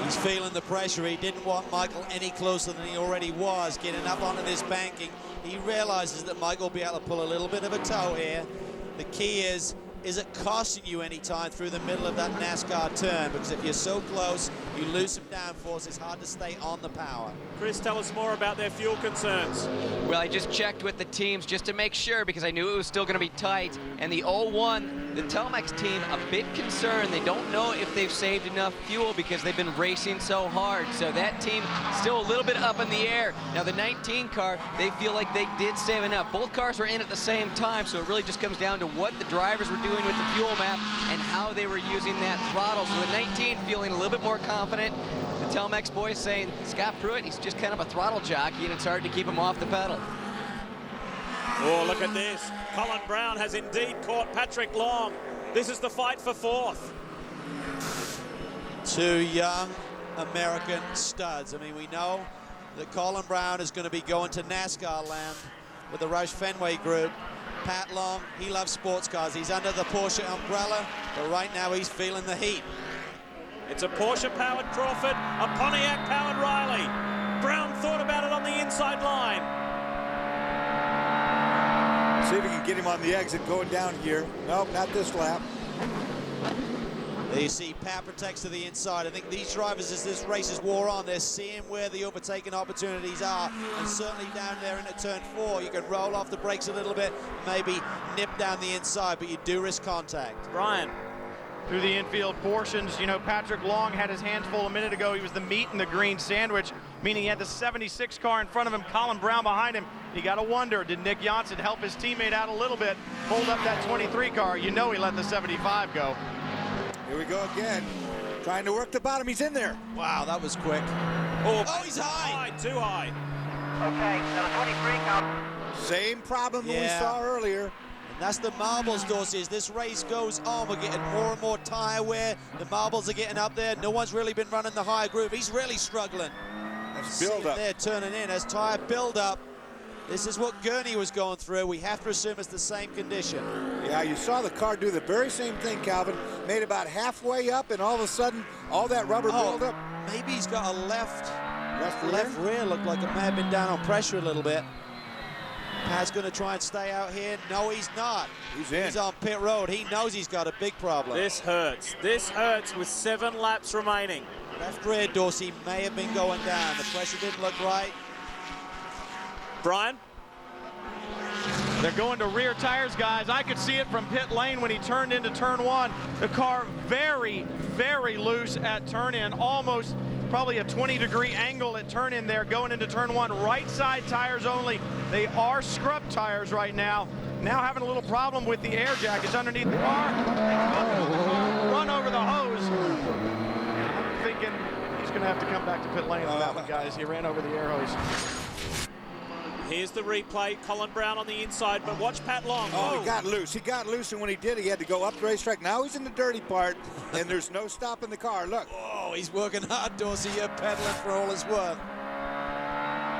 He's feeling the pressure. He didn't want Michael any closer than he already was, getting up onto this banking. He realizes that Michael will be able to pull a little bit of a toe here. The key is it costing you any time through the middle of that NASCAR turn? Because if you're so close, you lose some downforce. It's hard to stay on the power. Chris, tell us more about their fuel concerns. Well, I just checked with the teams just to make sure because I knew it was still going to be tight. And the 01, the Telmex team, a bit concerned. They don't know if they've saved enough fuel because they've been racing so hard. So that team still a little bit up in the air. Now the 19 car, they feel like they did save enough. Both cars were in at the same time, so it really just comes down to what the drivers were doing with the fuel map and how they were using that throttle. So the 19 feeling a little bit more confident. The Telmex boys saying Scott Pruitt, he's just kind of a throttle jockey and it's hard to keep him off the pedal. Oh, look at this. Colin Brown has indeed caught Patrick Long. This is the fight for fourth. Two young American studs. I mean, we know that Colin Brown is going to be going to NASCAR land with the Roush Fenway group. Pat Long, he loves sports cars. He's under the Porsche umbrella, but right now he's feeling the heat. It's a Porsche-powered Crawford, a Pontiac-powered Riley. Brown thought about it on the inside line. See if we can get him on the exit going down here. Nope, not this lap. There you see Pat protects to the inside. I think these drivers, as this race is wore on, they're seeing where the overtaking opportunities are. And certainly down there into turn 4, you can roll off the brakes a little bit, maybe nip down the inside, but you do risk contact. Brian. Through the infield portions, you know, Patrick Long had his hands full a minute ago. He was the meat in the green sandwich, meaning he had the 76 car in front of him, Colin Brown behind him. You got to wonder, did Nick Janssen help his teammate out a little bit, hold up that 23 car? You know he let the 75 go. Here we go again. Trying to work the bottom. He's in there. Wow, that was quick. Oh, he's high. Too high. Okay, so 23 count. Same problem that we saw earlier. And that's the marbles, Dorsey. As this race goes on, we're getting more and more tire wear. The marbles are getting up there. No one's really been running the higher groove. He's really struggling. That's build up. They're turning in as tire build up. This is what Gurney was going through. We have to assume it's the same condition. Yeah, you saw the car do the very same thing, Calvin. Made about halfway up, and all of a sudden, all that rubber build up. Maybe he's got a left rear. Looked like it may have been down on pressure a little bit. Pat's going to try and stay out here. No, he's not. He's in. He's on pit road. He knows he's got a big problem. This hurts. This hurts with 7 laps remaining. Left rear, Dorsey, may have been going down. The pressure didn't look right. Brian? They're going to rear tires, guys. I could see it from pit lane when he turned into turn 1. The car very, very loose at turn in, almost probably a 20-degree angle at turn in there going into turn 1. Right side tires only. They are scrub tires right now. Now having a little problem with the air jackets underneath the car. Run over the hose. I'm thinking he's going to have to come back to pit lane on that one, guys. He ran over the air hose. Here's the replay. Colin Brown on the inside, but watch Pat Long. Oh, he got loose. He got loose, and when he did, he had to go up the racetrack. Now he's in the dirty part, and there's no stopping the car. Look. Oh, he's working hard, Dorsey. You're pedaling for all his worth.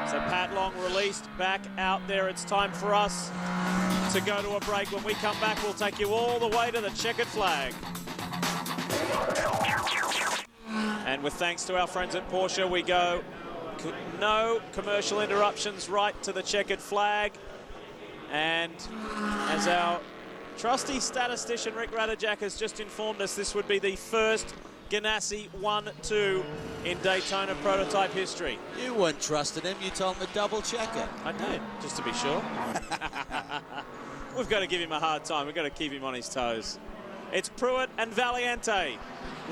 So Pat Long released back out there. It's time for us to go to a break. When we come back, we'll take you all the way to the checkered flag. And with thanks to our friends at Porsche, we go no commercial interruptions right to the checkered flag. And as our trusty statistician Rick Radajak has just informed us, this would be the first Ganassi 1-2 in Daytona prototype history. You weren't trusting him. You told him to double check it. I did, just to be sure. We've got to give him a hard time. We've got to keep him on his toes. It's Pruitt and Valiente.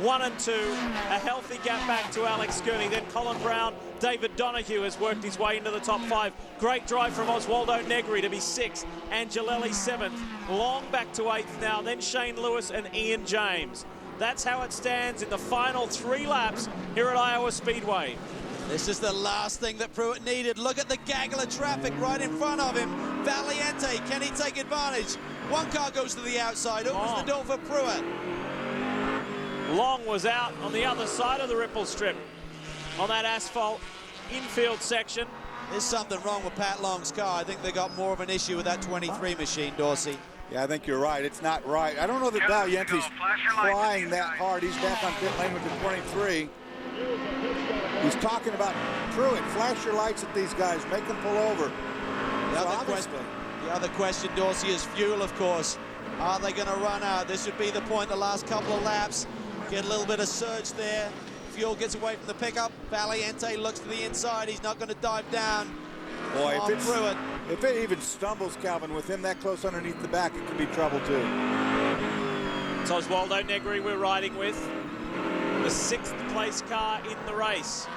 1 and 2, a healthy gap back to Alex Gurney. Then Colin Brown, David Donoghue has worked his way into the top 5. Great drive from Oswaldo Negri to be 6th. Angelelli 7th. Long back to 8th now. Then Shane Lewis and Ian James. That's how it stands in the final 3 laps here at Iowa Speedway. This is the last thing that Pruitt needed. Look at the gaggle of traffic right in front of him. Valiente, can he take advantage? One car goes to the outside, opens the door for Pruitt. Long was out on the other side of the ripple strip on that asphalt infield section. There's something wrong with Pat Long's car. I think they got more of an issue with that 23 machine, Dorsey. Yeah, I think you're right. It's not right. I don't know that Valiente's trying that hard. He's back on pit lane with the 23. He's talking about Pruitt. Flash your lights at these guys. Make them pull over. The other question, Dorsey, is fuel, of course. Are they going to run out? This would be the point the last couple of laps. Get a little bit of surge there. Fuel gets away from the pickup. Valiente looks to the inside. He's not going to dive down. Boy, if it even stumbles, Calvin, with him that close underneath the back, it could be trouble too. It's Oswaldo Negri we're riding with. The 6th place car in the race.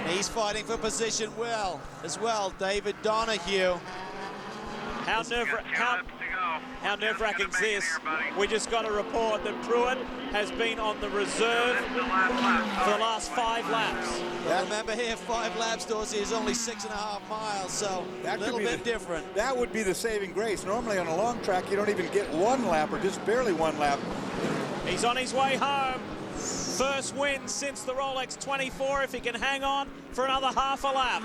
He's fighting for position well, as well. David Donahue. How nerve-wracking is this? We just got a report that Pruitt has been on the reserve for the last 5 laps. Well, remember here, 5 laps, Dorsey, is only 6.5 miles, so a little bit different. That would be the saving grace. Normally on a long track, you don't even get 1 lap or just barely 1 lap. He's on his way home. First win since the Rolex 24, if he can hang on for another half a lap.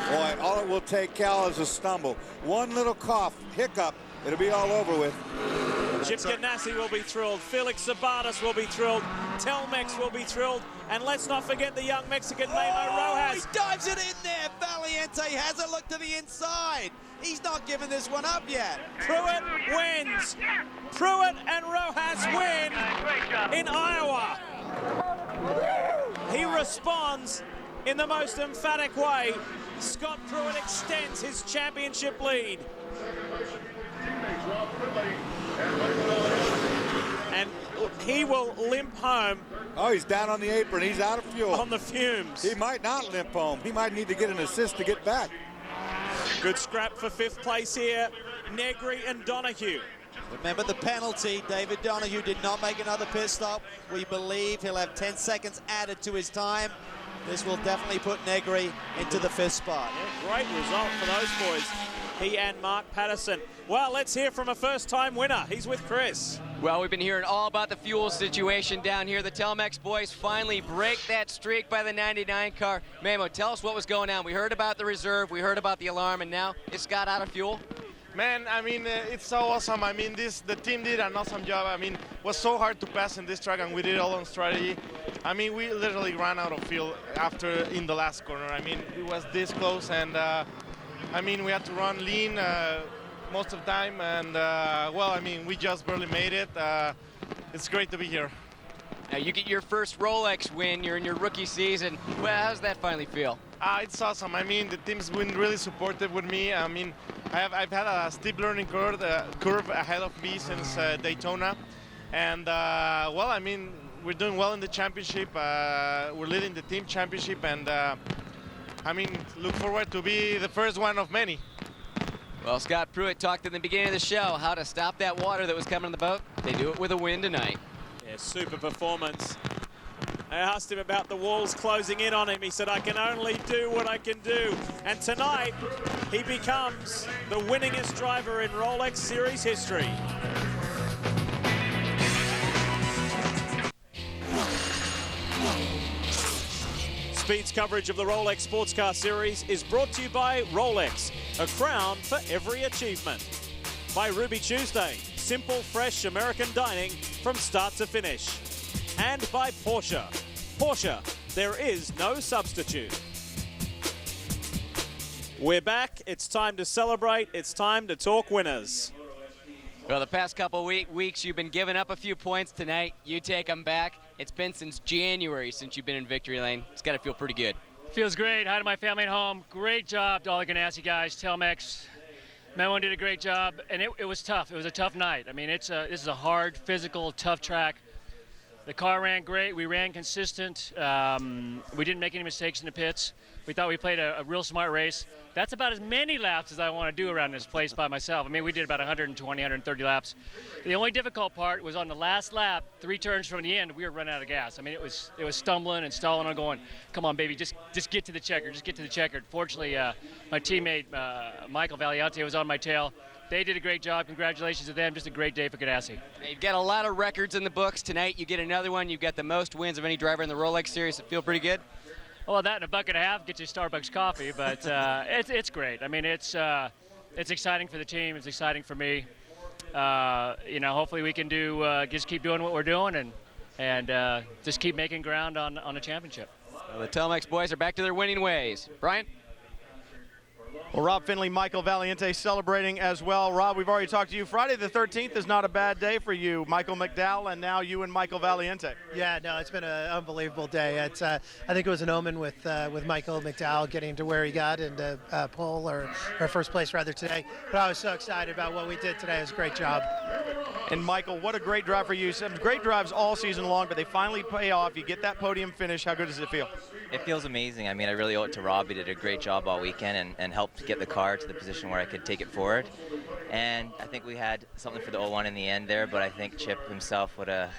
Boy, all it will take, Cal, is a stumble. 1 little cough, hiccup, it'll be all over with. Chip Ganassi will be thrilled. Felix Sabates will be thrilled. Telmex will be thrilled. And let's not forget the young Mexican Memo Rojas. He dives it in there. Valiente has a look to the inside. He's not giving this one up yet. Pruitt wins. Pruitt and Rojas win in Iowa. He responds in the most emphatic way. Scott Pruitt extends his championship lead. And he will limp home. Oh, he's down on the apron. He's out of fuel. On the fumes. He might not limp home. He might need to get an assist to get back. Good scrap for 5th place here. Negri and Donahue. Remember the penalty. David Donahue did not make another pit stop. We believe he'll have 10 seconds added to his time. This will definitely put Negri into the 5th spot. Yeah, great result for those boys. He and Mark Patterson. Well, let's hear from a first-time winner. He's with Chris. Well, we've been hearing all about the fuel situation down here. The Telmex boys finally break that streak by the 99 car. Memo, tell us what was going on. We heard about the reserve, we heard about the alarm, and now it's got out of fuel. Man, I mean, it's so awesome. I mean, the team did an awesome job. I mean, it was so hard to pass in this track, and we did it all on strategy. I mean, we literally ran out of fuel in the last corner. I mean, it was this close, and I mean, we had to run lean most of the time, and well, I mean, we just barely made it. It's great to be here. Now you get your first Rolex win. You're in your rookie season. Well, how does that finally feel? It's awesome. I mean, the team's been really supportive with me. I mean, I've had a steep learning curve ahead of me since Daytona, and well, I mean, we're doing well in the championship. We're leading the team championship, and I mean, look forward to be the first one of many. Well, Scott Pruitt talked in the beginning of the show how to stop that water that was coming in the boat. They do it with a win tonight. Yeah, super performance. I asked him about the walls closing in on him. He said, I can only do what I can do. And tonight, he becomes the winningest driver in Rolex Series history. Speed's coverage of the Rolex Sports Car Series is brought to you by Rolex, a crown for every achievement. By Ruby Tuesday, simple, fresh American dining from start to finish. And by Porsche. Porsche, there is no substitute. We're back. It's time to celebrate. It's time to talk winners. Well, the past couple weeks, you've been giving up a few points. Tonight, you take them back. It's been since January since you've been in victory lane. It's got to feel pretty good. Feels great. Hi to my family at home. Great job to all the Ganassi guys, Telmex. Memo did a great job, and it was tough. It was a tough night. I mean, this is a hard, physical, tough track. The car ran great. We ran consistent. We didn't make any mistakes in the pits. We thought we played a real smart race. That's about as many laps as I want to do around this place by myself. I mean, we did about 120, 130 laps. The only difficult part was on the last lap, 3 turns from the end, we were running out of gas. I mean, it was stumbling and stalling. I'm going, come on, baby, just get to the checker, just get to the checker. Fortunately, my teammate, Michael Valiante, was on my tail. They did a great job. Congratulations to them. Just a great day for Ganassi. You've got a lot of records in the books. Tonight, you get another one. You've got the most wins of any driver in the Rolex Series. It feel pretty good? Well, that and a bucket and a half gets you Starbucks coffee, but it's great. I mean, it's exciting for the team. It's exciting for me. You know, hopefully we can just keep doing what we're doing and and just keep making ground on a championship. The Telmex boys are back to their winning ways. Brian? Well, Rob Finley, Michael Valiente celebrating as well. Rob, we've already talked to you. Friday the 13th is not a bad day for you. Michael McDowell and now you and Michael Valiente. Yeah, no, it's been an unbelievable day. It's, I think it was an omen with Michael McDowell getting to where he got into pole or first place rather today. But I was so excited about what we did today. It was a great job. And Michael, what a great drive for you. Some great drives all season long, but they finally pay off. You get that podium finish. How good does it feel? It feels amazing. I mean, I really owe it to Rob. He did a great job all weekend and helped get the car to the position where I could take it forward. And I think we had something for the 01 in the end there, but I think Chip himself would have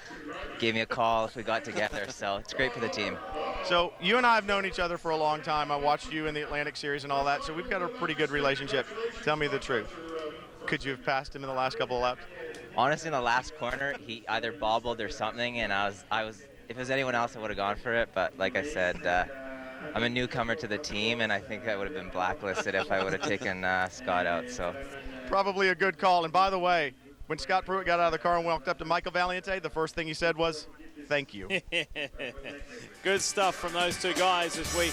gave me a call if we got together. So it's great for the team. So you and I have known each other for a long time. I watched you in the Atlantic Series and all that, so we've got a pretty good relationship. Tell me the truth. Could you have passed him in the last couple of laps? Honestly, in the last corner, he either bobbled or something, and I was. If it was anyone else, I would have gone for it. But like I said, I'm a newcomer to the team, and I think I would have been blacklisted if I would have taken Scott out. So probably a good call. And by the way, when Scott Pruitt got out of the car and walked up to Michael Valiente, the first thing he said was, "Thank you." Good stuff from those two guys as we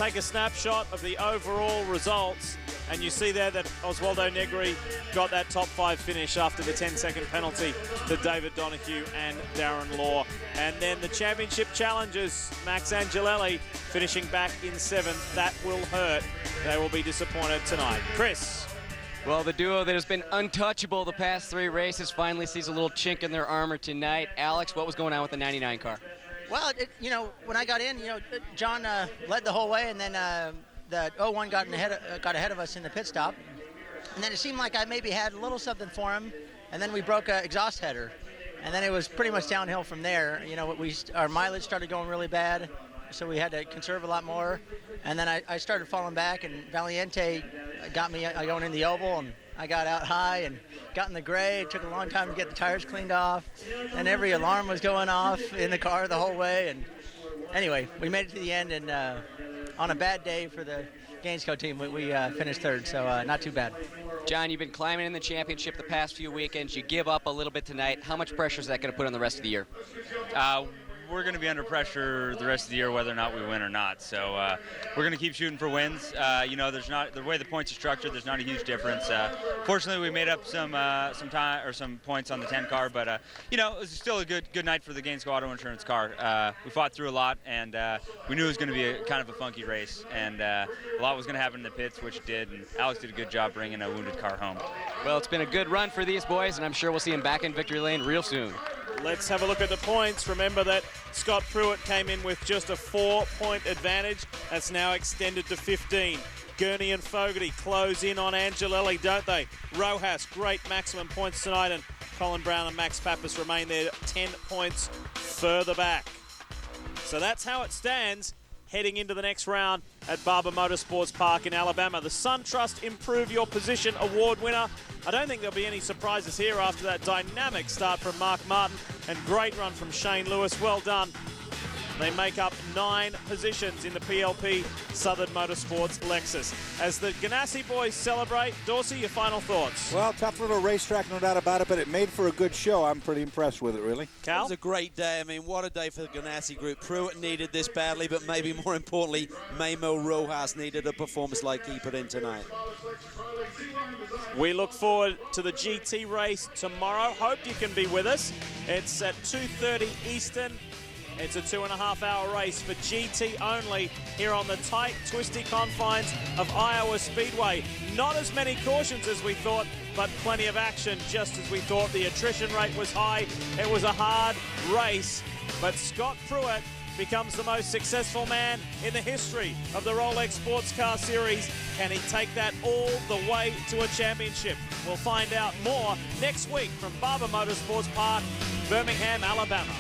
take a snapshot of the overall results. And you see there that Oswaldo Negri got that top 5 finish after the 10-second penalty to David Donahue and Darren Law. And then the championship challengers, Max Angelelli finishing back in 7th. That will hurt. They will be disappointed tonight. Chris? Well, the duo that has been untouchable the past 3 races finally sees a little chink in their armor tonight. Alex, what was going on with the 99 car? Well, when I got in, John led the whole way, and then the 01 got ahead of us in the pit stop. And then it seemed like I maybe had a little something for him, and then we broke an exhaust header. And then it was pretty much downhill from there. Our mileage started going really bad, so we had to conserve a lot more. And then I started falling back, and Valiente got me going in the oval, and I got out high and got in the gray. It took a long time to get the tires cleaned off, and every alarm was going off in the car the whole way. And anyway, we made it to the end, and on a bad day for the Gainesco team, we finished 3rd, so not too bad. John, you've been climbing in the championship the past few weekends. You give up a little bit tonight. How much pressure is that going to put on the rest of the year? We're going to be under pressure the rest of the year, whether or not we win or not. So we're going to keep shooting for wins. There's not the way the points are structured. There's not a huge difference. Fortunately, we made up some time or some points on the 10 car, but it was still a good night for the Gainesco Auto Insurance car. We fought through a lot, and we knew it was going to be kind of a funky race, and a lot was going to happen in the pits, which it did. And Alex did a good job bringing a wounded car home. Well, it's been a good run for these boys, and I'm sure we'll see them back in victory lane real soon. Let's have a look at the points. Remember that Scott Pruitt came in with just a 4-point advantage. That's now extended to 15. Gurney and Fogarty close in on Angelelli, don't they? Rojas, great maximum points tonight, and Colin Brown and Max Pappas remain there 10 points further back. So that's how it stands heading into the next round at Barber Motorsports Park in Alabama. The SunTrust Improve Your Position Award winner. I don't think there'll be any surprises here after that dynamic start from Mark Martin and great run from Shane Lewis. Well done. They make up 9 positions in the PLP Southern Motorsports Lexus. As the Ganassi boys celebrate, Dorsey, your final thoughts? Well, tough little racetrack, no doubt about it, but it made for a good show. I'm pretty impressed with it, really. Cal? It was a great day. I mean, what a day for the Ganassi group. Pruitt needed this badly, but maybe more importantly, Memo Rojas needed a performance like he put in tonight. We look forward to the GT race tomorrow. Hope you can be with us. It's at 2:30 Eastern. It's a 2.5-hour race for GT only here on the tight, twisty confines of Iowa Speedway. Not as many cautions as we thought, but plenty of action just as we thought. The attrition rate was high. It was a hard race, but Scott Pruitt becomes the most successful man in the history of the Rolex Sports Car Series. Can he take that all the way to a championship? We'll find out more next week from Barber Motorsports Park, Birmingham, Alabama.